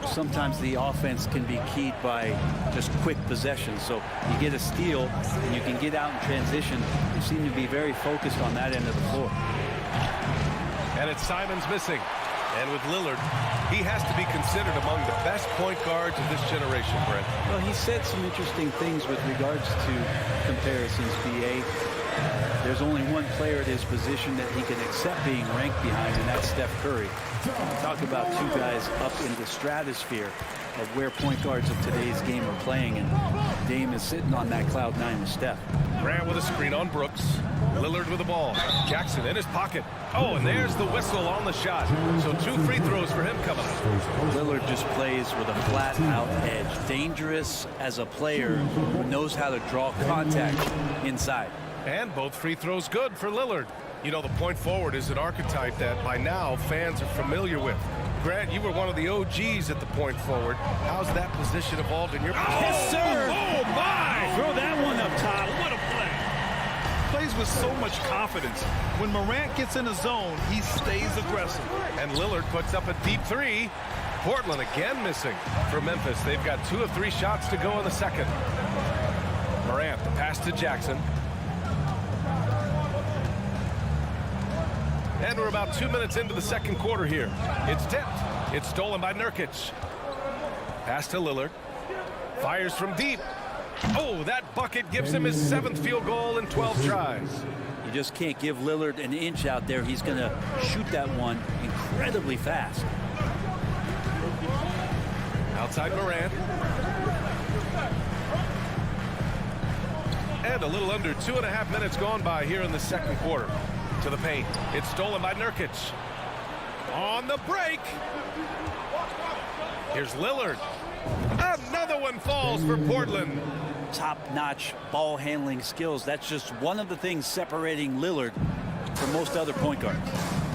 Sometimes the offense can be keyed by just quick possessions. So you get a steal and you can get out in transition. They seem to be very focused on that end of the floor. And it's Simons missing. And with Lillard, He has to be considered among the best point guards of this generation, Brent. Well, he said some interesting things with regards to comparisons, B.A. There's only one player at his position that he can accept being ranked behind, and that's Steph Curry. Talk about two guys up in the stratosphere of where point guards of today's game are playing, and Dame is sitting on that cloud nine with Steph. Grant with a screen on Brooks. Lillard with the ball. Jackson in his pocket. Oh, and there's the whistle on the shot. So 2 free throws for him coming up. Lillard just plays with a flat-out edge. Dangerous as a player who knows how to draw contact inside. And both free throws good for Lillard. You know, the point forward is an archetype that by now fans are familiar with. Grant, you were one of the OGs at the point forward. How's that position evolved in your... Yes, sir. Oh, my! Throw that one up top. What a play. Plays with so much confidence. When Morant gets in the zone, he stays aggressive. And Lillard puts up a deep 3. Portland again missing for Memphis. They've got 2 of 3 shots to go in the second. Morant, the pass to Jackson. And we're about 2 minutes into the second quarter here. It's tipped. It's stolen by Nurkic. Pass to Lillard. Fires from deep. Oh, that bucket gives him his 7th field goal in 12 tries. You just can't give Lillard an inch out there. He's going to shoot that one incredibly fast. Outside Morant. And a little under 2.5 minutes gone by here in the second quarter. To the paint. It's stolen by Nurkic. On the break. Here's Lillard. Another one falls for Portland. Top-notch ball handling skills. That's just one of the things separating Lillard from most other point guards.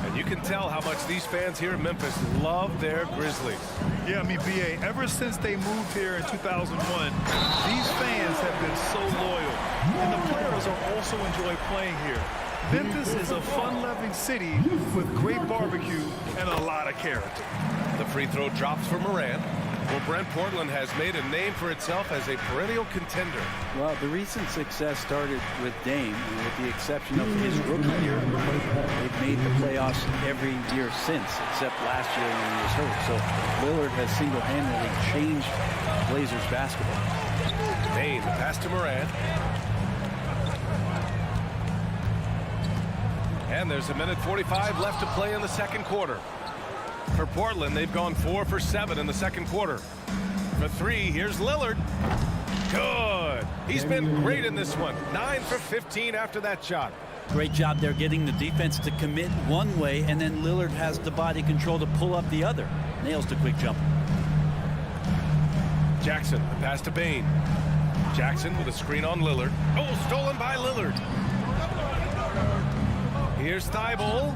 And you can tell how much these fans here in Memphis love their Grizzlies. Yeah, I mean, B.A., ever since they moved here in 2001, these fans have been so loyal. And the players are also enjoy playing here. Memphis is a fun-loving city with great barbecue and a lot of character. The free throw drops for Morant. Well, Brent, Portland has made a name for itself as a perennial contender. Well, the recent success started with Dame, and with the exception of his rookie year, they've made the playoffs every year since, except last year when he was hurt. So Lillard has single-handedly changed Blazers basketball. Dame, the pass to Morant. And there's 1:45 left to play in the second quarter. For Portland, they've gone 4 for 7 in the second quarter. For 3, here's Lillard. Good. He's been great in this one. 9 for 15 after that shot. Great job there getting the defense to commit one way, and then Lillard has the body control to pull up the other. Nails the quick jump. Jackson, pass to Bane. Jackson with a screen on Lillard. Oh, stolen by Lillard. Here's Thibault.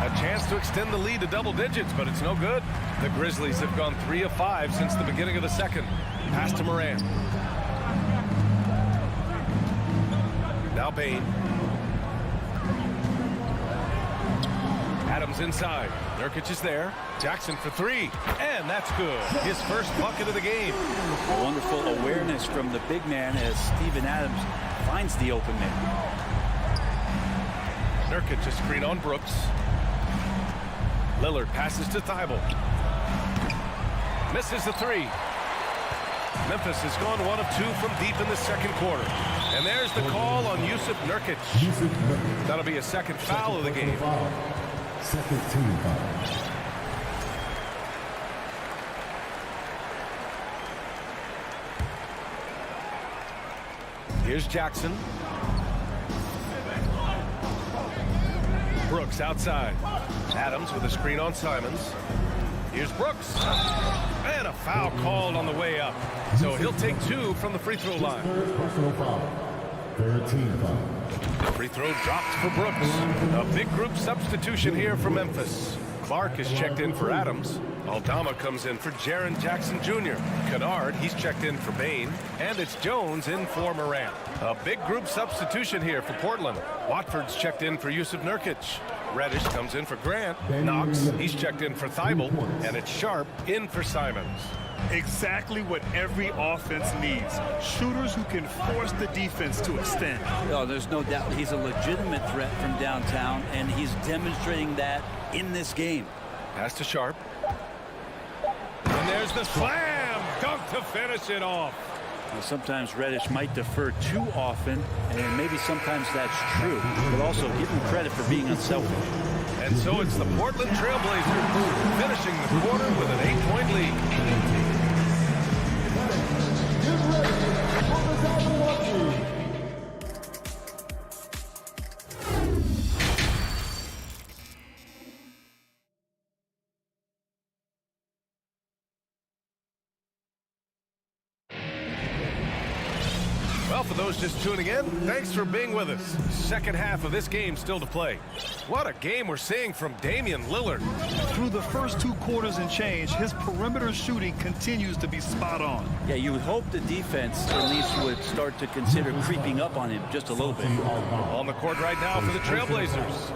A chance to extend the lead to double digits, but it's no good. The Grizzlies have gone 3 of 5 since the beginning of the second. Pass to Morant. Now Bane. Adams inside. Nurkic is there. Jackson for 3. And that's good. His first bucket of the game. Wonderful awareness from the big man as Steven Adams finds the open man. Nurkic, a screen on Brooks. Lillard passes to Thibault. Misses the 3. Memphis has gone 1 of 2 from deep in the second quarter. And there's the call on Jusuf Nurkic. That'll be a second foul of the game. Second team foul. Here's Jackson. Brooks outside. Adams with a screen on Simons. Here's Brooks. And a foul called on the way up. So he'll take 2 from the free throw line. Personal foul. Third team foul. The free throw dropped for Brooks. A big group substitution here for Memphis. Clark is checked in for Adams. Aldama comes in for Jaren Jackson Jr. Kennard, he's checked in for Bane. And it's Jones in for Morant. A big group substitution here for Portland. Watford's checked in for Jusuf Nurkic. Reddish comes in for Grant. Knox, he's checked in for Thibault. And it's Sharp in for Simons. Exactly what every offense needs. Shooters who can force the defense to extend. Oh, there's no doubt he's a legitimate threat from downtown, and he's demonstrating that in this game. Pass to Sharp. And there's the slam dunk to finish it off. Well, sometimes Reddish might defer too often, and maybe sometimes that's true, but also give him credit for being unselfish. And so it's the Portland Trailblazers finishing the quarter with an 8-point lead. Well, for those just tuning in, thanks for being with us. Second half of this game still to play. What a game we're seeing from Damian Lillard. Through the first 2 quarters and change, his perimeter shooting continues to be spot on. Yeah, you would hope the defense at least would start to consider creeping up on him just a little bit. On the court right now for the Trailblazers.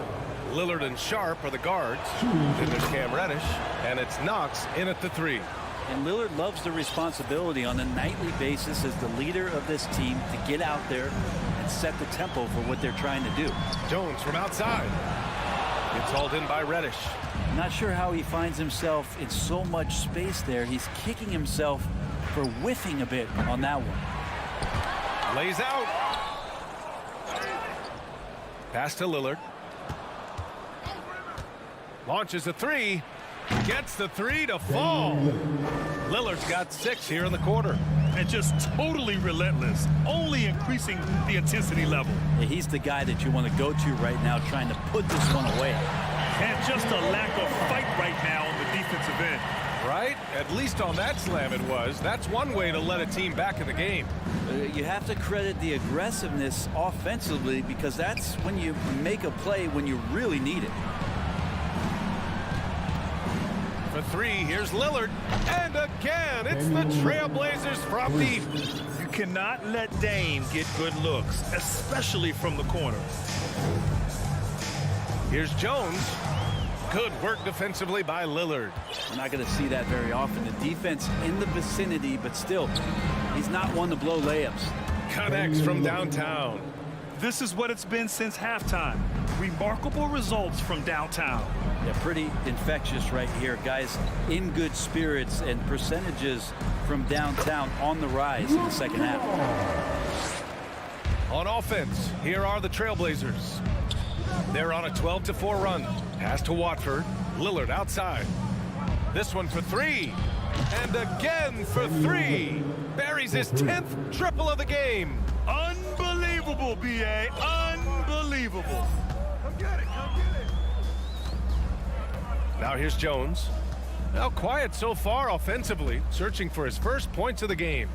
Lillard and Sharp are the guards. Then there's Cam Reddish, and it's Knox in at the 3. And Lillard loves the responsibility on a nightly basis as the leader of this team to get out there and set the tempo for what they're trying to do. Jones from outside. Gets hauled in by Reddish. Not sure how he finds himself in so much space there. He's kicking himself for whiffing a bit on that one. Lays out. Pass to Lillard. Launches a 3. Gets the 3 to fall. Lillard's got 6 here in the quarter. And just totally relentless, only increasing the intensity level. Yeah, he's the guy that you want to go to right now, trying to put this one away. And just a lack of fight right now on the defensive end. Right? At least on that slam it was. That's one way to let a team back in the game. You have to credit the aggressiveness offensively, because that's when you make a play when you really need it. For 3, here's Lillard. And again, it's the Trailblazers from deep. You cannot let Dame get good looks, especially from the corner. Here's Jones. Good work defensively by Lillard. We're not going to see that very often. The defense in the vicinity, but still, he's not one to blow layups. Connects from downtown. This is what it's been since halftime. Remarkable results from downtown. Yeah, pretty infectious right here. Guys in good spirits, and percentages from downtown on the rise in the second half. On offense, here are the Trailblazers. They're on a 12-4 run. Pass to Watford. Lillard outside. This one for 3. And again for 3. Buries his 10th triple of the game. Unbelievable, B.A. Unbelievable. Come get it. Come get it. Now here's Jones. Now quiet so far offensively, searching for his first points of the game.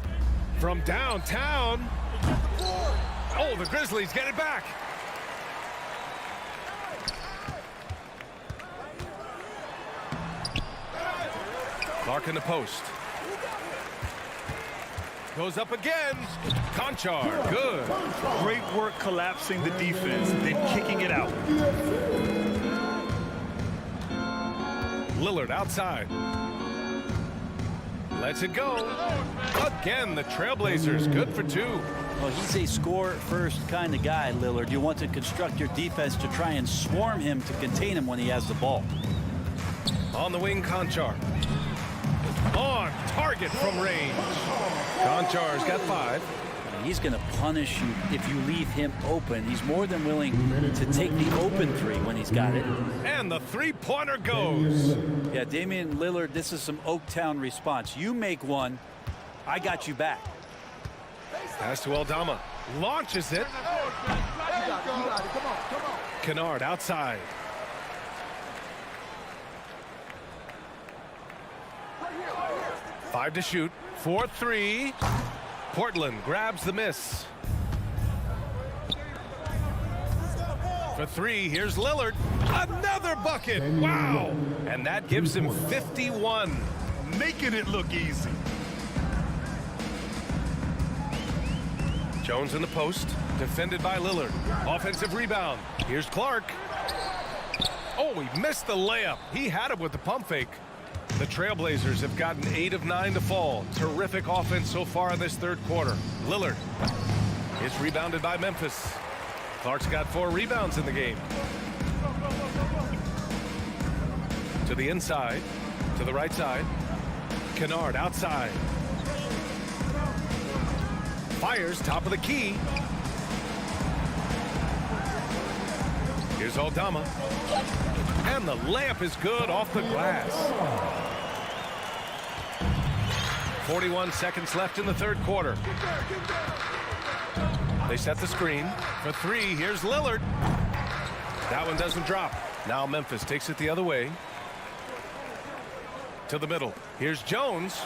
From downtown. Oh, the Grizzlies get it back. Clark in the post. Goes up again. Conchar, good. Great work collapsing the defense, then kicking it out. Lillard outside. Lets it go. Again, the Trailblazers, good for 2. Well, he's a score-first kind of guy, Lillard. You want to construct your defense to try and swarm him to contain him when he has the ball. On the wing, Conchar. On target from range. Conchar's got 5. He's going to punish you if you leave him open. He's more than willing to take the open 3 when he's got it. And the 3-pointer goes. Yeah, Damian Lillard, this is some Oaktown response. You make one, I got you back. Pass to Aldama. Launches it. Kennard outside. Five to shoot. 4-3. Portland grabs the miss. For 3, here's Lillard. Another bucket. Wow. And that gives him 51. Making it look easy. Jones in the post. Defended by Lillard. Offensive rebound. Here's Clark. Oh, he missed the layup. He had it with the pump fake. The Trailblazers have gotten 8 of 9 to fall. Terrific offense so far in this third quarter. Lillard is rebounded by Memphis. Clark's got 4 rebounds in the game. To To the inside. To the right side. Kennard outside. Fires top of the key. Here's Aldama. And the layup is good off the glass. 41 seconds left in the third quarter. They set the screen for three. Here's Lillard. That one doesn't drop. Now Memphis takes it the other way. To the middle. Here's Jones.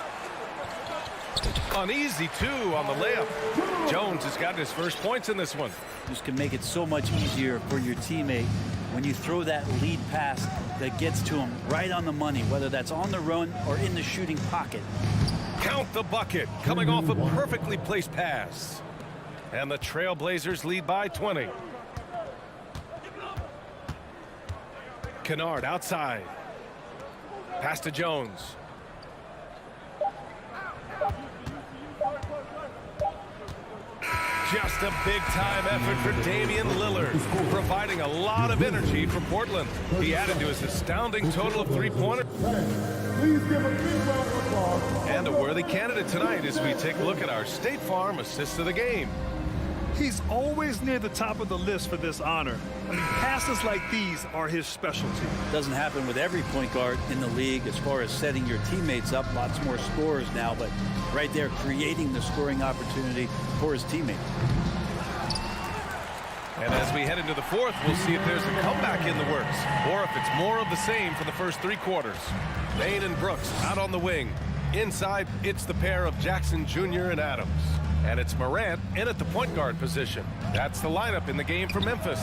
An easy two on the layup. Jones has gotten his first points in this one. This can make it so much easier for your teammate when you throw that lead pass that gets to him right on the money, whether that's on the run or in the shooting pocket. Count the bucket, coming off a perfectly placed pass. And the Trailblazers lead by 20. Kennard outside. Pass to Jones. Just a big-time effort for Damian Lillard, providing a lot of energy for Portland. He added to his astounding total of three-pointers. And a worthy candidate tonight as we take a look at our State Farm assist of the game. He's always near the top of the list for this honor. I mean, passes like these are his specialty. Doesn't happen with every point guard in the league as far as setting your teammates up. Lots more scorers now, but right there creating the scoring opportunity for his teammate. And as we head into the fourth, we'll see if there's a comeback in the works or if it's more of the same for the first three quarters. Bain and Brooks out on the wing. Inside, it's the pair of Jackson Jr. and Adams. And it's Morant in at the point guard position. That's the lineup in the game for Memphis.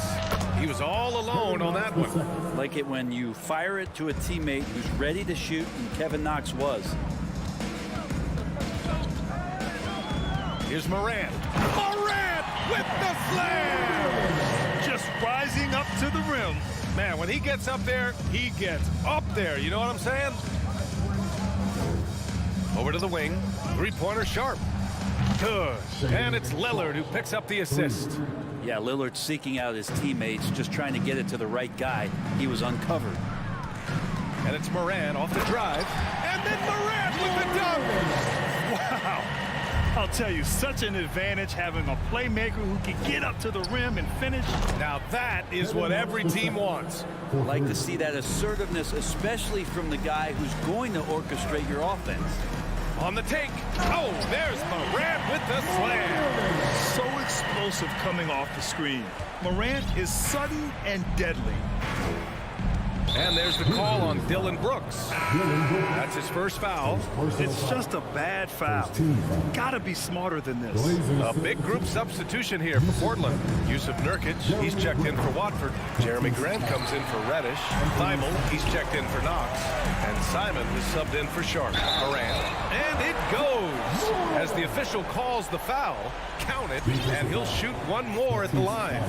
He was all alone on that one. Like it when you fire it to a teammate who's ready to shoot, and Kevin Knox was. Here's Morant. Morant with the slam! Just rising up to the rim. Man, when he gets up there, he gets up there. You know what I'm saying? Over to the wing. Three-pointer sharp. Good. And it's Lillard who picks up the assist. Yeah, Lillard seeking out his teammates, just trying to get it to the right guy. He was uncovered. And it's Morant off the drive. And then Morant with the dunk. Wow. I'll tell you, such an advantage having a playmaker who can get up to the rim and finish. Now that is what every team wants. Like to see that assertiveness, especially from the guy who's going to orchestrate your offense. On the take. Oh, there's Morant with the slam. So explosive coming off the screen. Morant is sudden and deadly. And there's the call on Dillon Brooks. That's his first foul. It's just a bad foul. Gotta be smarter than this. A big group substitution here for Portland. Yusuf Nurkic, he's checked in for Watford. Jeremy Grant comes in for Reddish. Thibault, he's checked in for Knox. And Simon is subbed in for Sharp. Morant. And it goes. As the official calls the foul, count it, and he'll shoot one more at the line.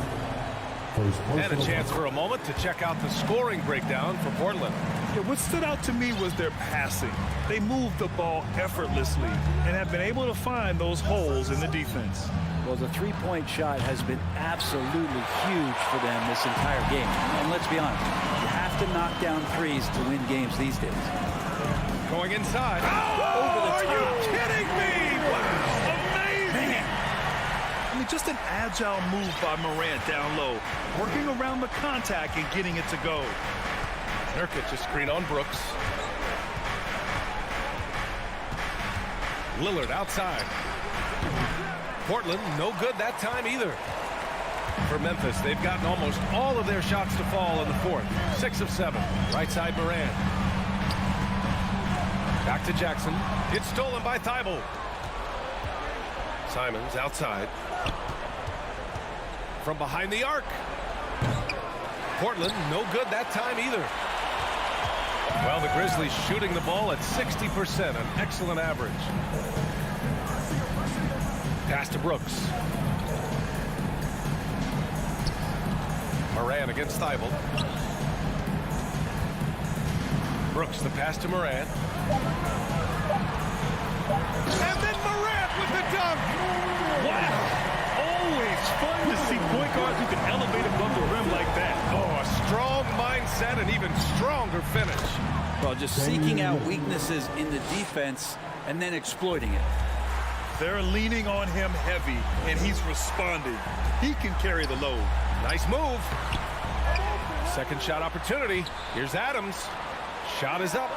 And a chance for a moment to check out the scoring breakdown for Portland. Yeah, what stood out to me was their passing. They moved the ball effortlessly and have been able to find those holes in the defense. Well, the three-point shot has been absolutely huge for them this entire game. And let's be honest, you have to knock down threes to win games these days. Going inside. Oh, over the top. Are you kidding me? Wow. I mean, just an agile move by Morant down low, working around the contact and getting it to go. Nurkic a screen on Brooks. Lillard outside. Portland no good that time either. For Memphis, they've gotten almost all of their shots to fall in the fourth. 6 of 7. Right side Morant. Back to Jackson. It's stolen by Thibault. Simons outside. From behind the arc. Portland no good that time either. Well, the Grizzlies shooting the ball at 60%, an excellent average. Pass to Brooks. Morant against Thibault. Brooks, the pass to Morant. And then Morant with the dunk. Wow. Always fun to see point guards who can elevate above the rim like that. Oh, a strong mindset and even stronger finish. Well, just seeking out weaknesses in the defense and then exploiting it. They're leaning on him heavy, and he's responding. He can carry the load. Nice move. Second shot opportunity. Here's Adams. Shot is up.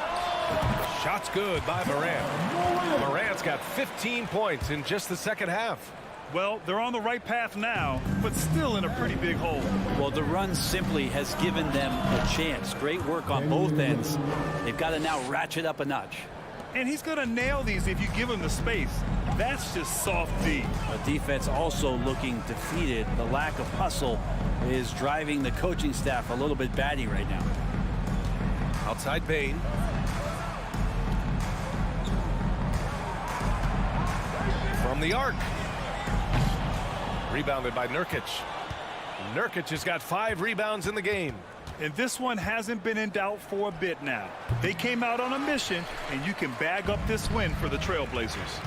Shot's good by Morant. Morant's got 15 points in just the second half. Well, they're on the right path now, but still in a pretty big hole. Well, the run simply has given them a chance. Great work on both ends. They've got to now ratchet up a notch. And he's going to nail these if you give him the space. That's just soft D. The defense also looking defeated. The lack of hustle is driving the coaching staff a little bit batty right now. Outside Bain. From the arc. Rebounded by Nurkic. Nurkic has got 5 rebounds in the game. And this one hasn't been in doubt for a bit now. They came out on a mission, and you can bag up this win for the Trailblazers.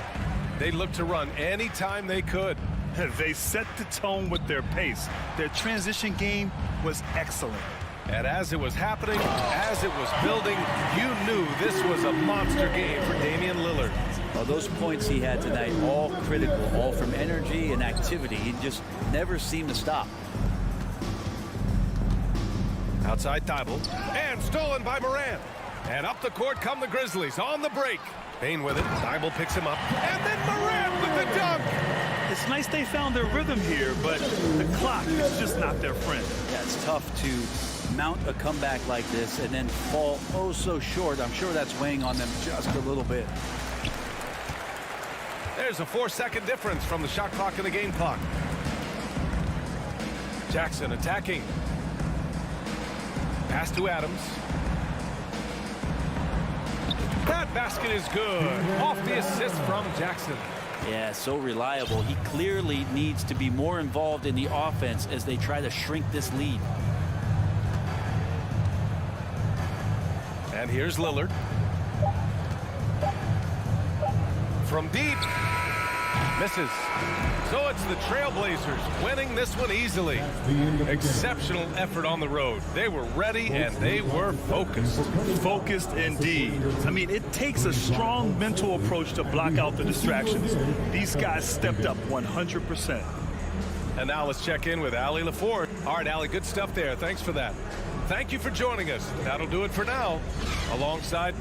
They looked to run anytime they could. They set the tone with their pace. Their transition game was excellent. And as it was happening, as it was building, you knew this was a monster game for Damian Lillard. Well, those points he had tonight, all critical, all from energy and activity. He just never seemed to stop. Outside Thibault, and stolen by Morant. And up the court come the Grizzlies on the break. Bain with it, Thibault picks him up, and then Morant with the dunk. It's nice they found their rhythm here, but the clock is just not their friend. Yeah, it's tough to mount a comeback like this and then fall oh so short. I'm sure that's weighing on them just a little bit. There's a 4-second difference from the shot clock and the game clock. Jackson attacking. Pass to Adams. That basket is good. Off the assist from Jackson. Yeah, so reliable. He clearly needs to be more involved in the offense as they try to shrink this lead. And here's Lillard. From deep. Misses. So it's the Trailblazers winning this one easily. Exceptional effort on the road. They were ready and they were focused. Focused indeed. I mean, it takes a strong mental approach to block out the distractions. These guys stepped up 100%. And now let's check in with Allie LaForge. All right, Allie, good stuff there. Thanks for that. Thank you for joining us. That'll do it for now. Alongside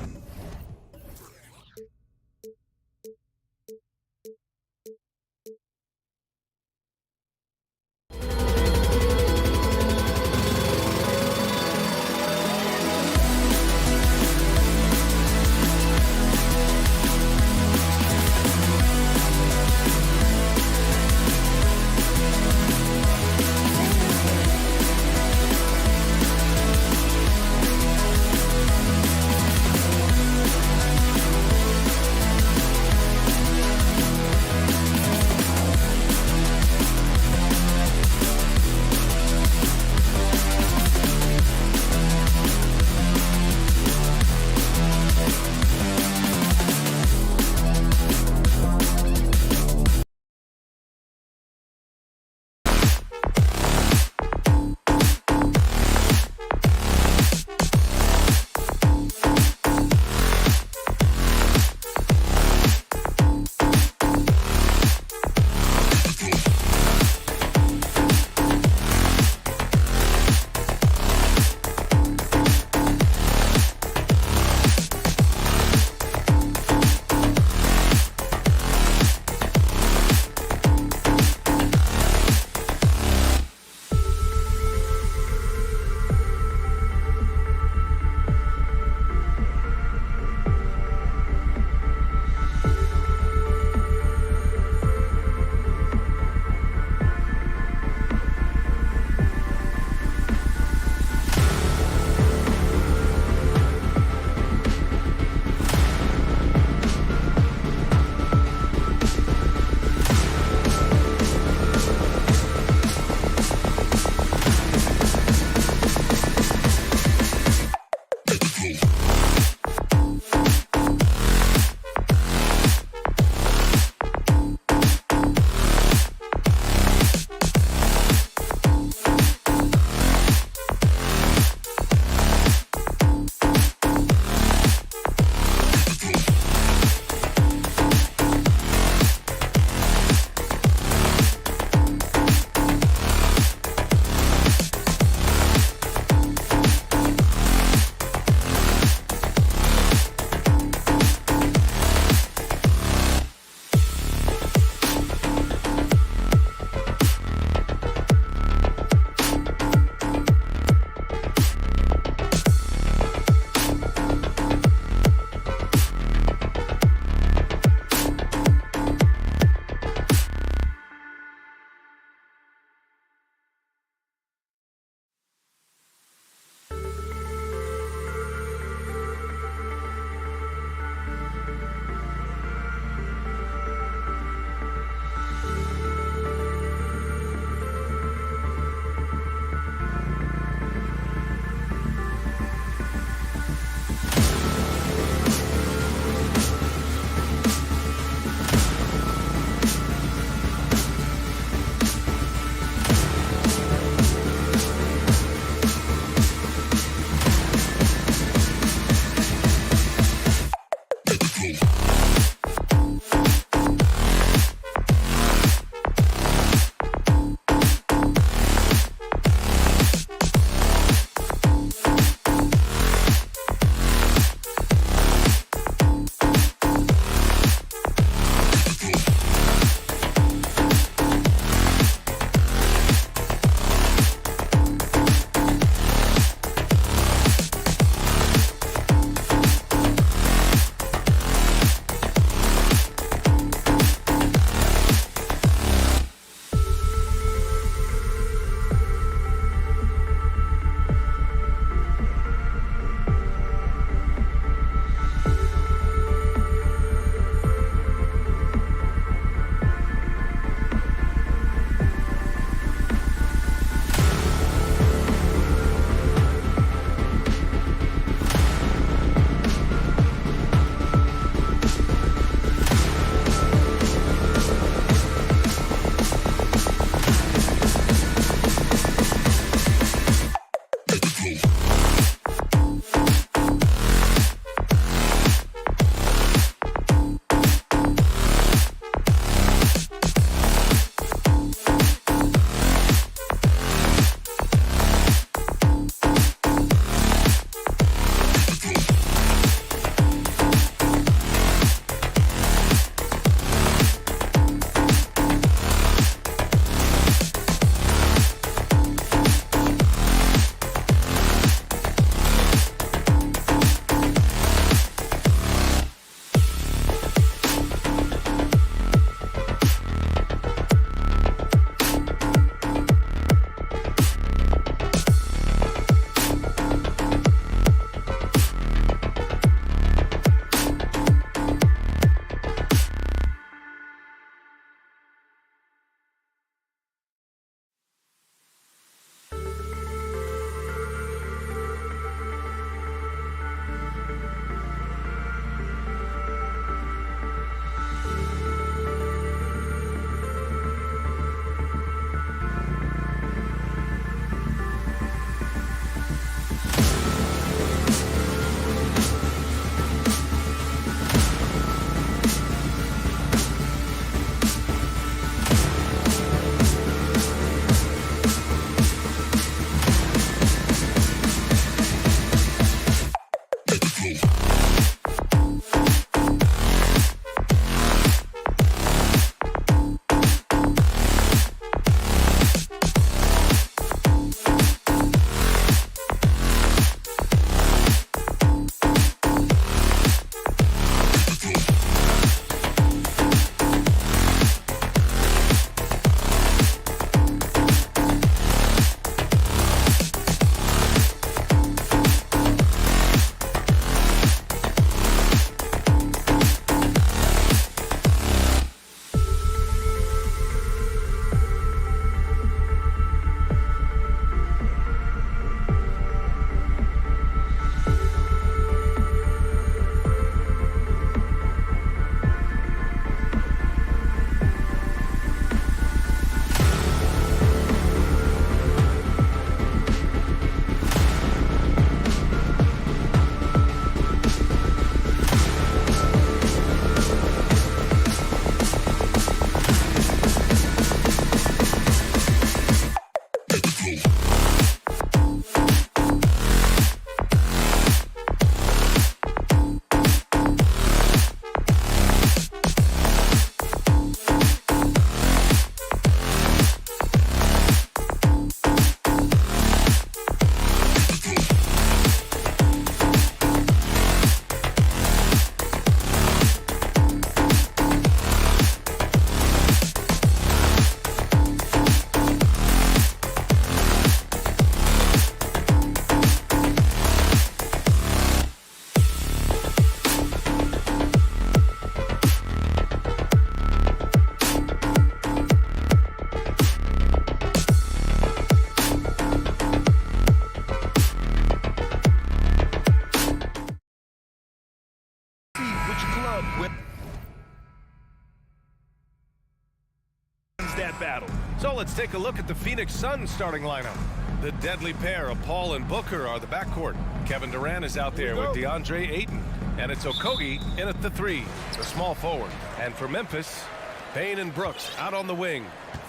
that battle. So let's take a look at the Phoenix Suns starting lineup. The deadly pair of Paul and Booker are the backcourt. Kevin Durant is out there with DeAndre Ayton. And it's Okogie in at the 3, the small forward. And for Memphis, Payne and Brooks out on the wing.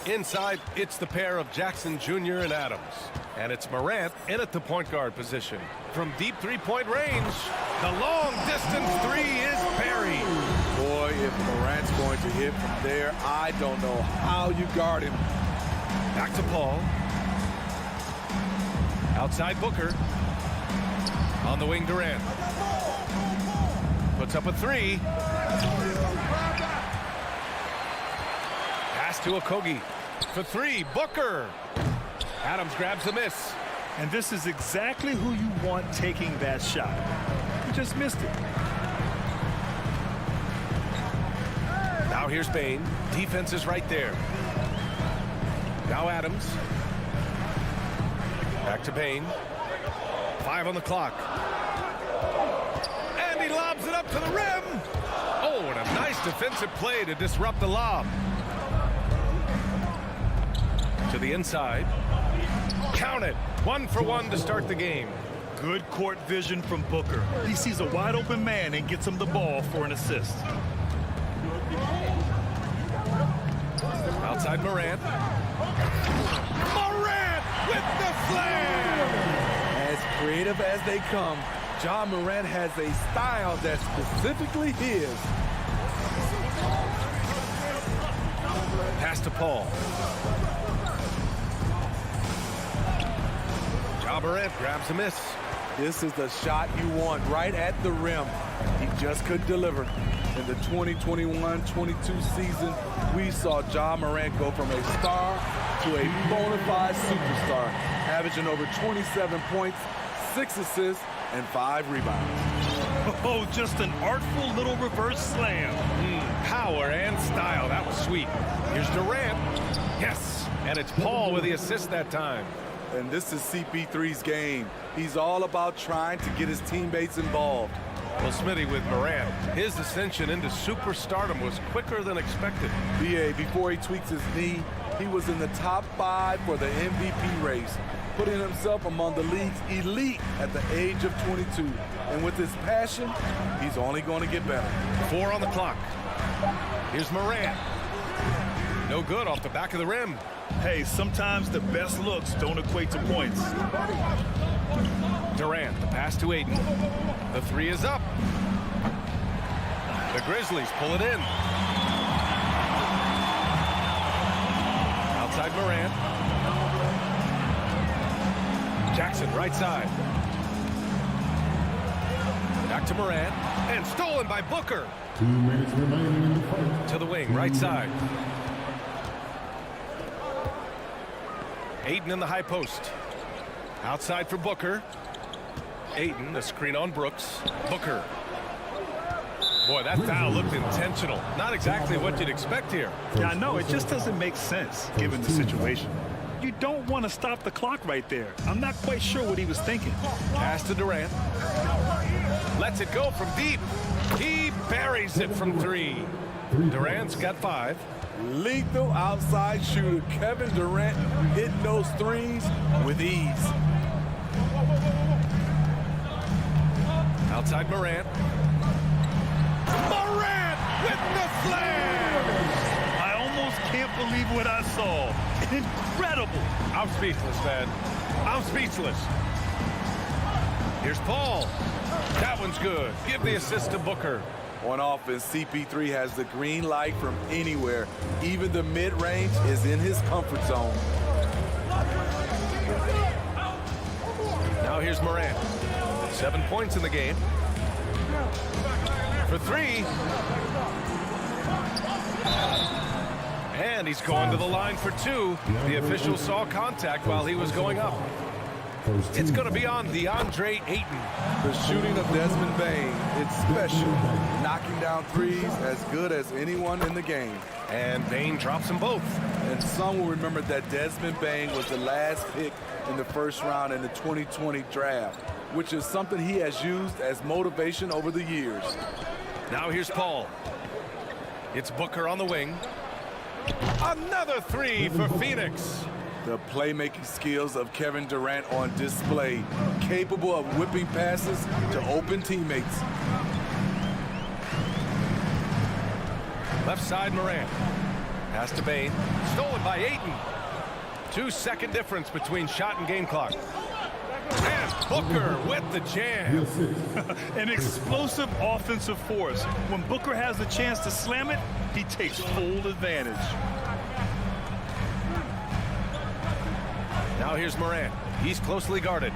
Inside, it's the pair of Jackson Jr. and Adams. And it's Morant in at the point guard position. From deep three-point range, the long-distance 3 is buried. Boy, if Morant's going to hit from there, I don't know how you guard him. Back to Paul. Outside Booker. On the wing, Durant. Puts up a 3. Pass to Okogie. For 3, Booker. Adams grabs the miss. And this is exactly who you want taking that shot. You just missed it. Now here's Payne. Defense is right there. Now Adams. Back to Payne. 5 on the clock. And he lobs it up to the rim. Oh, and a nice defensive play to disrupt the lob. To the inside. Count it. 1 for 1 to start the game. Good court vision from Booker. He sees a wide open man and gets him the ball for an assist. Outside Morant. Morant with the slam! As creative as they come, Ja Morant has a style that's specifically his. Pass to Paul. Ja Morant grabs a miss. This is the shot you want right at the rim. He just couldn't deliver. In the 2021-22 season, we saw Ja Morant go from a star to a bona fide superstar, averaging over 27 points, 6 assists, and 5 rebounds. Oh, just an artful little reverse slam. Power and style. That was sweet. Here's Durant. Yes. And it's Paul with the assist that time. And this is CP3's game. He's all about trying to get his teammates involved. Well, Smitty, with Morant, his ascension into superstardom was quicker than expected. BA, before he tweaks his knee, he was in the top 5 for the MVP race, putting himself among the league's elite at the age of 22. And with his passion, he's only going to get better. 4 on the clock. Here's Morant. No good off the back of the rim. Hey, sometimes the best looks don't equate to points. Durant, the pass to Ayton. The 3 is up. The Grizzlies pull it in. Outside Morant. Jackson, right side. Back to Morant. And stolen by Booker. 2 minutes remaining in the fight. To the wing, right side. Ayton in the high post. Outside for Booker. Ayton, the screen on Brooks. Booker. Boy, that foul looked intentional. Not exactly what you'd expect here. Yeah, I know. It just doesn't make sense, given the situation. You don't want to stop the clock right there. I'm not quite sure what he was thinking. Pass to Durant. Lets it go from deep. He buries it from 3. Durant's got 5. Lethal outside shooter Kevin Durant hitting those 3s with ease. Outside Morant. Morant with the slam! I almost can't believe what I saw. Incredible. I'm speechless, man. I'm speechless. Here's Paul. That one's good. Give the assist to Booker. On offense, CP3 has the green light from anywhere. Even the mid-range is in his comfort zone. Now here's Morant. 7 points in the game. For 3. And he's going to the line for 2. The official saw contact while he was going up. It's going to be on DeAndre Ayton. The shooting of Desmond Bane, it's special. Knocking down 3s as good as anyone in the game. And Bane drops them both. And some will remember that Desmond Bane was the last pick in the first round in the 2020 draft, which is something he has used as motivation over the years. Now here's Paul. It's Booker on the wing. Another 3 for Phoenix. The playmaking skills of Kevin Durant on display, capable of whipping passes to open teammates. Left side, Morant. Pass to Bain. Stolen by Ayton. 2-second difference between shot and game clock. And Booker with the jam. An explosive offensive force. When Booker has a chance to slam it, he takes full advantage. Now here's Morant. He's closely guarded.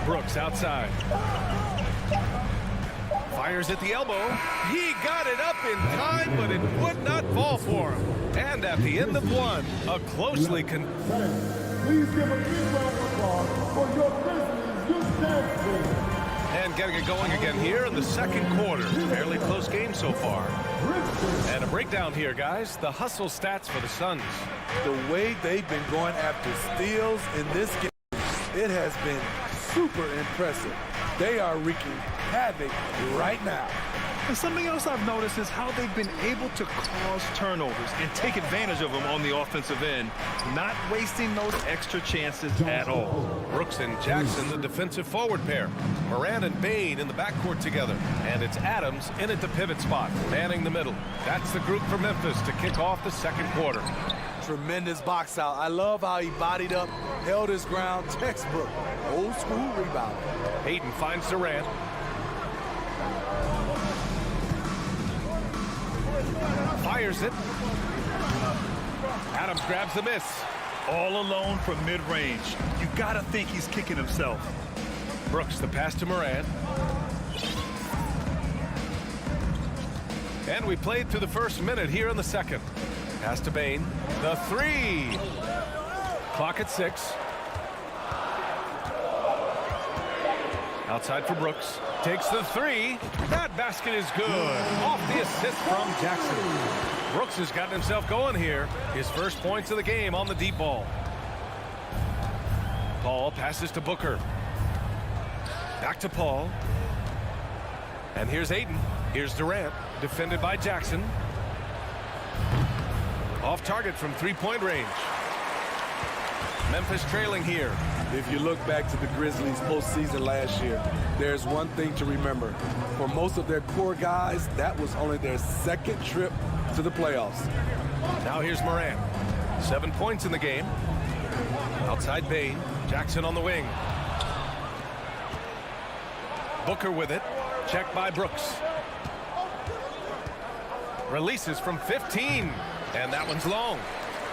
Brooks outside. Fires at the elbow. He got it up in time, but it would not fall for him. And at the end of one, a closely Please give a big round of applause for your Grizzlies youth dance team. And getting it going again here in the second quarter. Fairly close game so far. And a breakdown here, guys. The hustle stats for the Suns. The way they've been going after steals in this game, it has been super impressive. They are wreaking havoc right now. And something else I've noticed is how they've been able to cause turnovers and take advantage of them on the offensive end, not wasting those extra chances at all. Brooks and Jackson, the defensive forward pair. Morant and Bain in the backcourt together. And it's Adams in at the pivot spot, manning the middle. That's the group for Memphis to kick off the second quarter. Tremendous box out. I love how he bodied up, held his ground, textbook, old school rebound. Hayden finds Durant. Fires it. Adams grabs the miss. All alone from mid-range. You gotta think he's kicking himself. Brooks, the pass to Morant. And we played through the first minute here in the second. Pass to Bain. The three. Clock at 6. Outside for Brooks. Takes the three. That basket is good. Off the assist from Jackson. Brooks has gotten himself going here. His first points of the game on the deep ball. Paul passes to Booker. Back to Paul. And here's Ayton. Here's Durant. Defended by Jackson. Off target from three-point range. Memphis trailing here. If you look back to the Grizzlies postseason last year, there's one thing to remember. For most of their core guys, that was only their second trip to the playoffs. Now here's Morant. 7 points in the game. Outside Bain. Jackson on the wing. Booker with it. Checked by Brooks. Releases from 15. And that one's long.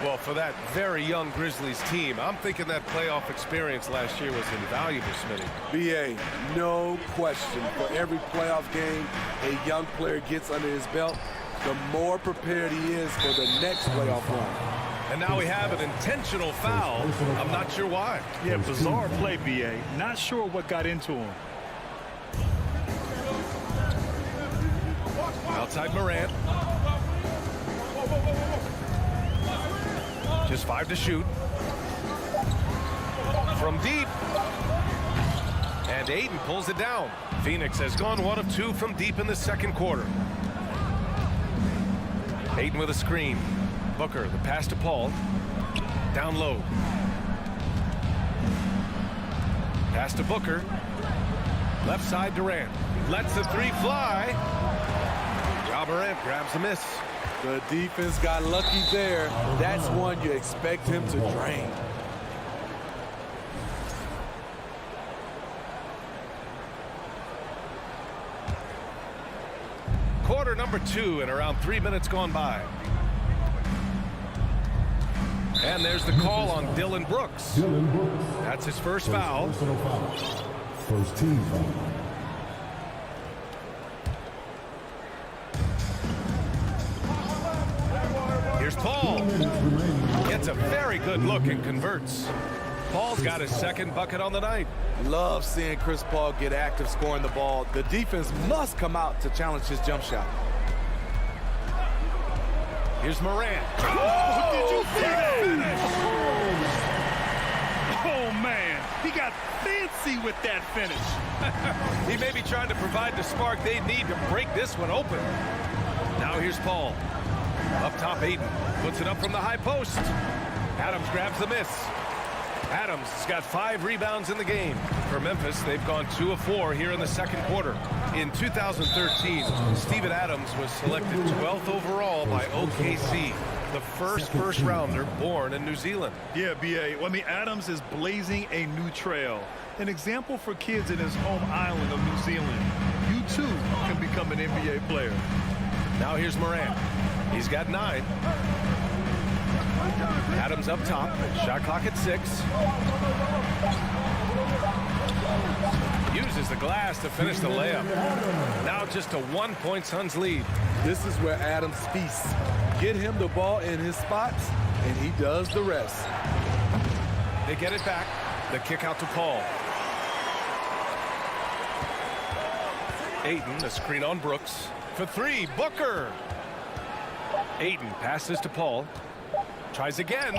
Well, for that very young Grizzlies team, I'm thinking that playoff experience last year was invaluable, Smitty. BA, no question. For every playoff game a young player gets under his belt, the more prepared he is for the next playoff run. And now we have an intentional foul. I'm not sure why. Yeah, bizarre play, BA. Not sure what got into him. Outside Morant. Just 5 to shoot. From deep. And Ayton pulls it down. Phoenix has gone 1 of 2 from deep in the second quarter. Ayton with a screen. Booker, the pass to Paul. Down low. Pass to Booker. Left side Durant. Lets the three fly. Ja Morant grabs the miss. The defense got lucky there. That's one you expect him to drain. Quarter number 2 and around 3 minutes gone by. And there's the call on Dillon Brooks. That's his first foul. First team foul. Here's Paul. Gets a very good look and converts. Paul's got his second bucket on the night. Love seeing Chris Paul get active scoring the ball. The defense must come out to challenge his jump shot. Here's Morant. Oh, did you see that? Oh, man. He got fancy with that finish. He may be trying to provide the spark they need to break this one open. Now here's Paul. Up top, Ayton puts it up from the high post. Adams grabs the miss. Adams has got 5 rebounds in the game. For Memphis, they've gone 2 of 4 here in the second quarter. In 2013, Steven Adams was selected 12th overall by OKC, the first rounder born in New Zealand. Yeah, B.A. Well, I mean, Adams is blazing a new trail. An example for kids in his home island of New Zealand. You, too, can become an NBA player. Now here's Morant. He's got 9. Adams up top. Shot clock at 6. Uses the glass to finish the layup. Now just a 1-point Suns lead. This is where Adams feasts. Get him the ball in his spots, and he does the rest. They get it back. The kick out to Paul. Ayton, the screen on Brooks. For 3, Booker. Ayton passes to Paul. Tries again.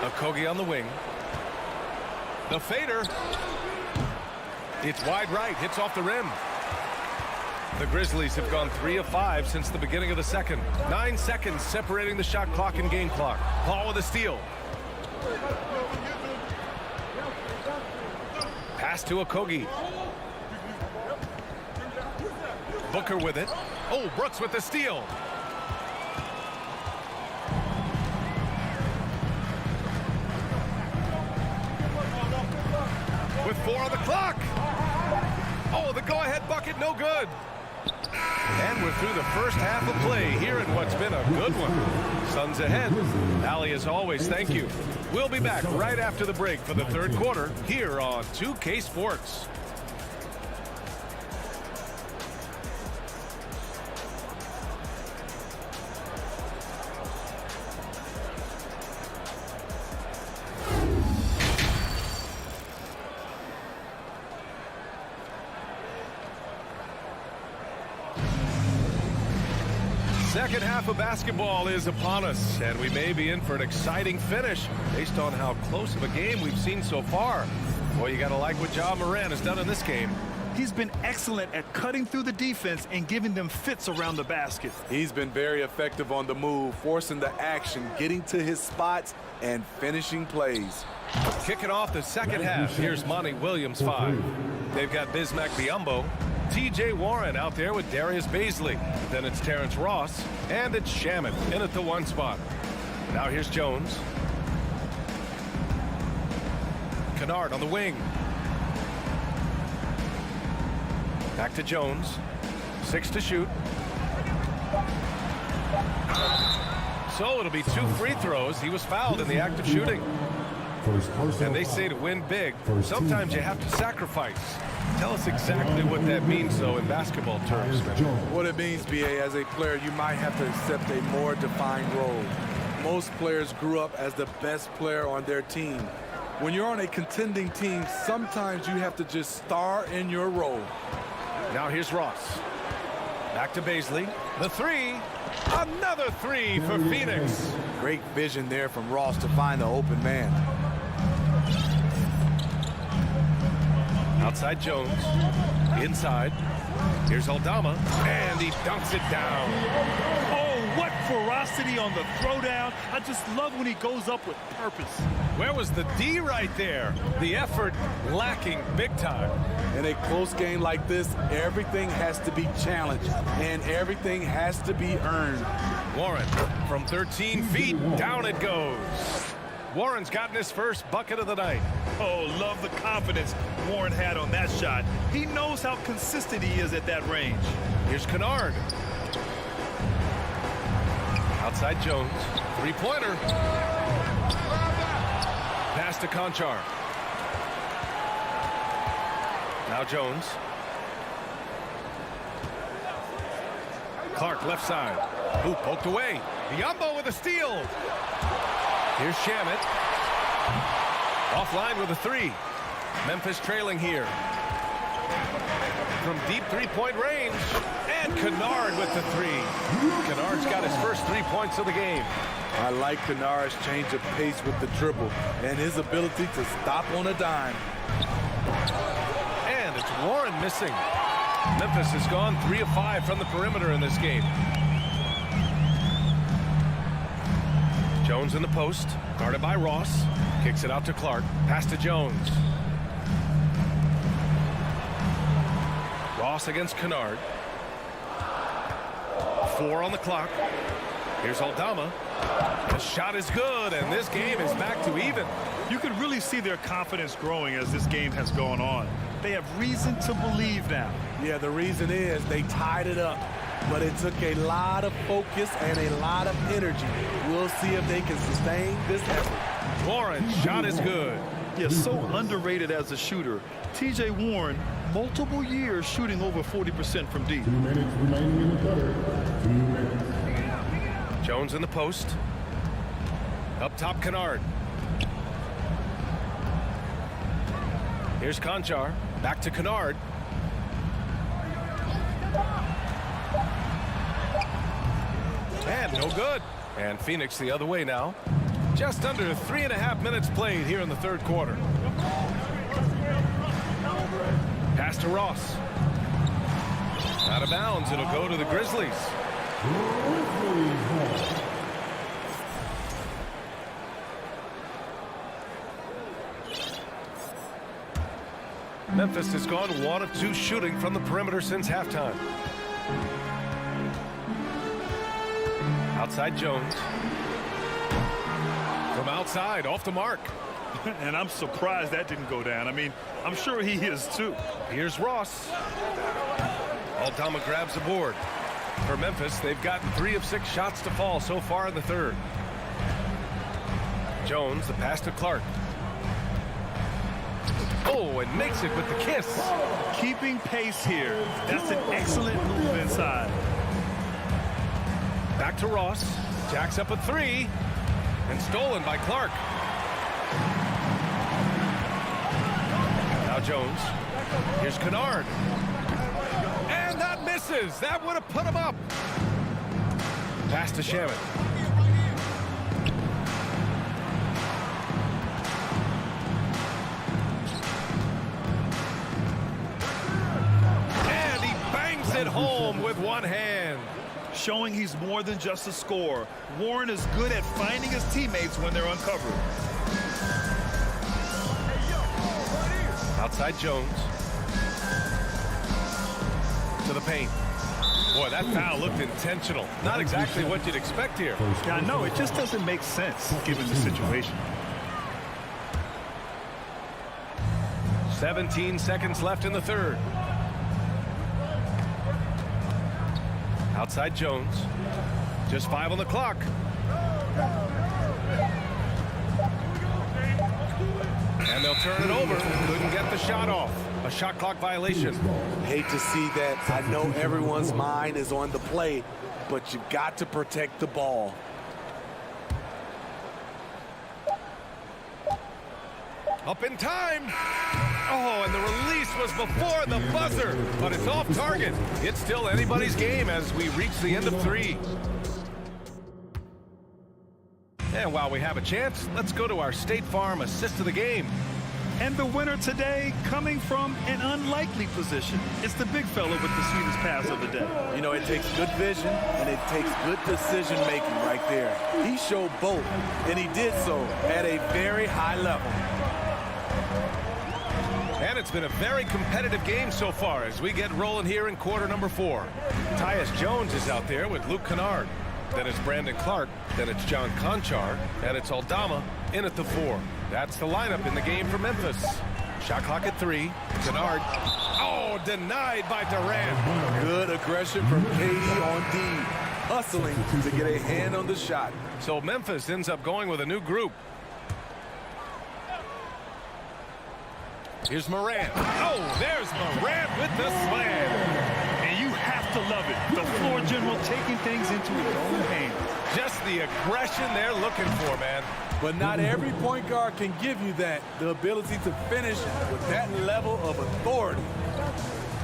Okogie on the wing. The fader. It's wide right. Hits off the rim. The Grizzlies have gone 3 of 5 since the beginning of the second. 9 seconds separating the shot clock and game clock. Paul with a steal. Pass to Okogie. Booker with it. Oh, Brooks with the steal. With 4 on the clock. Oh, the go-ahead bucket, no good. And we're through the first half of play here in what's been a good one. Suns ahead. Allie, as always, thank you. We'll be back right after the break for the third quarter here on 2K Sports. Second half of basketball is upon us, and we may be in for an exciting finish based on how close of a game we've seen so far. Boy, you got to like what Ja Morant has done in this game. He's been excellent at cutting through the defense and giving them fits around the basket. He's been very effective on the move, forcing the action, getting to his spots, and finishing plays. Kicking off the second half, here's Monty Williams 5. They've got Bismack Biyombo, T.J. Warren out there with Darius Baisley. Then it's Terrence Ross, and it's Shaman in at the 1 spot. Now here's Jones. Kennard on the wing. Back to Jones. 6 to shoot. So it'll be 2 free throws. He was fouled in the act of shooting. And they say to win big, sometimes you have to sacrifice. Tell us exactly what that means, though, in basketball terms. What it means, B.A., as a player, you might have to accept a more defined role. Most players grew up as the best player on their team. When you're on a contending team, sometimes you have to just star in your role. Now here's Ross. Back to Baisley. The 3. Another 3 for Phoenix. Great vision there from Ross to find the open man. Outside Jones. Inside. Here's Aldama. And he dunks it down. Oh, what ferocity on the throwdown. I just love when he goes up with purpose. Where was the D right there? The effort lacking big time. In a close game like this, everything has to be challenged, and everything has to be earned. Warren from 13 feet, down it goes. Warren's gotten his first bucket of the night. Oh, love the confidence Warren had on that shot. He knows how consistent he is at that range. Here's Kennard. Outside Jones. 3-pointer. Pass to Conchar. Now Jones. Clark left side. Ooh, poked away. Biyombo with a steal. Here's Shamet. Offline with a 3. Memphis trailing here. From deep 3-point range. And Kennard with the 3. Kennard's got his first 3 points of the game. I like Kennard's change of pace with the dribble and his ability to stop on a dime. And it's Warren missing. Memphis has gone 3 of 5 from the perimeter in this game. Jones in the post, guarded by Ross. Kicks it out to Clark. Pass to Jones. Ross against Kennard. 4 on the clock. Here's Aldama. The shot is good, and this game is back to even. You can really see their confidence growing as this game has gone on. They have reason to believe now. Yeah, the reason is they tied it up, but it took a lot of focus and a lot of energy. We'll see if they can sustain this effort. Warren's shot is good. Yeah, so underrated as a shooter. T.J. Warren, multiple years shooting over 40% from deep. 2 minutes remaining in the third. 2 minutes. Jones in the post. Up top, Kennard. Here's Conchar. Back to Kennard. And no good. And Phoenix the other way now. Just under 3.5 minutes played here in the third quarter. Pass to Ross. Out of bounds. It'll go to the Grizzlies. Memphis has gone 1 of 2 shooting from the perimeter since halftime. Outside Jones. From outside, off the mark. And I'm surprised that didn't go down. I mean, I'm sure he is too. Here's Ross. Aldama grabs the board. For Memphis, they've gotten 3 of 6 shots to fall so far in the third. Jones, the pass to Clark. Oh, and makes it with the kiss. Keeping pace here. That's an excellent move inside. Back to Ross. Jacks up a 3. And stolen by Clark. Now Jones. Here's Kennard. And that misses. That would have put him up. Pass to Shaman. And he bangs it home with one hand. Showing he's more than just a scorer. Warren is good at finding his teammates when they're uncovered. Outside Jones. To the paint. Boy, that foul looked intentional. Not exactly what you'd expect here. Yeah, I know. It just doesn't make sense given the situation. 17 seconds left in the third. Outside Jones. Just 5 on the clock. And they'll turn it over. Couldn't get the shot off. A shot clock violation. Hate to see that. I know everyone's mind is on the play, but you've got to protect the ball. Up in time. Oh, and the release was before the buzzer, but it's off target. It's still anybody's game as we reach the end of 3. And while we have a chance, let's go to our State Farm assist of the game. And the winner today coming from an unlikely position. It's the big fella with the sweetest pass of the day. You know, it takes good vision and it takes good decision making right there. He showed both, and he did so at a very high level. And it's been a very competitive game so far as we get rolling here in quarter number 4. Tyus Jones is out there with Luke Kennard. Then it's Brandon Clark. Then it's John Conchar. And it's Aldama in at the 4. That's the lineup in the game for Memphis. Shot clock at 3. Kennard. Oh, denied by Durant. Good aggression from KD on D. Hustling to get a hand on the shot. So Memphis ends up going with a new group. Here's Morant. Oh, there's Morant with the slam. And you have to love it. The floor general taking things into his own hands. Just the aggression they're looking for, man. But not every point guard can give you that. The ability to finish with that level of authority.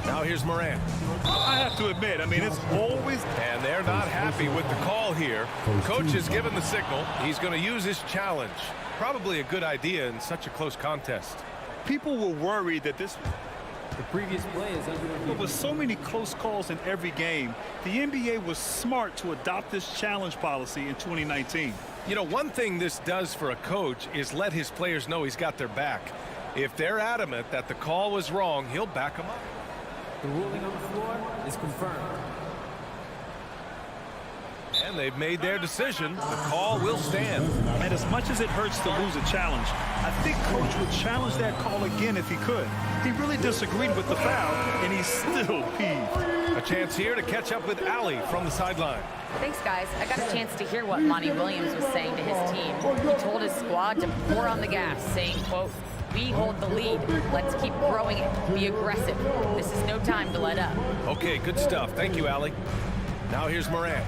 Now here's Morant. I have to admit, I mean, it's always... And they're not happy with the call here. Coach has given the signal. He's going to use his challenge. Probably a good idea in such a close contest. People were worried that this... The previous play is under review. But with so many close calls in every game, the NBA was smart to adopt this challenge policy in 2019. You know, one thing this does for a coach is let his players know he's got their back. If they're adamant that the call was wrong, he'll back them up. The ruling on the floor is confirmed. And they've made their decision. The call will stand. And as much as it hurts to lose a challenge, I think Coach would challenge that call again if he could. He really disagreed with the foul, and he's still peeved. A chance here to catch up with Allie from the sideline. Thanks, guys. I got a chance to hear what Monty Williams was saying to his team. He told his squad to pour on the gas, saying, quote, "We hold the lead. Let's keep growing it. Be aggressive. This is no time to let up." Okay, good stuff. Thank you, Allie. Now here's Morant.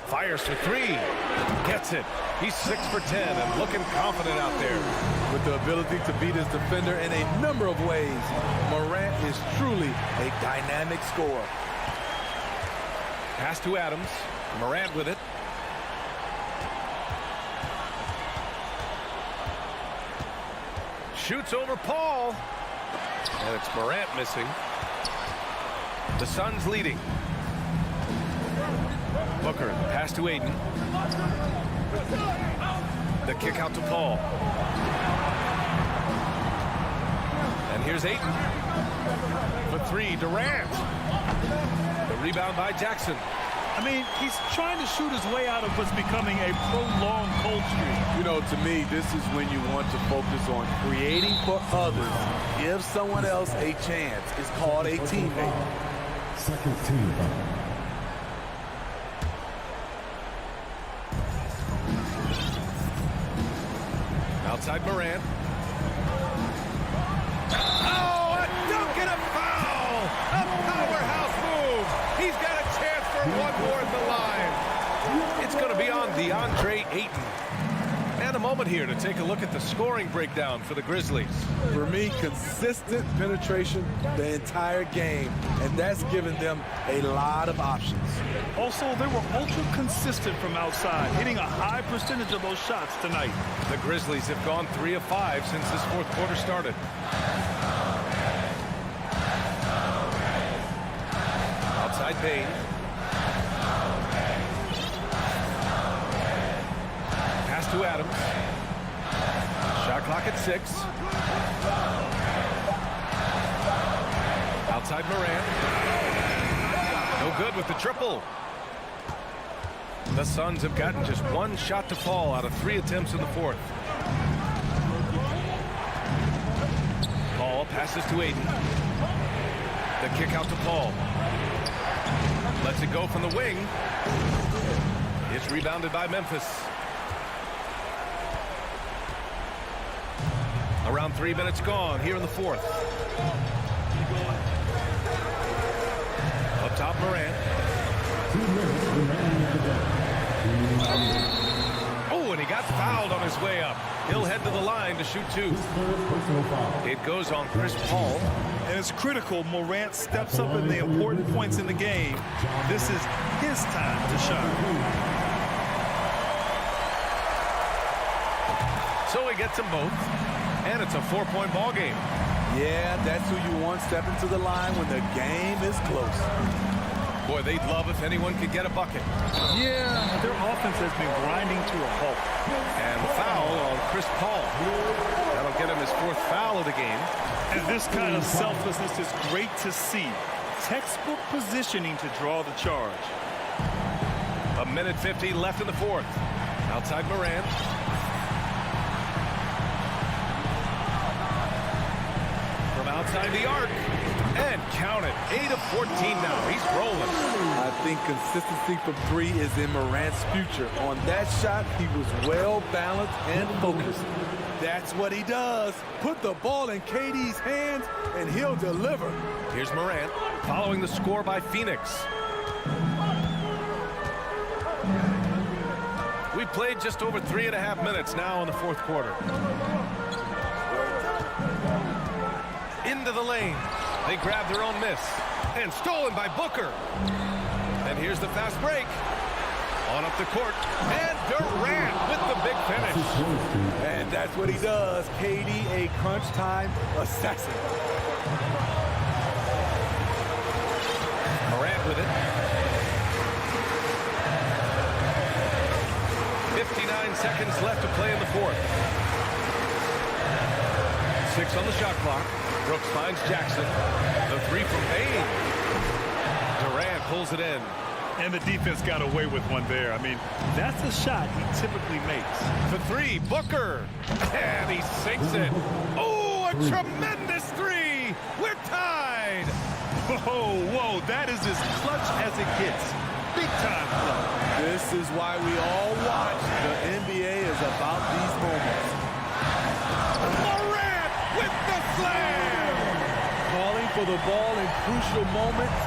Fires for three. Gets it. He's 6 for 10 and looking confident out there. With the ability to beat his defender in a number of ways, Morant is truly a dynamic scorer. Pass to Adams. Morant with it. Shoots over Paul. And it's Morant missing. The Suns leading. Booker, pass to Aiden. The kick out to Paul. And here's Aiden. For three, Durant. The rebound by Jackson. I mean, he's trying to shoot his way out of what's becoming a prolonged cold streak. You know, to me, this is when you want to focus on creating for others. Give someone else a chance. It's called a teammate. Second team. Outside Morant. Oh, a dunk and a foul! A powerhouse move! He's got a chance for one more at the line. It's going to be on DeAndre Ayton. And a moment here to take a look at the scoring breakdown for the Grizzlies. For me, consistent penetration the entire game, and that's given them a lot of options. Also, they were ultra consistent from outside, hitting a high percentage of those shots tonight. The Grizzlies have gone 3 of 5 since this fourth quarter started. Outside Payne. Pass to Adams. Shot clock at 6. Outside Morant. No good with the triple. The Suns have gotten just one shot to fall out of 3 attempts in the fourth. Paul passes to Aiden. The kick out to Paul. Lets it go from the wing. It's rebounded by Memphis. Around 3 minutes gone here in the fourth. Up top, Morant. Oh, and he got fouled on his way up. He'll head to the line to shoot 2. It goes on Chris Paul. And it's critical Morant steps up in the important points in the game. This is his time to shine. So he gets them both. And it's a 4-point ball game. Yeah, that's who you want stepping to the line when the game is close. Boy, they'd love if anyone could get a bucket. Yeah, their offense has been grinding to a halt. And foul on Chris Paul. That'll get him his 4th foul of the game. And this kind of selflessness is great to see. Textbook positioning to draw the charge. 1:50 left in the fourth. Outside Morant. From outside the arc. And count it. 8 of 14 now. He's rolling. I think consistency from 3 is in Morant's future. On that shot, he was well balanced and focused. That's what he does. Put the ball in KD's hands, and he'll deliver. Here's Morant following the score by Phoenix. We played just over 3.5 minutes now in the fourth quarter. Into the lane. They grab their own miss. And stolen by Booker. And here's the fast break. On up the court. And Durant with the big finish. And that's what he does. KD, a crunch time assassin. Morant with it. 59 seconds left to play in the fourth. 6 on the shot clock. Brooks finds Jackson. The three from Payne. Durant pulls it in. And the defense got away with one there. I mean, that's a shot he typically makes. For three, Booker. And he sinks it. Oh, a tremendous three. We're tied. Whoa, that is as clutch as it gets. Big time clutch. This is why we all watch. The NBA is about these moments. Morant with the slam. Calling for the ball in crucial moments.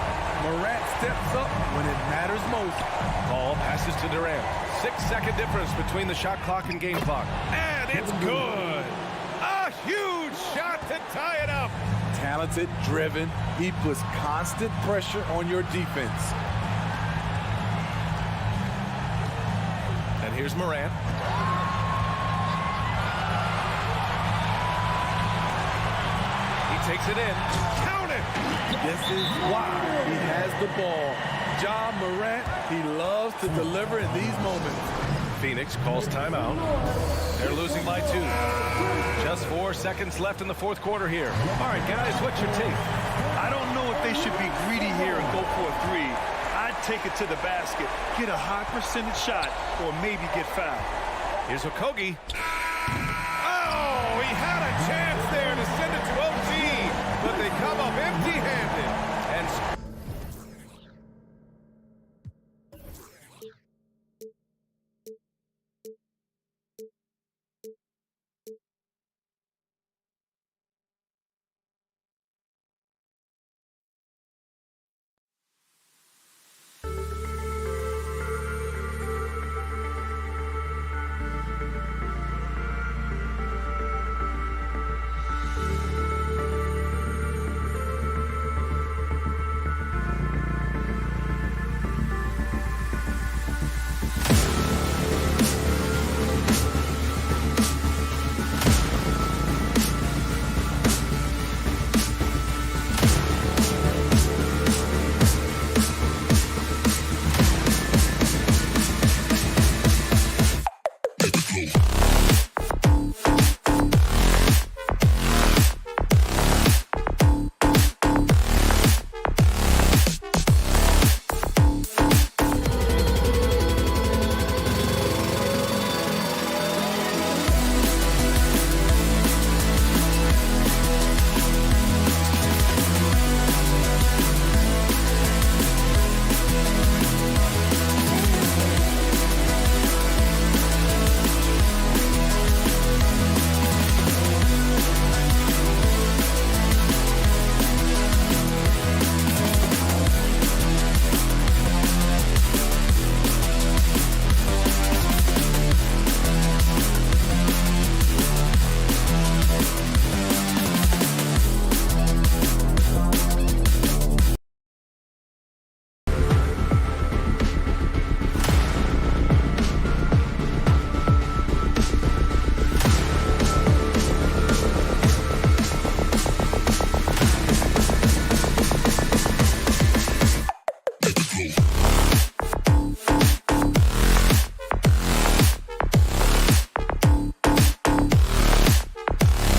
Morant steps up when it matters most. Ball passes to Durant. 6-second difference between the shot clock and game clock. And it's good. A huge shot to tie it up. Talented, driven. He puts constant pressure on your defense. And here's Morant. He takes it in. Count it. This is why he has the ball. Ja Morant, he loves to deliver in these moments. Phoenix calls timeout. They're losing by 2. Just 4 seconds left in the fourth quarter here. All right, guys, what's your take? I don't know if they should be greedy here and go for a three. I'd take it to the basket, get a high percentage shot, or maybe get fouled. Here's Okogie.